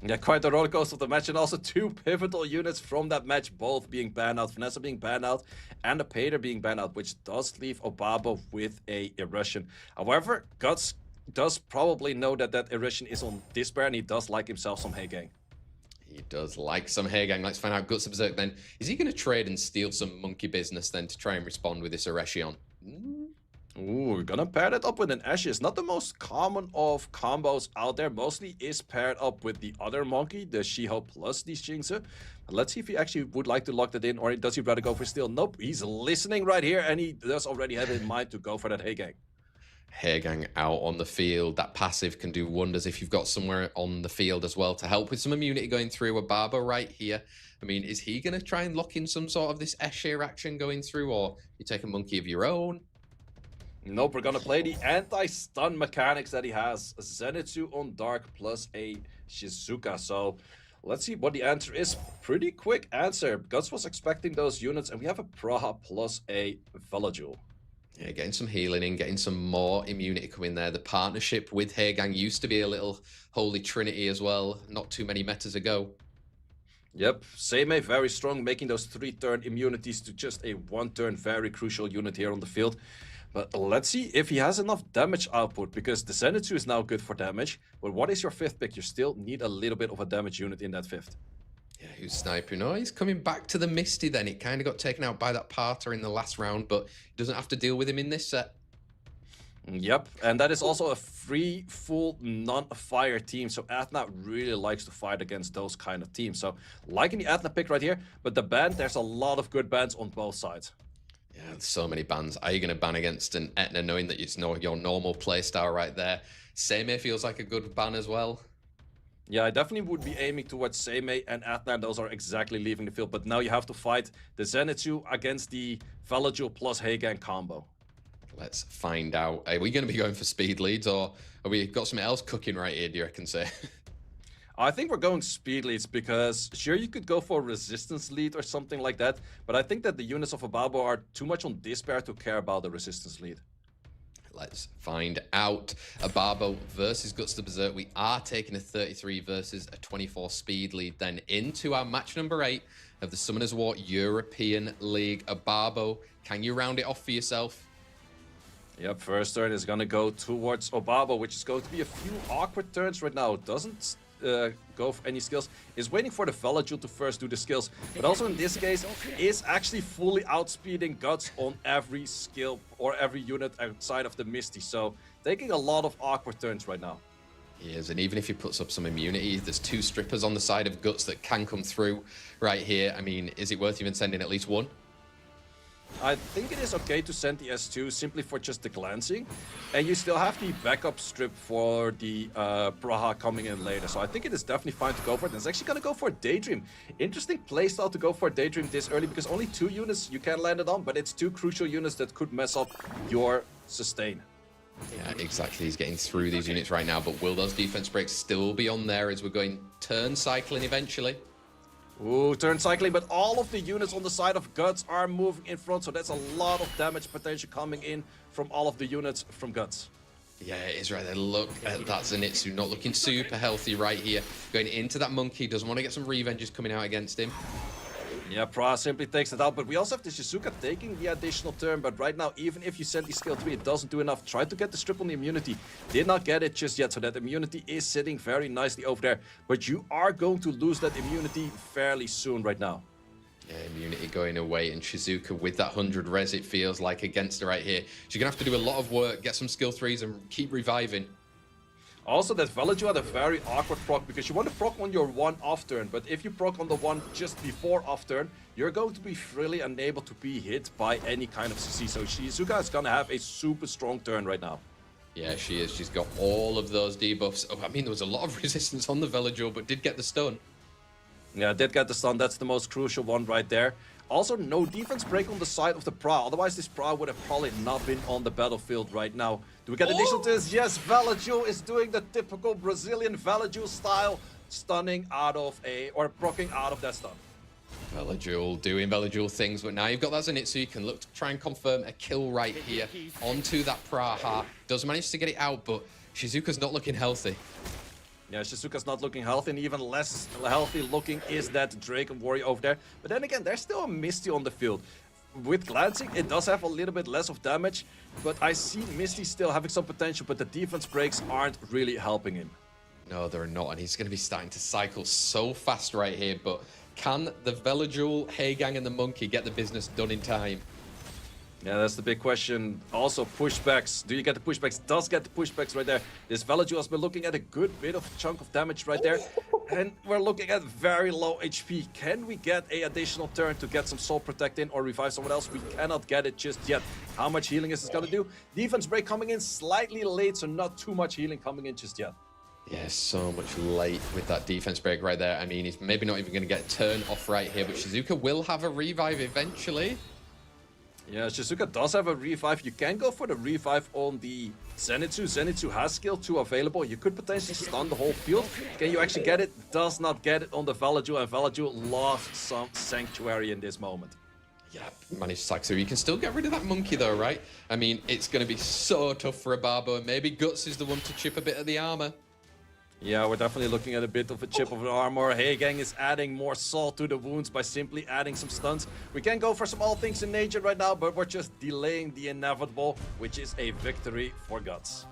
S2: Yeah, quite a roller coaster of the match, and also 2 pivotal units from that match, both being banned out. Vanessa being banned out, and the Pater being banned out, which does leave Obabo with a Erussian. However, Guts does probably know that that Erussian is on despair, and he does like himself some Hay-Gang.
S1: He does like some Hay-Gang. Let's find out GutsTheBerserk then. Is he going to trade and steal some monkey business then to try and respond with this Erussian?
S2: Ooh, we're gonna pair that up with an Ashes. Not the most common of combos out there. Mostly is paired up with the other monkey, the Shiho plus the Shinsu. Let's see if he actually would like to lock that in, or does he rather go for steal? Nope, he's listening right here, and he does already have in mind to go for that Hey Gang.
S1: Hairgang out on the field. That passive can do wonders if you've got somewhere on the field as well to help with some immunity going through. Obabo right here. I mean, is he going to try and lock in some sort of this Escher action going through, or you take a monkey of your own?
S2: Nope, we're gonna play the anti-stun mechanics that he has. Zenitsu on Dark plus a Shizuka. So let's see what the answer is. Pretty quick answer. Guts was expecting those units, and we have a Praha plus a Velajul.
S1: Yeah, getting some healing in, getting some more immunity coming there. The partnership with Hairgang used to be a little holy trinity as well, not too many metas ago.
S2: Yep, Seimei very strong, making those 3-turn immunities to just a 1-turn very crucial unit here on the field. But let's see if he has enough damage output, because the Zenitsu is now good for damage. But what is your 5th pick? You still need a little bit of a damage unit in that 5th.
S1: Yeah, who's sniping? Oh, he's coming back to the Misty then. It kind of got taken out by that Parter in the last round, but he doesn't have to deal with him in this set.
S2: Yep, and that is also a free, full, non-fire team. So Athna really likes to fight against those kind of teams. So liking the Athna pick right here, but the ban, there's a lot of good bans on both sides.
S1: Yeah, there's so many bans. Are you going to ban against an Etna knowing that it's your normal playstyle right there? Seimei feels like a good ban as well.
S2: Yeah, I definitely would be aiming towards Seimei and Athna. Those are exactly leaving the field. But now you have to fight the Zenitsu against the Velajul plus Heigan combo.
S1: Let's find out. Are we going to be going for speed leads, or have we got something else cooking right here, do you reckon, say?
S2: I think we're going speed leads because sure you could go for resistance lead or something like that, but I think that the units of Obabo are too much on despair to care about the resistance lead.
S1: Let's find out. Obabo versus GutsTheBerserk. We are taking a 33 versus a 24 speed lead then into our match number 8 of the Summoners War European League. Obabo, can you round it off for yourself?
S2: Yep, first turn is gonna go towards Obabo, which is going to be a few awkward turns right now. Doesn't go for any skills, is waiting for the Velajul to first do the skills, but also in this case is actually fully outspeeding Guts on every skill or every unit outside of the Misty, so taking a lot of awkward turns right now.
S1: He is, and even if he puts up some immunity, there's 2 strippers on the side of Guts that can come through right here. I mean, is it worth even sending at least one?
S2: I think it is okay to send the S2 simply for just the glancing, and you still have the backup strip for the Praha coming in later, so I think it is definitely fine to go for it. And it's actually going to go for Daydream. Interesting playstyle to go for Daydream this early, because only 2 units you can land it on, but it's 2 crucial units that could mess up your sustain.
S1: Yeah, exactly. He's getting through these units right now, but will those defense breaks still be on there as we're going turn cycling eventually?
S2: Ooh, turn cycling, but all of the units on the side of Guts are moving in front, so that's a lot of damage potential coming in from all of the units from Guts.
S1: Yeah, it is right there. Look at that Zenitsu, not looking super healthy right here. Going into that monkey, doesn't want to get some revenges coming out against him.
S2: Yeah, Pra simply takes it out, but we also have the Shizuka taking the additional turn, but right now, even if you send the skill 3, it doesn't do enough. Try to get the strip on the immunity. Did not get it just yet, so that immunity is sitting very nicely over there, but you are going to lose that immunity fairly soon right now.
S1: Yeah, immunity going away, and Shizuka with that 100 res, it feels like, against her right here. She's going to have to do a lot of work, get some skill 3s, and keep reviving.
S2: Also, that Velajul had a very awkward proc, because you want to proc on your 1 off turn, but if you proc on the 1 just before off turn, you're going to be really unable to be hit by any kind of CC. So Shizuka is going to have a super strong turn right now.
S1: Yeah, she is. She's got all of those debuffs. Oh, I mean, there was a lot of resistance on the Velajul, but did get the stun.
S2: Yeah, did get the stun. That's the most crucial one right there. Also, no defense break on the side of the Pra. Otherwise, this Pra would have probably not been on the battlefield right now. Do we get additional to this? Yes, Velajul is doing the typical Brazilian Velajul style, stunning out of or proccing out of that stun.
S1: Velajul doing Velajul things, but now you've got that Zenitsu, you can look to try and confirm a kill right here onto that Praha. Does manage to get it out, but Shizuka's not looking healthy.
S2: Yeah, Shizuka's not looking healthy, and even less healthy looking is that Dragon Warrior over there. But then again, there's still a Misty on the field. With glancing, it does have a little bit less of damage, but I see Misty still having some potential, but the defense breaks aren't really helping him.
S1: No, they're not, and he's going to be starting to cycle so fast right here, but can the Velajul, Heigang, and the Monkey get the business done in time?
S2: Yeah, that's the big question. Also, pushbacks. Do you get the pushbacks? Does get the pushbacks right there. This Valaju has been looking at a good bit of chunk of damage right there. And we're looking at very low HP. Can we get a additional turn to get some soul protect in or revive someone else? We cannot get it just yet. How much healing is this going to do? Defense break coming in slightly late, so not too much healing coming in just yet.
S1: Yeah, so much late with that defense break right there. I mean, he's maybe not even going to get a turn off right here, but Shizuka will have a revive eventually.
S2: Yeah, Shizuka does have a revive. You can go for the revive on the Zenitsu. Zenitsu has skill 2 available. You could potentially stun the whole field. Can you actually get it? Does not get it on the Valaju, and Valaju lost some Sanctuary in this moment.
S1: Yeah, managed to tag through. You can still get rid of that monkey though, right? I mean, it's going to be so tough for Obabo, and maybe Guts is the one to chip a bit of the armor.
S2: Yeah, we're definitely looking at a bit of a chip of the armor. Heigang is adding more salt to the wounds by simply adding some stuns. We can go for some all things in nature right now, but we're just delaying the inevitable, which is a victory for Guts.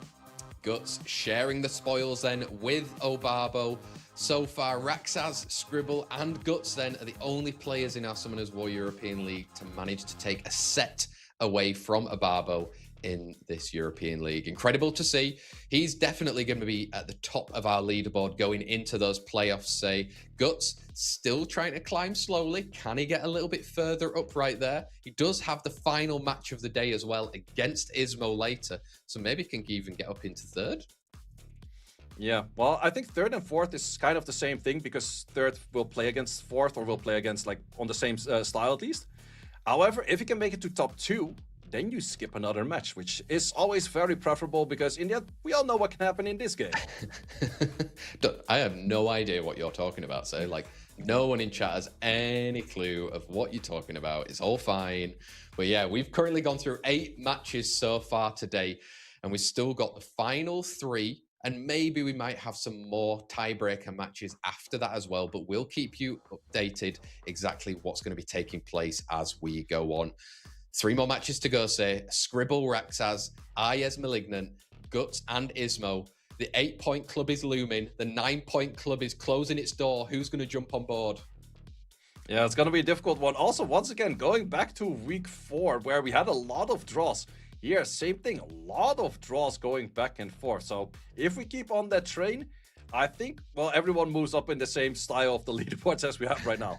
S1: Guts sharing the spoils then with Obabo. So far, Rexaz, Scribble, and Guts then are the only players in our Summoners War European League to manage to take a set away from Obabo in this European League. Incredible to see. He's definitely going to be at the top of our leaderboard going into those playoffs, say. Guts still trying to climb slowly. Can he get a little bit further up right there? He does have the final match of the day as well against Ismo later, so maybe he can even get up into third.
S2: Yeah, well, I think third and fourth is kind of the same thing, because third will play against fourth, or will play against, like, on the same style at least. However, if you can make it to top 2, then you skip another match, which is always very preferable, because in the end, we all know what can happen in this game.
S1: I have no idea what you're talking about, so like, no one in chat has any clue of what you're talking about. It's all fine. But yeah, we've currently gone through 8 matches so far today, and we've still got the final 3, and maybe we might have some more tiebreaker matches after that as well, but we'll keep you updated exactly what's going to be taking place as we go on. 3 more matches to go, say. Scribble, Rexaz, Aryes, Malignant, Guts, and Ismo. The 8-point club is looming. The 9-point club is closing its door. Who's going to jump on board?
S2: Yeah, it's going to be a difficult one. Also, once again, going back to week 4, where we had a lot of draws. Here, same thing. A lot of draws going back and forth. So if we keep on that train, I think, well, everyone moves up in the same style of the leaderboards as we have right now.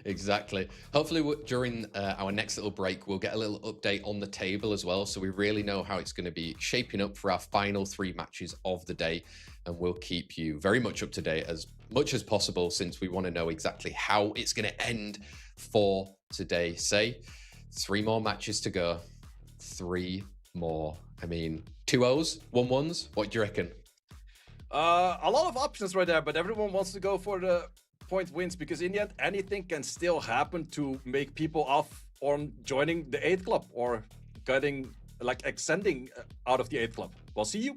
S1: Exactly. Hopefully during our next little break, we'll get a little update on the table as well, so we really know how it's going to be shaping up for our final 3 matches of the day, and we'll keep you very much up to date as much as possible, since we want to know exactly how it's going to end for today. Say 3 more matches to go. 3 more. I mean, 2-0s, 1-1s. What do you reckon?
S2: A lot of options right there, but everyone wants to go for the point wins, because in the end, anything can still happen to make people off on joining the 8th club, or getting, like, extending out of the 8th club. We'll see you.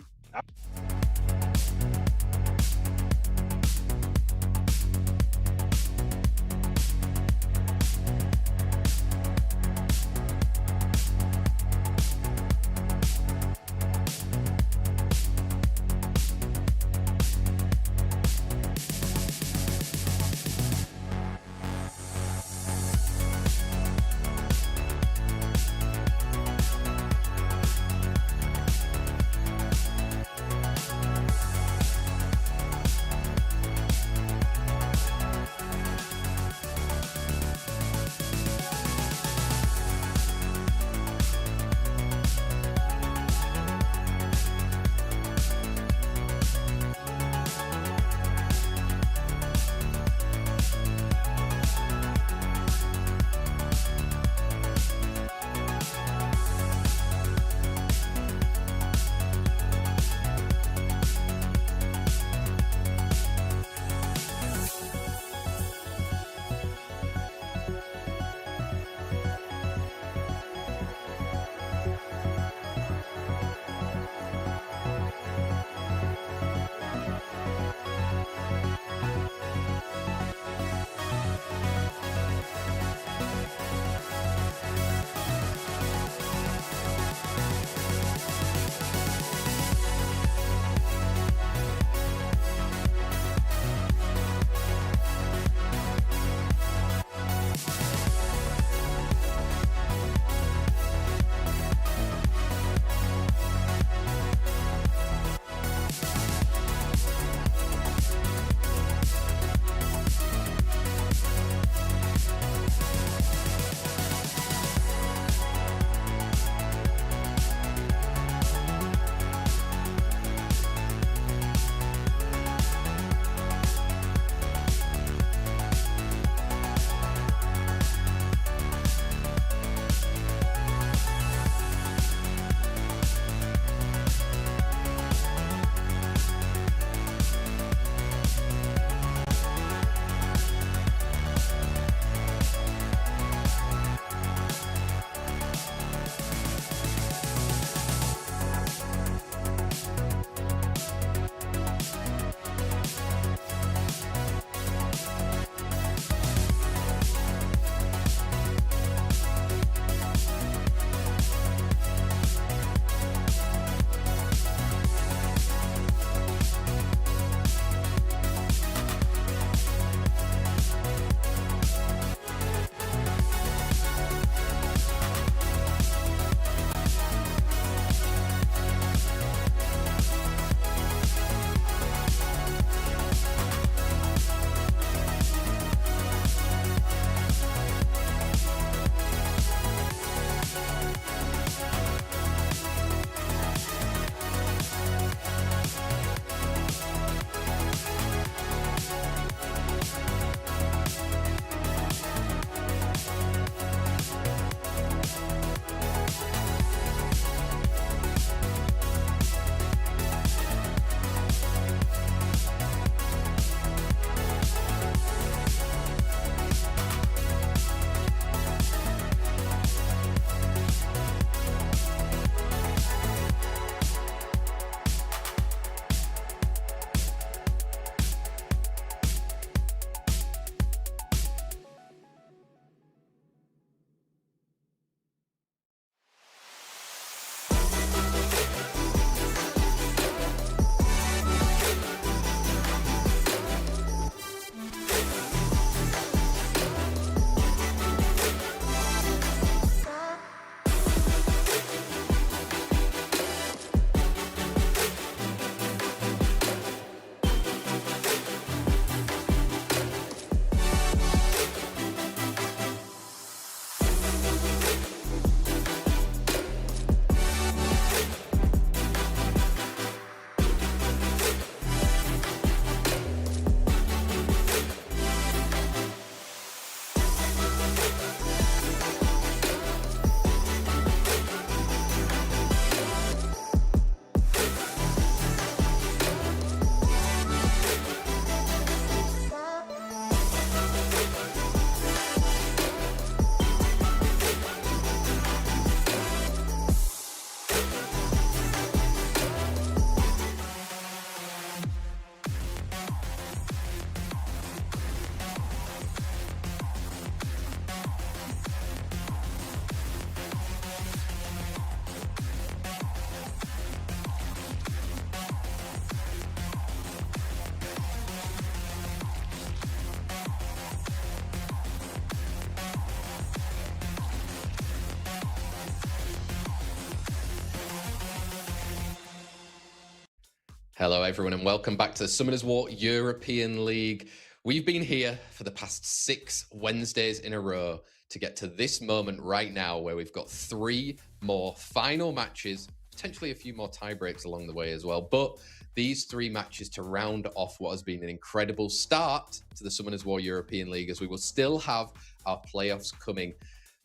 S1: Hello, everyone, and welcome back to the Summoners War European League. We've been here for the past 6 Wednesdays in a row to get to this moment right now where we've got 3 more final matches, potentially a few more tie breaks along the way as well. But these 3 matches to round off what has been an incredible start to the Summoners War European League, as we will still have our playoffs coming.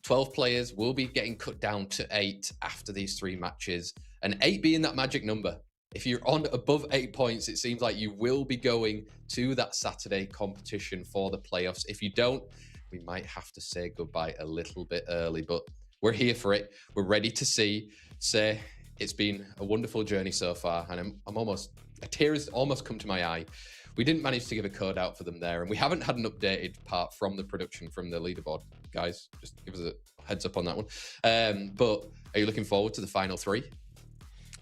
S1: 12 players will be getting cut down to 8 after these 3 matches, and 8 being that magic number. If you're on above 8 points, it seems like you will be going to that Saturday competition for the playoffs. If you don't, we might have to say goodbye a little bit early, but we're here for it. We're ready to say it's been a wonderful journey so far, and I'm almost, a tear has almost come to my eye. We didn't manage to give a code out for them there, and we haven't had an updated part from the production from the leaderboard. Guys, just give us a heads up on that one. But are you looking forward to the final 3?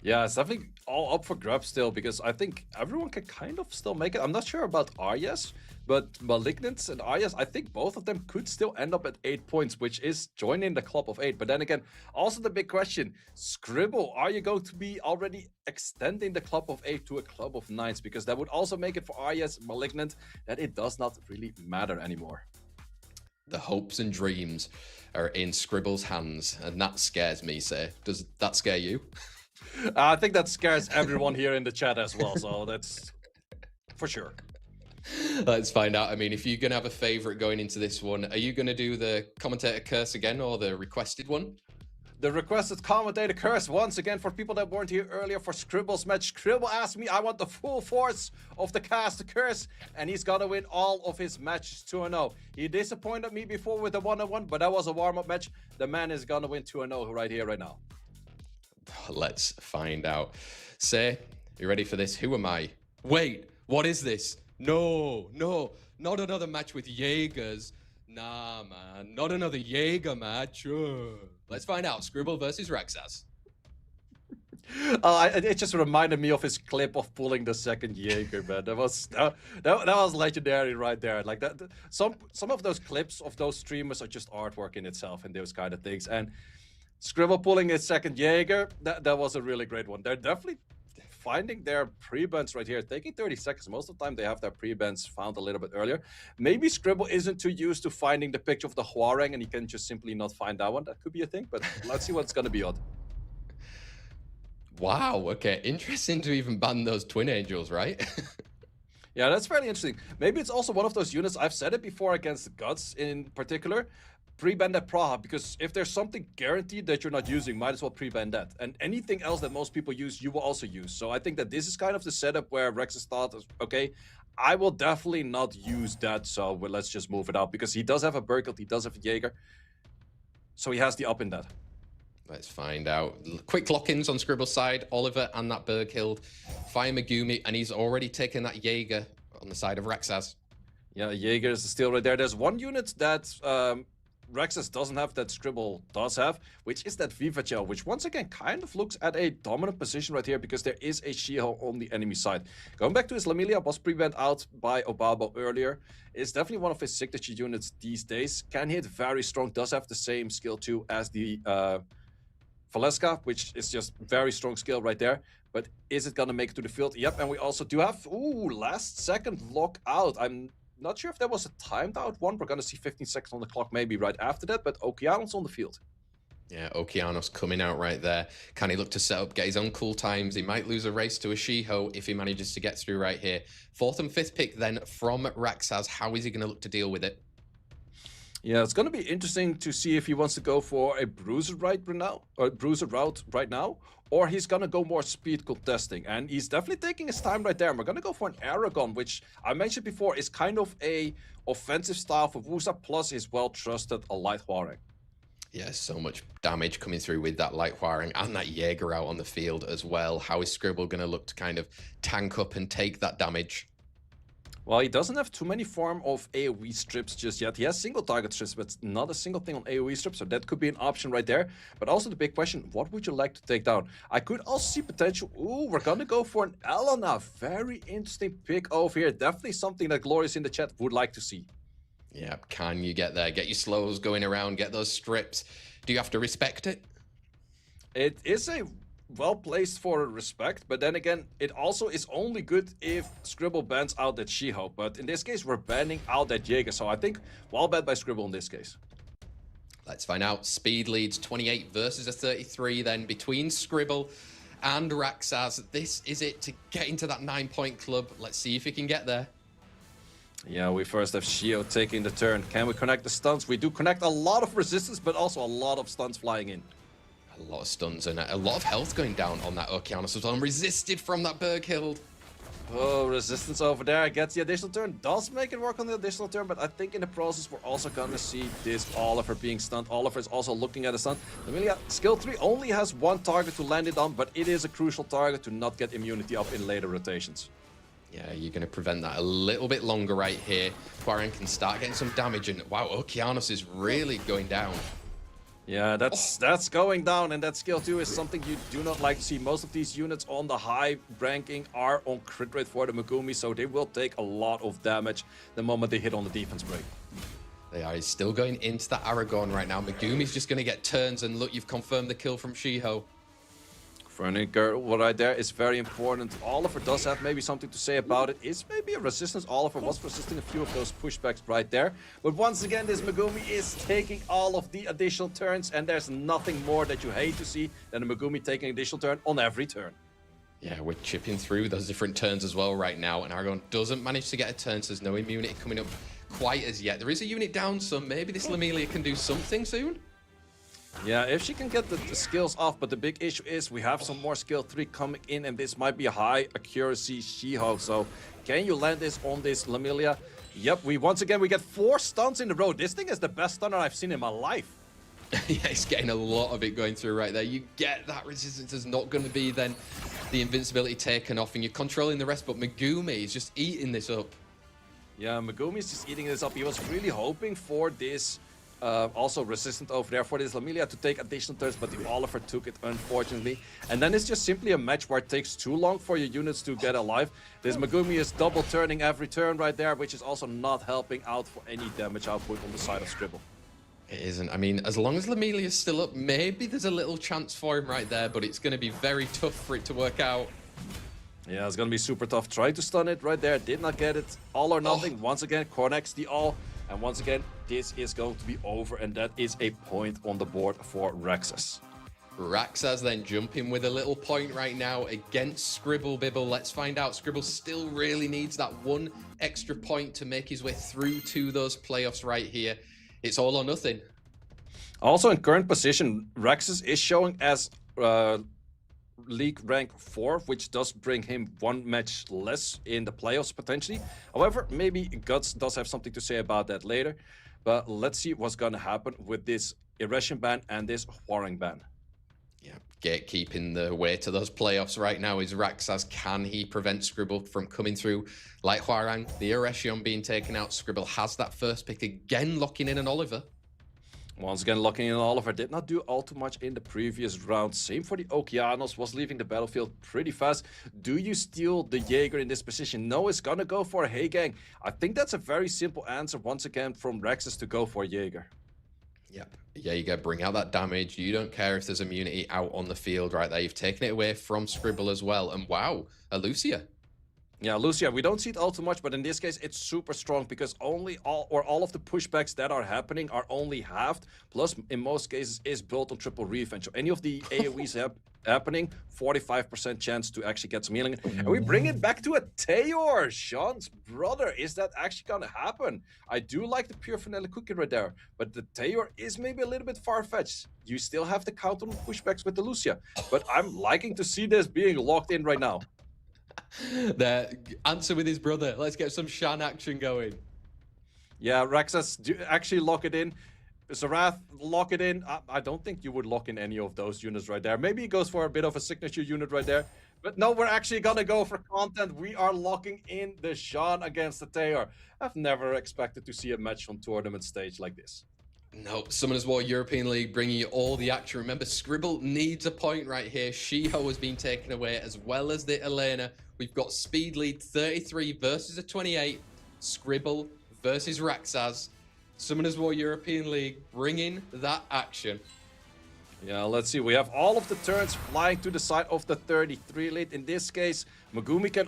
S2: Yeah, it's definitely all up for grabs still, because I think everyone can kind of still make it. I'm not sure about Aryes, but Malignant and Aryes, I think both of them could still end up at 8 points, which is joining the club of 8. But then again, also the big question, Scribble, are you going to be already extending the club of 8 to a club of 9s? Because that would also make it for Aryes, Malignant, that it does not really matter anymore.
S1: The hopes and dreams are in Scribble's hands, and that scares me, say. Does that scare you?
S2: I think that scares everyone here in the chat as well, so that's for sure.
S1: Let's find out. I mean, if you're going to have a favorite going into this one, are you going to do the commentator curse again or the requested one?
S2: The requested commentator curse once again for people that weren't here earlier for Scribble's match. Scribble asked me, I want the full force of the cast curse, and he's gonna win all of his matches 2-0. He disappointed me before with the 1-1, but that was a warm-up match. The man is gonna win 2-0 right here, right now.
S1: Let's find out. Say, you ready for this? Who am I? Wait, what is this? No, not another match with Jaegers. Nah, man, not another Jaeger match. Let's find out. Scribble versus Rexaz.
S2: It just reminded me of his clip of pulling the second Jaeger, man. That was legendary right there. Like that, some of those clips of those streamers are just artwork in itself and those kind of things. And Scribble pulling his second Jaeger, that was a really great one. They're definitely finding their pre-bans right here, taking 30 seconds. Most of the time they have their pre-bans found a little bit earlier. Maybe Scribble isn't too used to finding the picture of the Huarang and he can just simply not find that one. That could be a thing, but let's see what's going to be on.
S1: Wow, okay. Interesting to even ban those Twin Angels, right?
S2: Yeah, that's fairly interesting. Maybe it's also one of those units, I've said it before against Guts in particular, pre-ban that Praha, because if there's something guaranteed that you're not using, might as well pre-ban that. And anything else that most people use, you will also use. So I think that this is kind of the setup where Rexaz thought, okay, I will definitely not use that, so let's just move it out, because he does have a Burkelt, he does have a Jaeger, so he has the up in that.
S1: Let's find out. Quick lock-ins on Scribble's side. Oliver and that Berghild. Fire Megumi, and he's already taken that Jaeger on the side of Rexaz.
S2: Yeah, Jaeger is still right there. There's one unit that Rexaz doesn't have that Scribble does have, which is that Viva Gel, which once again kind of looks at a dominant position right here because there is a She-Hulk on the enemy side. Going back to his Lamilia, was pre-banned out by Obabo earlier. It's definitely one of his signature units these days. Can hit very strong, does have the same skill too as the Valeska, which is just very strong skill right there. But is it gonna make it to the field? Yep, and we also do have, last second lockout. I'm not sure if that was a timed out one. We're gonna see 15 seconds on the clock maybe right after that, but Okeanos on the field.
S1: Yeah, Okeanos coming out right there. Can he look to set up, get his own cool times? He might lose a race to a She-Ho if he manages to get through right here. 4th and 5th pick then from Rexaz. How is he gonna look to deal with it?
S2: Yeah, it's going to be interesting to see if he wants to go for a bruiser right now, or bruiser route right now, or he's going to go more speed contesting. And he's definitely taking his time right there. And we're going to go for an Aragon, which I mentioned before is kind of a offensive style for Wusa, plus his well-trusted Light Huarang.
S1: Yeah, so much damage coming through with that Light Huarang and that Jaeger out on the field as well. How is Scribble going to look to kind of tank up and take that damage?
S2: Well, he doesn't have too many form of AoE strips just yet. He has single target strips, but not a single thing on AoE strips, so that could be an option right there. But also the big question, what would you like to take down? I could also see potential. Ooh, we're gonna go for an Elena. Very interesting pick over here. Definitely something that Glorious in the chat would like to see.
S1: Yeah, can you get there? Get your slows going around, get those strips. Do you have to respect it?
S2: It is a well placed for respect, but then again, it also is only good if Scribble bans out that She-Ho. But in this case, we're banning out that Jaeger, so I think well bet by Scribble in this case.
S1: Let's find out. Speed leads 28 versus a 33 then between Scribble and Rexaz. This is it to get into that 9-point club. Let's see if he can get there.
S2: Yeah, we first have She-Ho taking the turn. Can we connect the stuns? We do connect a lot of resistance, but also a lot of stuns flying in.
S1: A lot of stuns and a lot of health going down on that Okeanos as well. And resisted from that Berghild.
S2: Oh, resistance over there gets the additional turn. Does make it work on the additional turn, but I think in the process we're also gonna see this Oliver being stunned. Oliver is also looking at a stun. Amelia, skill 3 only has one target to land it on, but it is a crucial target to not get immunity up in later rotations.
S1: Yeah, you're going to prevent that a little bit longer right here. Huarang can start getting some damage, and wow, Okeanos is really going down.
S2: Yeah, that's going down, and that skill 2 is something you do not like to see. Most of these units on the high ranking are on crit rate for the Megumi, so they will take a lot of damage the moment they hit on the defense break.
S1: They are. He's still going into that Aragorn right now. Megumi's just going to get turns, and look, you've confirmed the kill from She-Ho.
S2: Girl right there is very important. Oliver does have maybe something to say about it. It's maybe a resistance. Oliver was resisting a few of those pushbacks right there. But once again, this Megumi is taking all of the additional turns, and there's nothing more that you hate to see than a Megumi taking an additional turn on every turn.
S1: Yeah, we're chipping through those different turns as well right now, and Aragorn doesn't manage to get a turn, so there's no immunity coming up quite as yet. There is a unit down, so maybe this Lamelia can do something soon.
S2: Yeah, if she can get the skills off, but the big issue is we have some more skill 3 coming in, and this might be a high accuracy She-Ho. So can you land this on this Lamelia? Yep, we get 4 stuns in a row. This thing is the best stunner I've seen in my life.
S1: Yeah, he's getting a lot of it going through right there. You get that resistance is not going to be then the invincibility taken off, and you're controlling the rest, but Megumi is just eating this up.
S2: Yeah, Megumi is just eating this up. He was really hoping for this also resistant over there for this Lamelia to take additional turns, but the Oliver took it, unfortunately. And then it's just simply a match where it takes too long for your units to get alive. This Megumi is double turning every turn right there, which is also not helping out for any damage output on the side of Scribble.
S1: It isn't. I mean, as long as Lamelia is still up, maybe there's a little chance for him right there, but it's going to be very tough for it to work out.
S2: Yeah, it's going to be super tough. Tried to stun it right there, did not get it. All or nothing. Once again, connects the all. And once again, this is going to be over, and that is a point on the board for Rexaz.
S1: Rexaz then jumping with a little point right now against Scribble Bibble. Let's find out. Scribble still really needs that one extra point to make his way through to those playoffs right here. It's all or nothing.
S2: Also, in current position, Rexaz is showing as league rank 4, which does bring him 1 match less in the playoffs potentially. However, maybe Guts does have something to say about that later. But let's see what's going to happen with this Irration ban and this Huarang ban.
S1: Yeah, gatekeeping the way to those playoffs right now is Rexaz. Can he prevent Scribble from coming through like Huarang? The Irration being taken out. Scribble has that first pick again, locking in an Oliver.
S2: Once again, locking in Oliver did not do all too much in the previous round. Same for the Okeanos, was leaving the battlefield pretty fast. Do you steal the Jaeger in this position? No, it's gonna go for a Hey Gang. I think that's a very simple answer once again from Rexaz to go for Jaeger.
S1: Yep. Jaeger, bring out that damage. You don't care if there's immunity out on the field right there. You've taken it away from Scribble as well. And wow, a Lucia.
S2: Yeah, Lucia, we don't see it all too much, but in this case, it's super strong because all of the pushbacks that are happening are only halved. Plus, in most cases, is built on triple revenge. So any of the AoEs happening, 45% chance to actually get some healing. And we bring it back to a Tayor, Sean's brother. Is that actually gonna happen? I do like the pure vanilla cookie right there, but the Tayor is maybe a little bit far-fetched. You still have the counter on pushbacks with the Lucia, but I'm liking to see this being locked in right now.
S1: The answer with his brother. Let's get some Shan action going.
S2: Yeah, Rexaz, actually lock it in. Zerath, lock it in. I don't think you would lock in any of those units right there. Maybe he goes for a bit of a signature unit right there. But no, we're actually gonna go for content. We are locking in the Shan against the Tayor. I've never expected to see a match on tournament stage like this.
S1: No, Summoners War European League bringing you all the action. Remember, Scribble needs a point right here. She-Ho has been taken away, as well as the Elena. We've got speed lead 33 versus a 28. Scribble versus Rexaz. Summoners War European League bringing that action.
S2: Yeah, let's see. We have all of the turns flying to the side of the 33 lead. In this case, Megumi can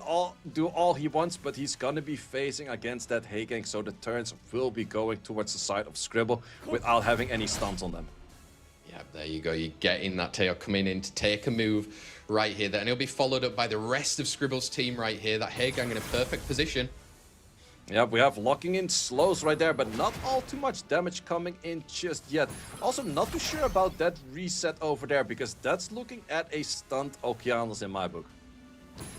S2: do all he wants, but he's gonna be facing against that Heigang, so the turns will be going towards the side of Scribble without having any stuns on them.
S1: Yeah, there you go. You're getting that Teo coming in to take a move right here. And he'll be followed up by the rest of Scribble's team right here. That Heigang in a perfect position.
S2: Yeah, we have locking in slows right there, but not all too much damage coming in just yet. Also, not too sure about that reset over there, because that's looking at a stunned Okeanos in my book.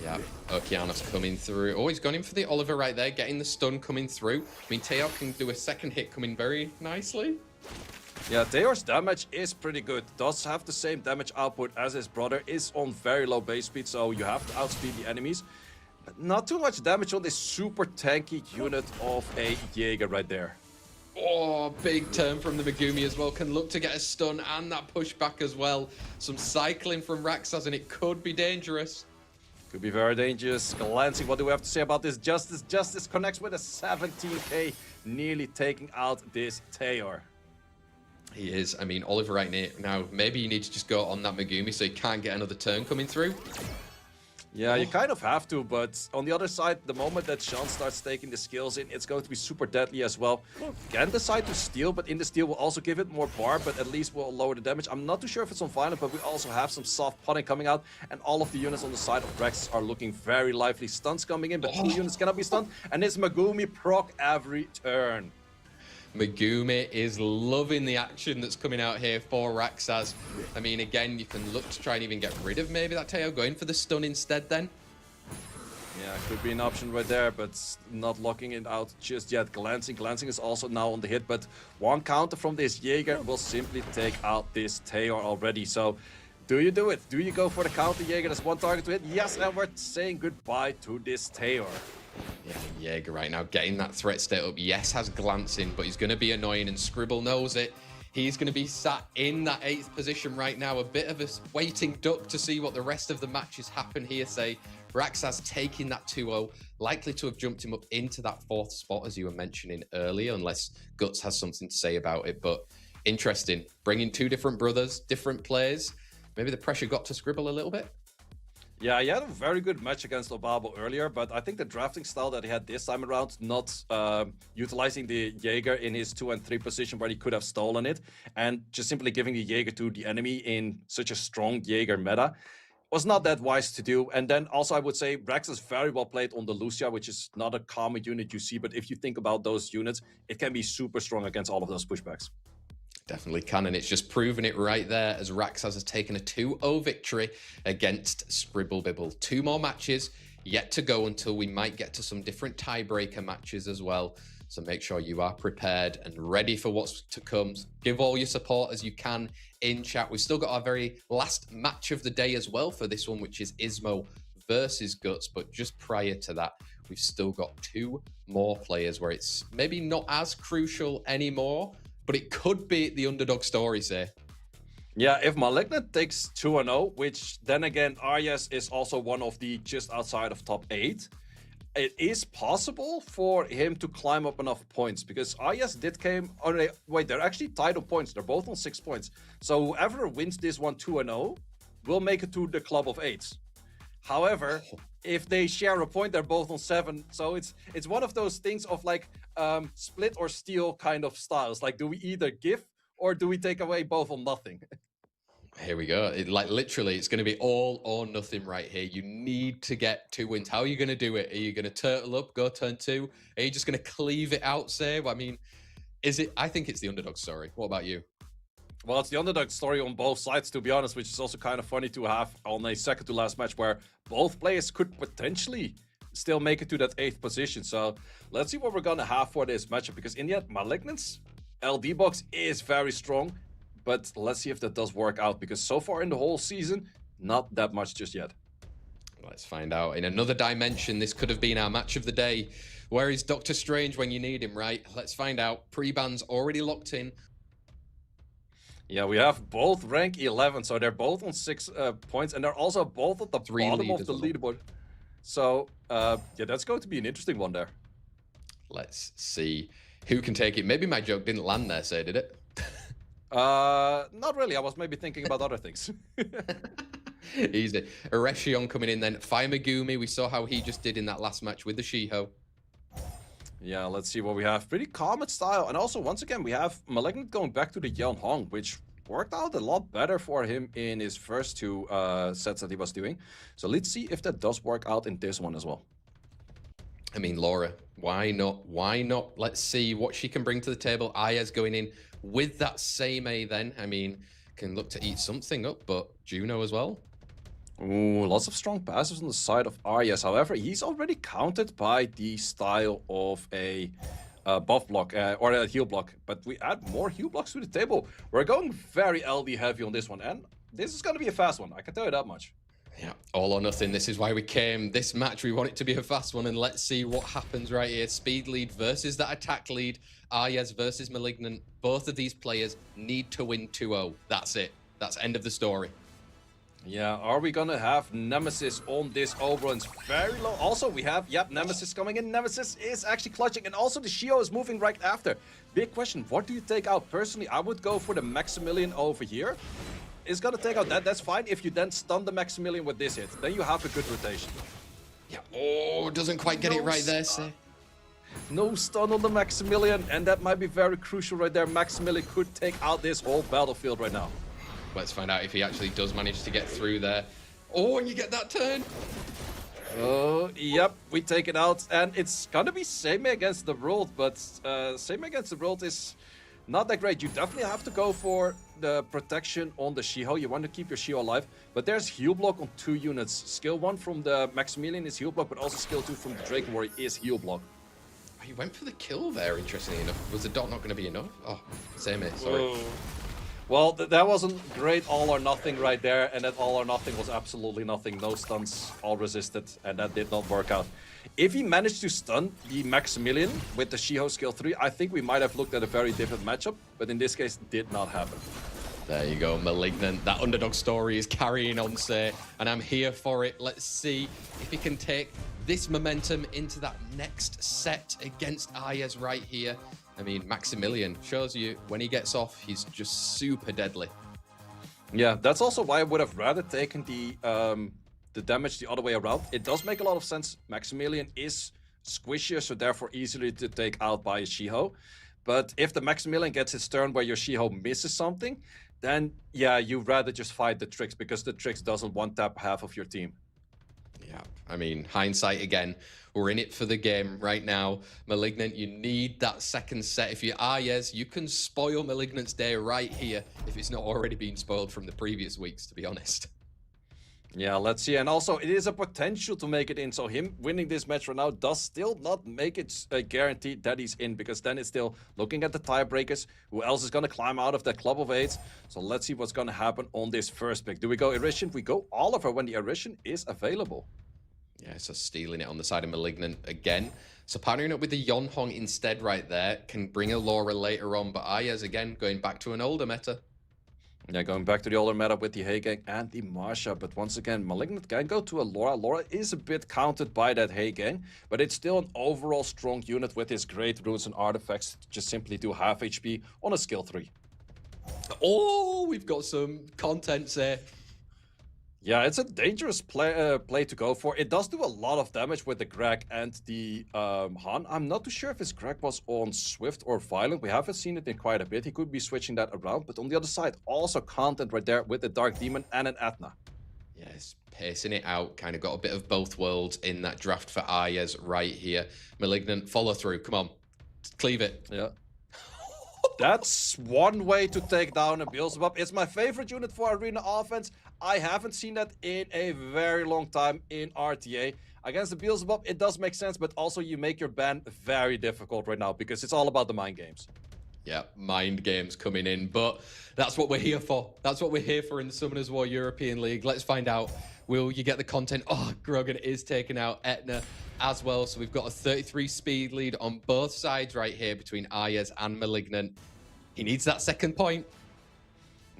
S1: Yeah, Okeanos coming through. Oh, he's gone in for the Oliver right there, getting the stun coming through. I mean, Teo can do a second hit coming very nicely.
S2: Yeah, Teor's damage is pretty good. Does have the same damage output as his brother, is on very low base speed, so you have to outspeed the enemies. But not too much damage on this super tanky unit of a Jaeger right there.
S1: Oh, big turn from the Megumi as well. Can look to get a stun and that pushback as well. Some cycling from Rexaz, and it could be dangerous.
S2: Could be very dangerous. Glancing, what do we have to say about this? Justice connects with a 17k, nearly taking out this Teor.
S1: He is. I mean, Oliver right now, maybe you need to just go on that Megumi so you can't get another turn coming through.
S2: Yeah, you kind of have to, but on the other side, the moment that Sean starts taking the skills in, it's going to be super deadly as well. Can decide to steal, but in the steal will also give it more bar, but at least will lower the damage. I'm not too sure if it's on violent, but we also have some soft potting coming out, and all of the units on the side of Rex are looking very lively. Stuns coming in, but 2 units cannot be stunned, and it's Megumi proc every turn.
S1: Megumi is loving the action that's coming out here for Rexaz. I mean, again, you can look to try and even get rid of maybe that Teo, going for the stun instead then.
S2: Yeah, could be an option right there, but not locking it out just yet. Glancing is also now on the hit, but one counter from this Jaeger will simply take out this Teo already. So, do you do it? Do you go for the counter Jaeger? There's one target to hit. Yes, and we're saying goodbye to this Teo.
S1: Yeah, Jaeger right now getting that threat state up. Yes, has glancing, but he's going to be annoying, and Scribble knows it. He's going to be sat in that 8th position right now, a bit of a waiting duck to see what the rest of the matches happen here. Say, Rexaz taking that 2-0, likely to have jumped him up into that 4th spot, as you were mentioning earlier, unless Guts has something to say about it. But interesting, bringing 2 different brothers, different players. Maybe the pressure got to Scribble a little bit.
S2: Yeah, he had a very good match against Obabo earlier, but I think the drafting style that he had this time around, not utilizing the Jaeger in his 2 and 3 position where he could have stolen it, and just simply giving the Jaeger to the enemy in such a strong Jaeger meta, was not that wise to do. And then also I would say Rex is very well played on the Lucia, which is not a common unit you see, but if you think about those units, it can be super strong against all of those pushbacks.
S1: Definitely can, and it's just proven it right there as Rexaz has taken a 2-0 victory against Scribble Bibble. 2 more matches yet to go until we might get to some different tiebreaker matches as well. So make sure you are prepared and ready for what's to come. Give all your support as you can in chat. We've still got our very last match of the day as well for this one, which is Ismo versus Guts. But just prior to that, we've still got 2 more players where it's maybe not as crucial anymore, but it could be the underdog story, say.
S2: Yeah, if Malignant takes 2-0, which then again, Aryes is also one of the just outside of top 8, it is possible for him to climb up enough points, because Aryes did came... Oh, wait, they're actually tied on points. They're both on 6 points. So whoever wins this one 2-0 will make it to the club of 8s. However, if they share a point, they're both on 7. So it's one of those things of like split or steal kind of styles. Like, do we either give or do we take away both on nothing?
S1: Here we go. Like literally, it's going to be all or nothing right here. You need to get 2 wins. How are you going to do it? Are you going to turtle up, go turn 2? Are you just going to cleave it out, say? I mean, is it? I think it's the underdog story. What about you?
S2: Well, it's the underdog story on both sides, to be honest, which is also kind of funny to have on a second to last match where both players could potentially still make it to that 8th position. So let's see what we're going to have for this matchup, because in the end, Malignant's LD box is very strong, but let's see if that does work out, because so far in the whole season, not that much just yet.
S1: Let's find out. In another dimension, this could have been our match of the day. Where is Doctor Strange when you need him, right? Let's find out. Pre-ban's already locked in.
S2: Yeah, we have both rank 11, so they're both on 6 points, and they're also both at the bottom of the leaderboard. So, yeah, that's going to be an interesting one there.
S1: Let's see who can take it. Maybe my joke didn't land there, say, did it?
S2: Not really. I was maybe thinking about other things.
S1: Easy. Aryes coming in then. Fire Megumi, we saw how he just did in that last match with the Shiho.
S2: Yeah, let's see what we have. Pretty common style. And also, once again, we have Malignant going back to the Yon Hong, which worked out a lot better for him in his first two sets that he was doing. So let's see if that does work out in this one as well.
S1: I mean, Laura, why not? Why not? Let's see what she can bring to the table. Aryes going in with that same A then. I mean, can look to eat something up, but Juno as well.
S2: Ooh, lots of strong passes on the side of Aryes. However, he's already countered by the style of a buff block or a heal block. But we add more heal blocks to the table. We're going very LD heavy on this one. And this is going to be a fast one. I can tell you that much.
S1: Yeah, all or nothing. This is why we came. This match, we want it to be a fast one. And let's see what happens right here. Speed lead versus that attack lead. Aryes versus Malignant. Both of these players need to win 2-0. That's it. That's end of the story.
S2: Yeah, are we gonna have Nemesis on this Obabo? It's very low. Also, we have, yep, Nemesis coming in. Nemesis is actually clutching, and also the Shio is moving right after. Big question, what do you take out? Personally, I would go for the Maximilian over here. It's gonna take out that, that's fine. If you then stun the Maximilian with this hit, then you have a good rotation.
S1: Yeah, oh, doesn't quite get it right there, sir.
S2: No stun on the Maximilian, and that might be very crucial right there. Maximilian could take out this whole battlefield right now.
S1: Let's find out if he actually does manage to get through there. Oh, and you get that turn.
S2: Oh, yep, we take it out. And it's gonna be same against the world, but same against the world is not that great. You definitely have to go for the protection on the Shiho. You want to keep your Shiho alive. But there's heal block on 2 units. Skill 1 from the Maximilian is heal block, but also skill 2 from the Drake Warrior is heal block.
S1: He went for the kill there, interestingly enough. Was the dot not going to be enough? Oh, same here, sorry.
S2: Whoa. Well, that wasn't great all or nothing right there, and that all or nothing was absolutely nothing. No stuns, all resisted, and that did not work out. If he managed to stun the Maximilian with the Shiho skill 3, I think we might have looked at a very different matchup, but in this case, did not happen.
S1: There you go, Malignant. That underdog story is carrying on, sir, and I'm here for it. Let's see if he can take this momentum into that next set against Aryes right here. I mean, Maximilian shows you when he gets off, he's just super deadly.
S2: Yeah, that's also why I would have rather taken the damage the other way around. It does make a lot of sense. Maximilian is squishier, so therefore easily to take out by a Shiho. But if the Maximilian gets his turn where your Shiho misses something, then yeah, you'd rather just fight the Trix because the Trix doesn't one-tap half of your team.
S1: Yeah, I mean, hindsight again. We're in it for the game right now. Malignant, you need that second set. If you're Aryes, you can spoil Malignant's day right here if it's not already been spoiled from the previous weeks, to be honest.
S2: Yeah, let's see. And also, it is a potential to make it in. So him winning this match right now does still not make it a guarantee that he's in, because then it's still looking at the tiebreakers. Who else is going to climb out of that club of 8? So let's see what's going to happen on this first pick. Do we go Irishan? We go Oliver when the Irishan is available.
S1: Yeah, so stealing it on the side of Malignant again. So partnering up with the Yonhong instead right there can bring a Laura later on. But Aryes, again, going back to an older meta.
S2: Yeah, going back to the older meta with the Heigang and the Marsha. But once again, Malignant can go to a Laura. Laura is a bit countered by that Heigang, but it's still an overall strong unit with his great runes and artifacts to just simply do half HP on a skill 3.
S1: Oh, we've got some content there.
S2: Yeah, it's a dangerous play to go for. It does do a lot of damage with the Greg and the Han. I'm not too sure if his Greg was on Swift or Violent. We haven't seen it in quite a bit. He could be switching that around. But on the other side, also content right there with the Dark Demon and an Athena.
S1: Yes, pacing it out. Kind of got a bit of both worlds in that draft for Aryes right here. Malignant, follow through. Come on, cleave it.
S2: Yeah. That's one way to take down a Beelzebub. It's my favorite unit for arena offense. I haven't seen that in a very long time in RTA. Against the Beelzebub, it does make sense, but also you make your ban very difficult right now because it's all about the mind games.
S1: Yeah, mind games coming in, but that's what we're here for. That's what we're here for in the Summoners War European League. Let's find out. Will you get the content? Oh, Grogan is taking out Etna as well. So we've got a 33 speed lead on both sides right here between Aryes and Malignant. He needs that second point.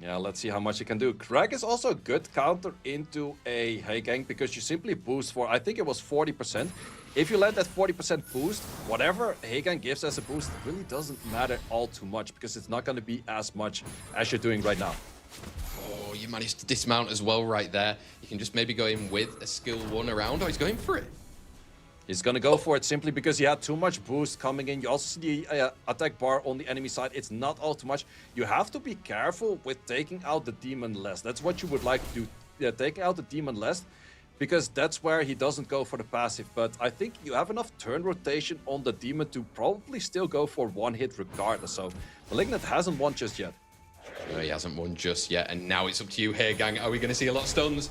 S2: Yeah, let's see how much he can do. Greg is also a good counter into a Heigang because you simply boost for, I think it was 40%. if you land that 40% boost, whatever Hagan gives as a boost really doesn't matter all too much because it's not going to be as much as you're doing right now.
S1: Oh, you managed to dismount as well right there. You can just maybe go in with a skill 1 around. Oh, he's going for it.
S2: He's going to go for it simply because he had too much boost coming in. You also see the attack bar on the enemy side. It's not all too much. You have to be careful with taking out the Demon Lest. That's what you would like to do. Yeah, taking out the Demon Lest, because that's where he doesn't go for the passive. But I think you have enough turn rotation on the Demon to probably still go for one hit regardless. So Malignant hasn't won just yet.
S1: No, he hasn't won just yet. And now it's up to you here, gang. Are we going to see a lot of stuns?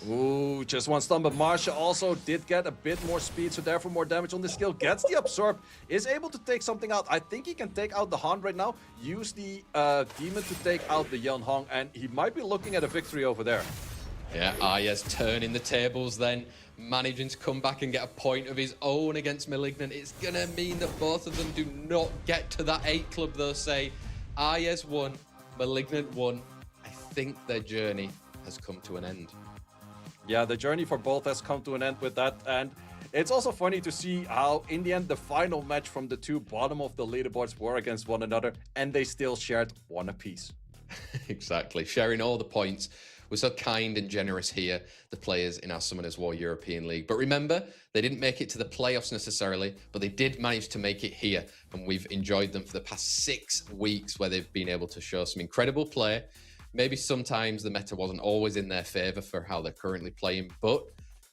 S2: Ooh, just one stun, but Marsha also did get a bit more speed, so therefore more damage on the skill. Gets the Absorb, is able to take something out. I think he can take out the Han right now, use the Demon to take out the Yan Hong, and he might be looking at a victory over there.
S1: Yeah, Aryes turning the tables then, managing to come back and get a point of his own against Malignant. It's going to mean that both of them do not get to that 8 club, they'll say. Aryes won, Malignant won. I think their journey has come to an end.
S2: Yeah, the journey for both has come to an end with that, and it's also funny to see how, in the end, the final match from the two bottom of the leaderboards were against one another, and they still shared 1 apiece.
S1: Exactly, sharing all the points. We're so kind and generous here, the players in our Summoners War European League. But remember, they didn't make it to the playoffs necessarily, but they did manage to make it here, and we've enjoyed them for the past 6 weeks where they've been able to show some incredible play. Maybe sometimes the meta wasn't always in their favor for how they're currently playing, but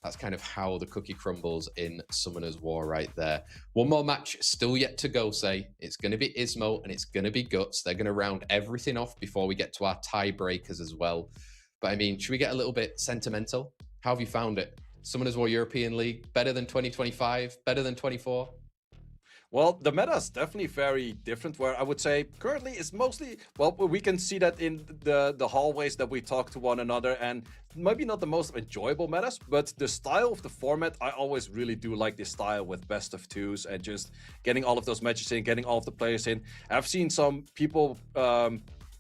S1: that's kind of how the cookie crumbles in Summoners War right there. One more match still yet to go, say. It's going to be Ismo and it's going to be Guts. They're going to round everything off before we get to our tiebreakers as well. But I mean, should we get a little bit sentimental? How have you found it? Summoners War European League, better than 2025, better than 24?
S2: Well, the meta is definitely very different, where I would say currently it's mostly, well, we can see that in the hallways that we talk to one another, and maybe not the most enjoyable metas, but the style of the format, I always really do like this style with best of 2s and just getting all of those matches in, getting all of the players in. I've seen some people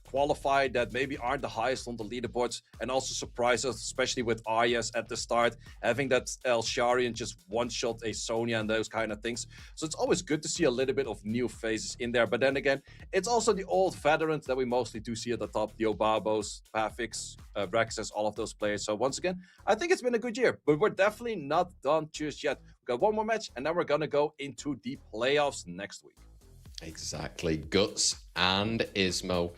S2: qualified that maybe aren't the highest on the leaderboards, and also surprise us, especially with Aryes at the start, having that El Sharian just one-shot a Sonya and those kind of things. So it's always good to see a little bit of new faces in there. But then again, it's also the old veterans that we mostly do see at the top, the Obabos, Pavix, Rexaz, all of those players. So once again, I think it's been a good year, but we're definitely not done just yet. We got one more match, and then we're gonna go into the playoffs next week.
S1: Exactly, Guts and Ismo.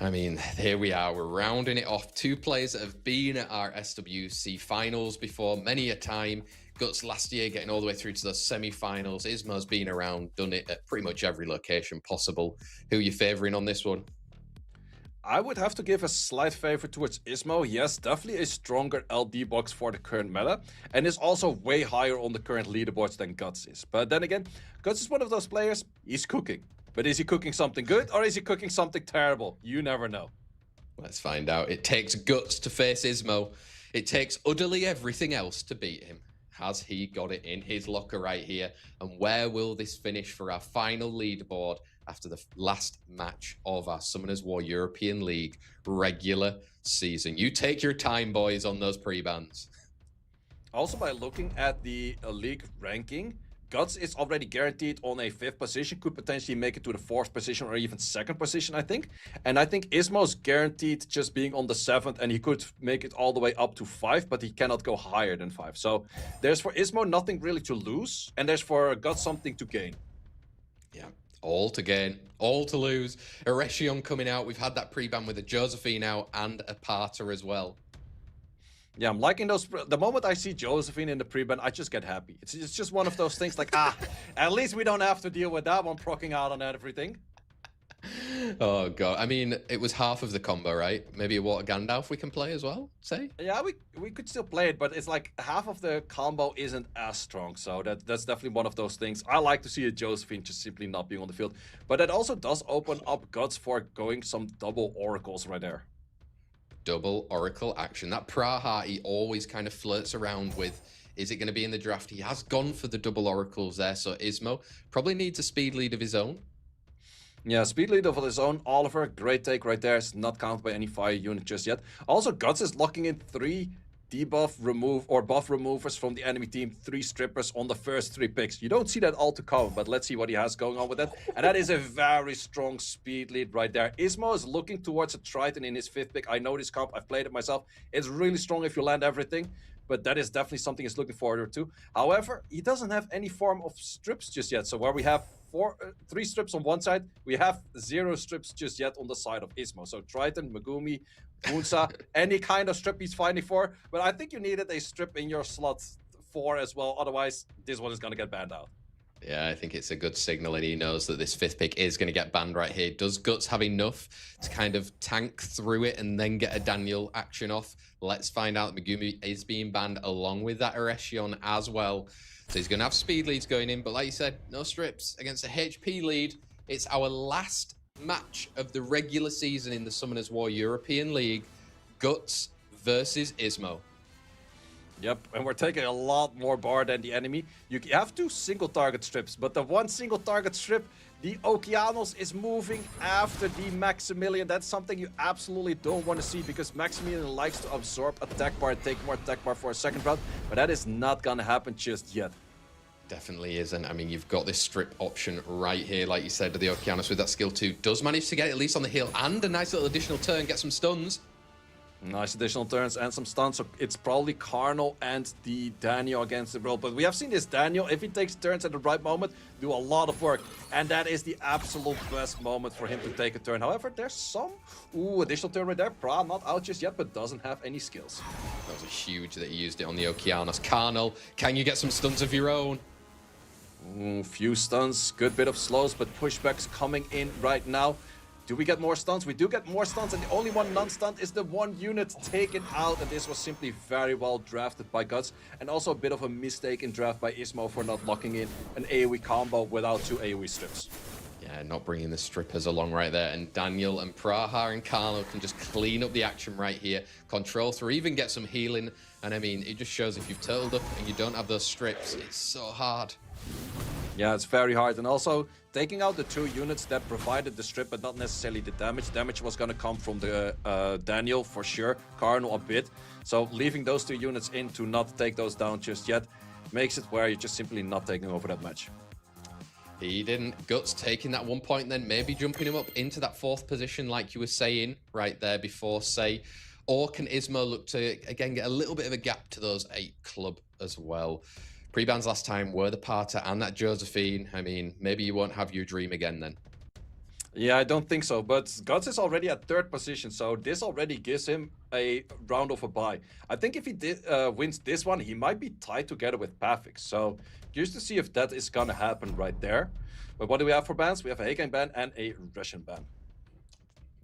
S1: I mean, here we are, we're rounding it off. 2 players that have been at our SWC finals before many a time. Guts last year getting all the way through to those semi-finals. Ismo's been around, done it at pretty much every location possible. Who are you favouring on this one?
S2: I would have to give a slight favor towards Ismo. Yes, definitely a stronger LD box for the current meta, and is also way higher on the current leaderboards than Guts is. But then again, Guts is one of those players, he's cooking. But is he cooking something good, or is he cooking something terrible? You never know.
S1: Let's find out. It takes Guts to face Ismo. It takes utterly everything else to beat him. Has he got it in his locker right here? And where will this finish for our final leaderboard after the last match of our Summoners War European League regular season? You take your time, boys, on those pre-bans.
S2: Also, by looking at the league ranking, Guts is already guaranteed on a 5th position, could potentially make it to the 4th position or even 2nd position, I think. And I think Ismo's guaranteed just being on the 7th, and he could make it all the way up to 5, but he cannot go higher than 5. So there's for Ismo nothing really to lose, and there's for Guts something to gain.
S1: Yeah, all to gain, all to lose. Erechion coming out. We've had that pre-ban with a Josephine out and a Parter as well.
S2: Yeah, I'm liking those. The moment I see Josephine in the pre-ban, I just get happy. It's just one of those things like, at least we don't have to deal with that one proccing out on everything.
S1: Oh, God. I mean, it was half of the combo, right? Maybe a Water Gandalf we can play as well, say?
S2: Yeah, we could still play it, but it's like half of the combo isn't as strong. So that's definitely one of those things. I like to see a Josephine just simply not being on the field. But that also does open up Guts for going some double oracles right there.
S1: Double Oracle action. That Praha he always kind of flirts around with. Is it going to be in the draft? He has gone for the double Oracles there. So Ismo probably needs a speed lead of his own.
S2: Yeah, speed lead of his own. Oliver, great take right there. It's not counted by any fire unit just yet. Also, Guts is locking in 3 debuff remove or buff removers from the enemy team, 3 strippers on the first 3 picks. You don't see that all too common, but let's see what he has going on with that. And that is a very strong speed lead right there. Ismo is looking towards a Triton in his 5th pick. I know this comp, I've played it myself. It's really strong if you land everything, but that is definitely something he's looking forward to. However, he doesn't have any form of strips just yet. So where we have 3 strips on one side, we have 0 strips just yet on the side of Ismo. So Triton, Megumi, Bunsa, any kind of strip he's fighting for. But I think you needed a strip in your slot 4 as well. Otherwise, this one is going to get banned out.
S1: Yeah, I think it's a good signal, and he knows that this 5th pick is going to get banned right here. Does Guts have enough to kind of tank through it and then get a Daniel action off? Let's find out. Megumi is being banned along with that Aryes as well. So he's going to have speed leads going in, but like you said, no strips against a HP lead. It's our last match of the regular season in the Summoners War European League. Guts versus Ismo.
S2: Yep, and we're taking a lot more bar than the enemy. You have 2 single target strips, but the 1 single target strip, the Okeanos is moving after the Maximilian. That's something you absolutely don't want to see, because Maximilian likes to absorb attack bar and take more attack bar for a second round, but that is not gonna happen just yet.
S1: Definitely isn't. I mean, you've got this strip option right here, like you said, to the Okeanos with that skill 2. Does manage to get it at least on the heal and a nice little additional turn, get some stuns.
S2: Nice additional turns and some stuns, so it's probably Carnal and the Daniel against the world. But we have seen this Daniel, if he takes turns at the right moment, do a lot of work. And that is the absolute best moment for him to take a turn. However, there's some additional turn right there. Pra not out just yet, but doesn't have any skills.
S1: That was huge that he used it on the Okeanos. Carnal, can you get some stuns of your own?
S2: Few stuns, good bit of slows, but pushbacks coming in right now. Do we get more stuns? We do get more stuns, and the only one non-stunned is the 1 unit taken out, and this was simply very well drafted by Guts, and also a bit of a mistake in draft by Ismo for not locking in an AoE combo without 2 AoE strips.
S1: Yeah, not bringing the strippers along right there, and Daniel and Praha and Carlo can just clean up the action right here, control through, even get some healing, and I mean, it just shows if you've turtled up and you don't have those strips, it's so hard.
S2: Yeah, it's very hard, and also taking out the 2 units that provided the strip but not necessarily the damage. Damage was going to come from the Daniel for sure, Carnal a bit. So leaving those 2 units in to not take those down just yet makes it where you're just simply not taking over that match.
S1: He didn't. Guts taking that 1 point, then maybe jumping him up into that 4th position like you were saying right there before, say. Or can Ismo look to, again, get a little bit of a gap to those 8 club as well? Pre-bans last time were the Parter and that Josephine. I mean, maybe you won't have your dream again then.
S2: Yeah, I don't think so, but Guts is already at 3rd position, so this already gives him a round of a bye. I think if he wins this one, he might be tied together with Pavix, so curious to see if that is gonna happen right there. But what do we have for bans? We have a Haken ban and a Russian ban.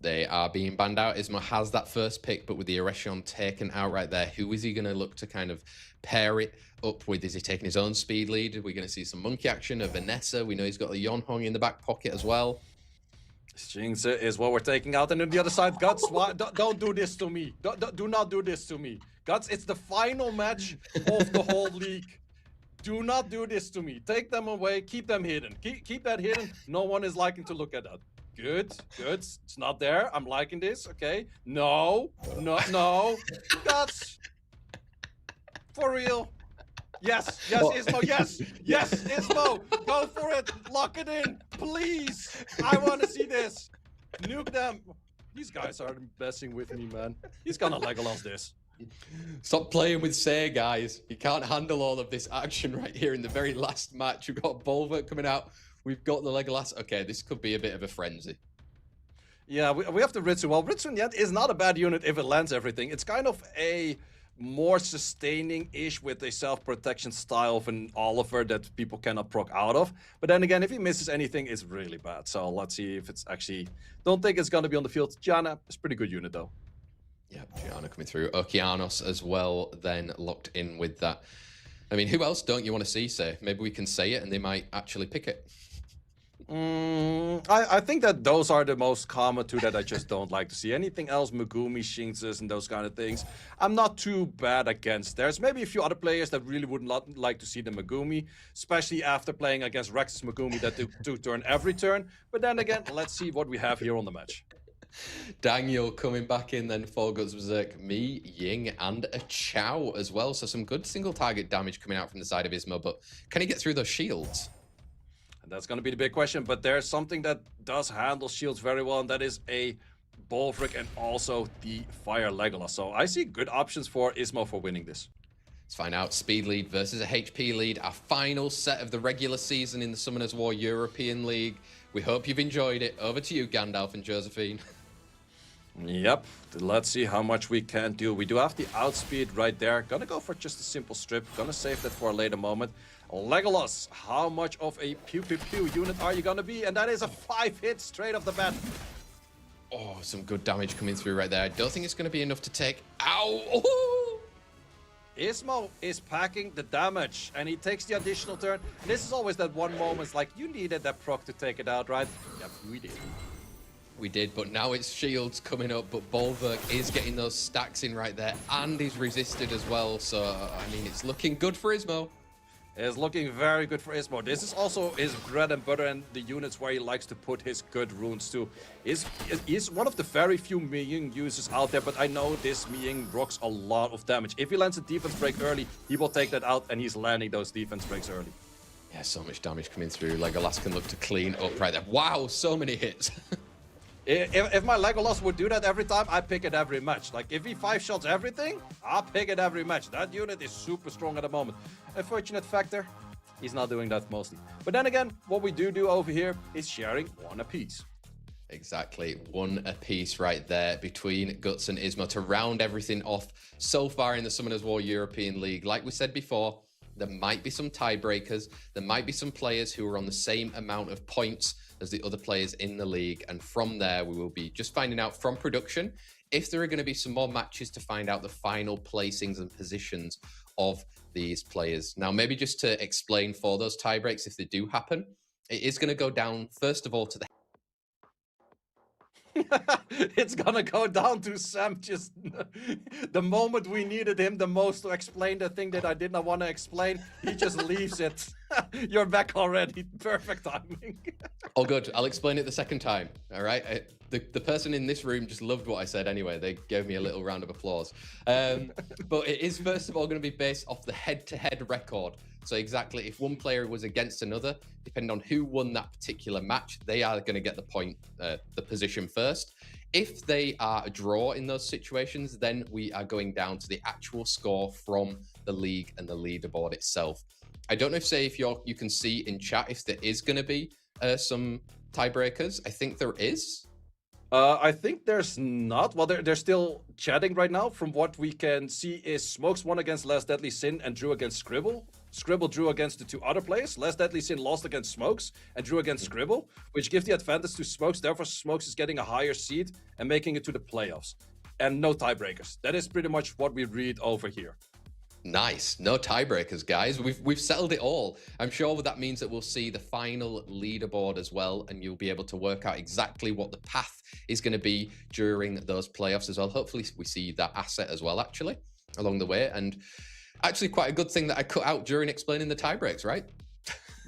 S1: They are being banned out. Ismo has that 1st pick, but with the Aryes taken out right there, who is he going to look to kind of pair it up with? Is he taking his own speed lead? Are we going to see some monkey action? A Vanessa? We know he's got the Yonhong in the back pocket as well.
S2: Jinx is what we're taking out, and on the other side, Guts, don't do this to me. Do not do this to me. Guts, it's the final match of the whole league. Do not do this to me. Take them away, keep them hidden. Keep that hidden. No one is liking to look at that. Good. It's not there. I'm liking this. Okay. No. Guts. For real. Yes, Ismo, yes, Ismo. Go for it. Lock it in, please. I want to see this. Nuke them. These guys are messing with me, man. He's gonna Legolas this.
S1: Stop playing with Say, guys. You can't handle all of this action right here in the very last match. We've got Bulwark coming out. We've got the Legolas. Okay, this could be a bit of a frenzy.
S2: Yeah, we have the Ritsu. Well, Ritsu in the end is not a bad unit if it lands everything. It's kind of a more sustaining-ish with a self-protection style of an Oliver that people cannot proc out of. But then again, if he misses anything, it's really bad. So let's see if it's actually... Don't think it's going to be on the field. Gianna is a pretty good unit, though.
S1: Yeah, Gianna coming through. Okeanos as well, then locked in with that. I mean, who else don't you want to see, say? Maybe we can say it and they might actually pick it.
S2: I think that those are the most common two that I just don't like to see. Anything else, Megumi, Shinxes, and those kind of things, I'm not too bad against. There's maybe a few other players that really would not like to see the Megumi, especially after playing against Rexaz Megumi that do turn every turn. But then again, let's see what we have here on the match.
S1: Daniel coming back in then for GutsTheBerserk, me, Ying, and a Chow as well. So some good single target damage coming out from the side of Ismo, but can he get through those shields?
S2: And that's going to be the big question, but there's something that does handle shields very well, and that is a Bolfric and also the Fire Legolas. So I see good options for Ismo for winning this.
S1: Let's find out. Speed lead versus a HP lead. Our final set of the regular season in the Summoners War European League. We hope you've enjoyed it. Over to you, Gandalf and Josephine.
S2: Yep, let's see how much we can do. We do have the outspeed right there. Gonna go for just a simple strip. Gonna save that for a later moment. Legolas, how much of a pew pew pew unit are you gonna be? And that is a 5-hit straight off the bat.
S1: Oh, some good damage coming through right there. I don't think it's going to be enough to take. Ow! Oh!
S2: Ismo is packing the damage, and he takes the additional turn. And this is always that one moment, like, you needed that proc to take it out, right? Yep, we did.
S1: We did, but now it's shields coming up, but Bolverk is getting those stacks in right there, and he's resisted as well, so, I mean, it's looking good for Ismo.
S2: It's looking very good for Ismo. This is also his bread and butter and the units where he likes to put his good runes to. He's one of the very few Miying users out there, but I know this Miying rocks a lot of damage. If he lands a defense break early, he will take that out, and he's landing those defense breaks early.
S1: Yeah, so much damage coming through. Legolas can look to clean up right there. Wow, so many hits.
S2: If my Legolas would do that every time, I pick it every match. Like, if he 5-shots everything, I'll pick it every match. That unit is super strong at the moment. Unfortunate factor, he's not doing that mostly. But then again, what we do over here is sharing one apiece.
S1: Exactly, one apiece right there between Guts and Ismo to round everything off so far in the Summoners War European League. Like we said before, there might be some tiebreakers. There might be some players who are on the same amount of points as the other players in the league. And from there, we will be just finding out from production if there are going to be some more matches to find out the final placings and positions of these players. Now, maybe just to explain for those tiebreaks, if they do happen, it is going to go down, first of all, to the
S2: It's gonna go down to Sam just the moment we needed him the most to explain the thing that I did not want to explain, he just leaves it. You're back already. Perfect timing.
S1: Oh, good. I'll explain it the second time. All right. The person in this room just loved what I said anyway. They gave me a little round of applause. But it is, first of all, going to be based off the head-to-head record. So exactly, if one player was against another, depending on who won that particular match, they are going to get the point, the position first. If they are a draw in those situations, then we are going down to the actual score from the league and the leaderboard itself. I don't know if you can see in chat if there is going to be some tiebreakers. I think there is.
S2: I think there's not. Well, they're still chatting right now. From what we can see is Smokes won against Last Deadly Sin and drew against Scribble. Scribble drew against the two other players. Last Deadly Sin lost against Smokes and drew against Scribble, which gives the advantage to Smokes. Therefore, Smokes is getting a higher seed and making it to the playoffs. And no tiebreakers. That is pretty much what we read over here.
S1: Nice. No tiebreakers, guys. We've settled it all. I'm sure that means that we'll see the final leaderboard as well, and you'll be able to work out exactly what the path is going to be during those playoffs as well. Hopefully we see that asset as well, actually, along the way. And actually quite a good thing that I cut out during explaining the tiebreaks, right?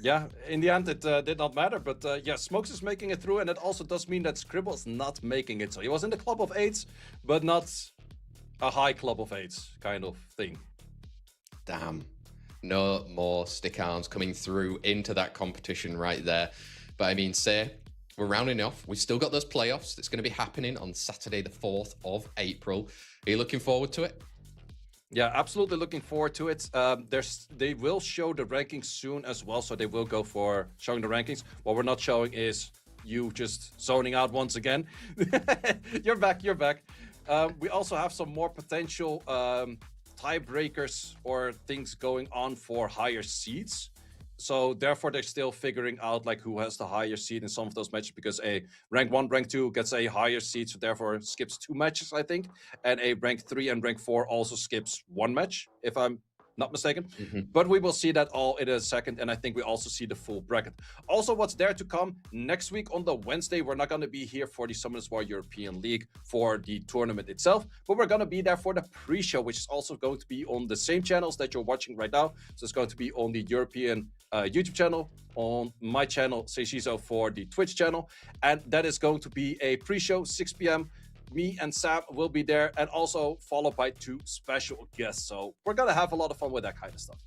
S2: Yeah, in the end, it did not matter. But yeah, Smokes is making it through, and it also does mean that Scribble is not making it. So he was in the club of 8s, but not a high club of 8s kind of thing.
S1: Damn. No more stick arms coming through into that competition right there. But I mean, we're rounding off. We've still got those playoffs that's going to be happening on Saturday, the 4th of April. Are you looking forward to it?
S2: Yeah, absolutely looking forward to it. They will show the rankings soon as well, so they will go for showing the rankings. What we're not showing is you just zoning out once again. You're back. We also have some more potential tiebreakers or things going on for higher seeds. So therefore, they're still figuring out like who has the higher seed in some of those matches, because a rank 1, rank 2 gets a higher seed, so therefore skips 2 matches, I think. And a rank 3 and rank 4 also skips 1 match, if I'm not mistaken. But we will see that all in a second, and I think we also see the full bracket. Also, what's there to come next week on the Wednesday, we're not going to be here for the Summoners War European League for the tournament itself, but we're going to be there for the pre-show, which is also going to be on the same channels that you're watching right now. So it's going to be on the European YouTube channel, on my channel, Seishizo, for the Twitch channel. And that is going to be a pre-show, 6 p.m. Me and Sam will be there, and also followed by 2 special guests. So we're going to have a lot of fun with that kind of stuff.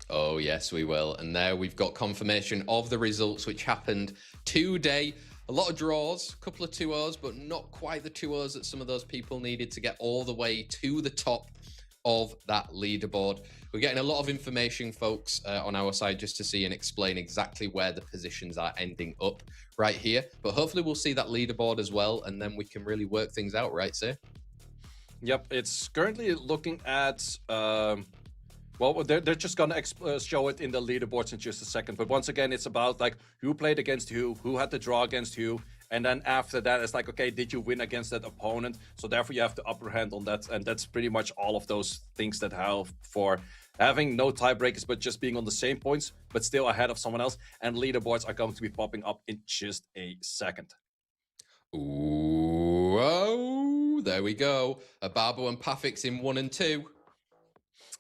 S1: Oh, yes, we will. And there we've got confirmation of the results, which happened today. A lot of draws, a couple of 2-0s, but not quite the 2-0s that some of those people needed to get all the way to the top of that leaderboard. We're getting a lot of information, folks, on our side just to see and explain exactly where the positions are ending up right here. But hopefully we'll see that leaderboard as well, and then we can really work things out, right, sir?
S2: Yep, it's currently looking at... well, they're just gonna show it in the leaderboards in just a second. But once again, it's about like who played against who had to draw against who. And then after that, it's like, okay, did you win against that opponent? So therefore, you have the upper hand on that. And that's pretty much all of those things that have for having no tiebreakers, but just being on the same points, but still ahead of someone else. And leaderboards are going to be popping up in just a second.
S1: Ooh, oh, there we go. Obabo and Pafix in 1 and 2.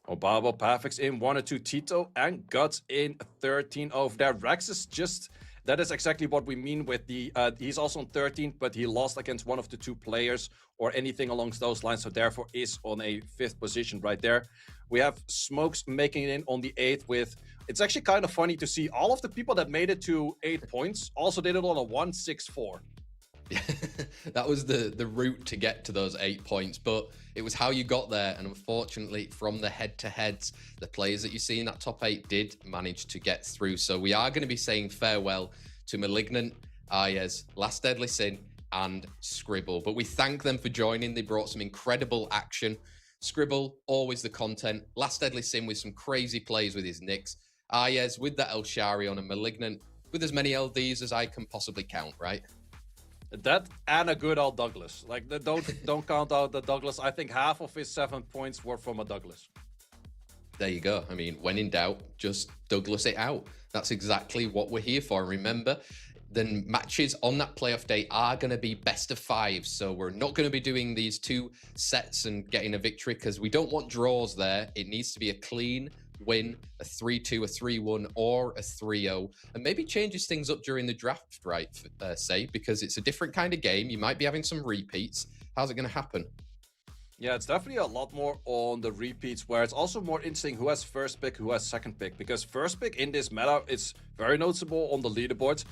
S2: Obabo, Pafix in 1 and 2, Tito and Guts in 13 over there. Rexaz just... That is exactly what we mean with the... he's also on 13, but he lost against one of the 2 players or anything along those lines, so therefore is on a 5th position right there. We have Smokes making it in on the 8th with... It's actually kind of funny to see all of the people that made it to 8 points also did it on a 1-6-4.
S1: That was the route to get to those 8 points, but it was how you got there. And unfortunately, from the head-to-heads, the players that you see in that top 8 did manage to get through. So we are going to be saying farewell to Malignant, Aryes, Last Deadly Sin, and Scribble. But we thank them for joining. They brought some incredible action. Scribble, always the content. Last Deadly Sin with some crazy plays with his nicks. Aryes with that El Sharion, and Malignant with as many LDs as I can possibly count, right?
S2: That and a good old Douglas. Like, don't count out the Douglas. I think half of his 7 points were from a Douglas.
S1: There you go. I mean, when in doubt, just Douglas it out. That's exactly what we're here for. Remember, the matches on that playoff day are going to be best of 5. So we're not going to be doing these 2 sets and getting a victory because we don't want draws there. It needs to be a clean win, a 3-2, a 3-1, or a 3-0, and maybe changes things up during the draft, right, say, because it's a different kind of game. You might be having some repeats. How's it going to happen?
S2: Yeah, it's definitely a lot more on the repeats, where it's also more interesting who has first pick, who has second pick, because first pick in this meta is very noticeable on the leaderboards.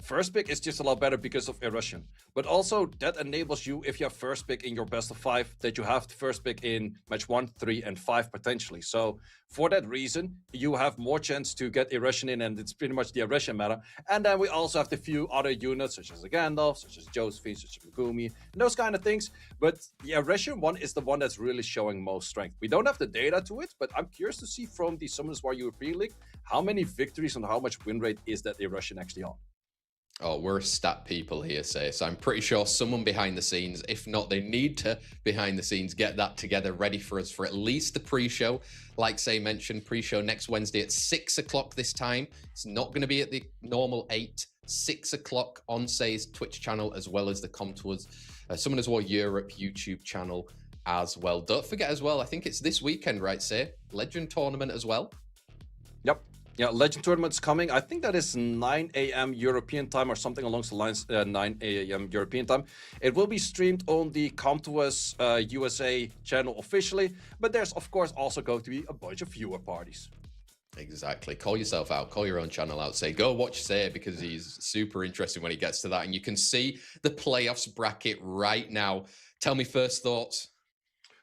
S2: First pick is just a lot better because of erosion, but also that enables you, if you have first pick in your best of 5, that you have the first pick in match 1, 3, and 5 potentially. So for that reason, you have more chance to get erosion in, and it's pretty much the erosion meta. And then we also have the few other units, such as a Gandalf, such as Josephine, such as Megumi, and those kind of things. But the erosion one is the one that's really showing most strength. We don't have the data to it, but I'm curious to see from the Summoners War European League, how many victories and how much win rate is that erosion actually on.
S1: Oh, we're stat people here, say. So I'm pretty sure someone behind the scenes, if not, they need to behind the scenes get that together ready for us for at least the pre-show. Like Say mentioned, pre-show next Wednesday at 6 o'clock this time. It's not going to be at the normal 8, 6 o'clock on Say's Twitch channel, as well as the Comtours Summoners War Europe YouTube channel as well. Don't forget as well, I think it's this weekend, right, Say? Legend tournament as well.
S2: Yep. Yeah, Legend Tournament's coming. I think that is 9 a.m. European time or something along the lines, 9 a.m. European time. It will be streamed on the Comtours USA channel officially, but there's, of course, also going to be a bunch of viewer parties.
S1: Exactly. Call yourself out. Call your own channel out. Say, go watch Say because he's super interesting when he gets to that. And you can see the playoffs bracket right now. Tell me first thoughts.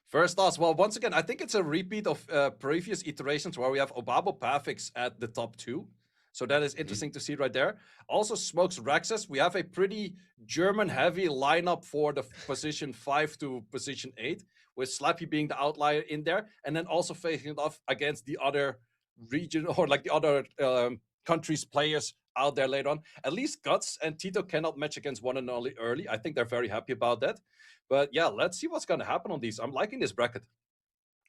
S2: First thoughts, well, once again, I think it's a repeat of previous iterations where we have Obabo Pafix at the top 2. So that is interesting to see right there. Also, Smokes Rexaz. We have a pretty German-heavy lineup for the position 5 to position 8, with Slappy being the outlier in there, and then also facing it off against the other region or like the other countries' players out there later on. At least Guts and Tito cannot match against one and only early. I think they're very happy about that. But yeah, let's see what's going to happen on these. I'm liking this bracket.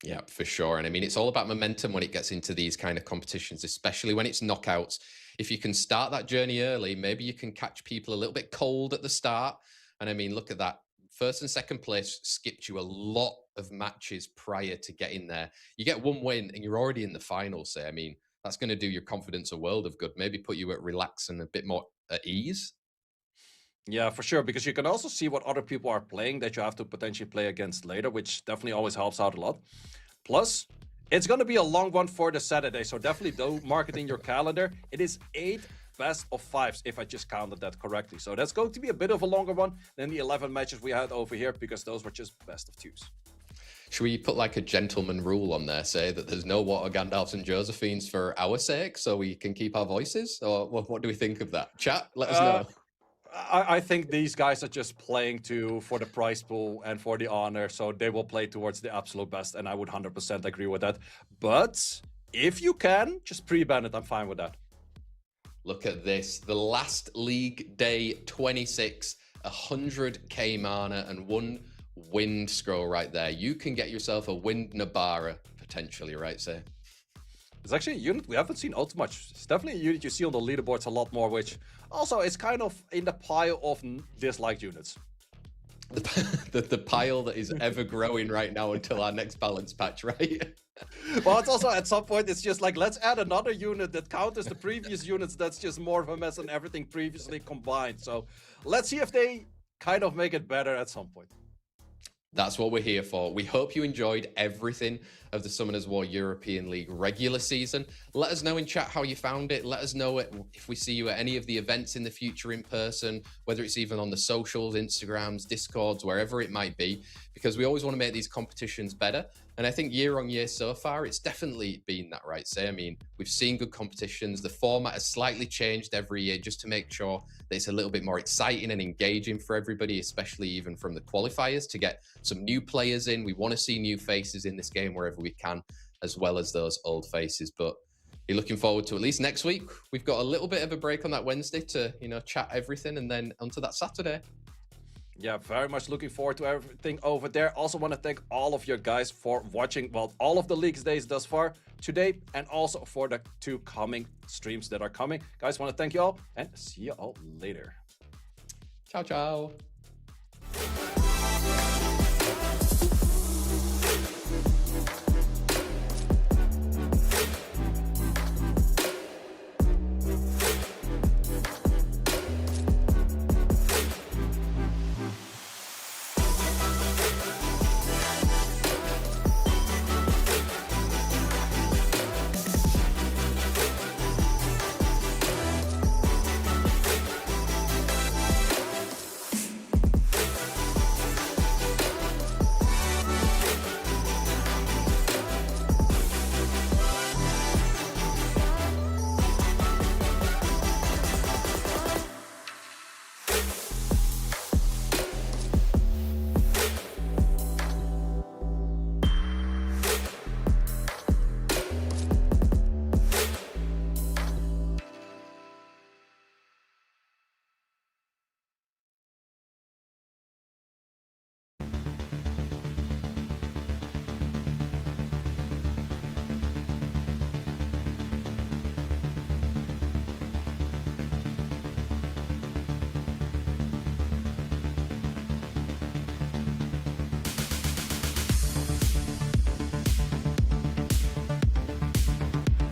S1: Yeah, for sure. And I mean, it's all about momentum when it gets into these kind of competitions, especially when it's knockouts. If you can start that journey early, maybe you can catch people a little bit cold at the start. And I mean, look at that. First and second place skipped you a lot of matches prior to getting there. You get one win and you're already in the finals. Say, I mean, that's going to do your confidence a world of good. Maybe put you at relax and a bit more at ease.
S2: Yeah, for sure, because you can also see what other people are playing that you have to potentially play against later, which definitely always helps out a lot. Plus, it's going to be a long one for the Saturday, so definitely do mark it in your calendar. It is 8 best of 5s, if I just counted that correctly. So that's going to be a bit of a longer one than the 11 matches we had over here, because those were just best of 2s.
S1: Should we put like a gentleman rule on there, say that there's no water Gandalfs and Josephines for our sake, so we can keep our voices? Or what do we think of that? Chat, let us know.
S2: I think these guys are just playing for the prize pool and for the honor, so they will play towards the absolute best, and I would 100% agree with that. But if you can, just pre-ban it, I'm fine with that.
S1: Look at this. The last league day 26, 100k mana and 1 wind scroll right there. You can get yourself a wind Nabara, potentially, right, Say?
S2: It's actually a unit we haven't seen out too much. It's definitely a unit you see on the leaderboards a lot more, which also is kind of in the pile of disliked units.
S1: The pile that is ever growing right now until our next balance patch, right?
S2: Well, it's also at some point, it's just like, let's add another unit that counters the previous units that's just more of a mess than everything previously combined. So let's see if they kind of make it better at some point.
S1: That's what we're here for. We hope you enjoyed everything of the Summoners War European League regular season. Let us know in chat how you found it. Let us know if we see you at any of the events in the future in person, whether it's even on the socials, Instagrams, Discords, wherever it might be, because we always want to make these competitions better. And I think year on year so far, it's definitely been that, right? Say, I mean, we've seen good competitions. The format has slightly changed every year just to make sure that it's a little bit more exciting and engaging for everybody, especially even from the qualifiers, to get some new players in. We want to see new faces in this game wherever we can, as well as those old faces. But you're looking forward to at least next week. We've got a little bit of a break on that Wednesday to, chat everything, and then onto that Saturday.
S2: Yeah, very much looking forward to everything over there. Also want to thank all of you guys for watching, well, all of the leagues days thus far today, and also for the 2 coming streams that are coming. Guys, want to thank you all, and see you all later.
S1: Ciao, ciao.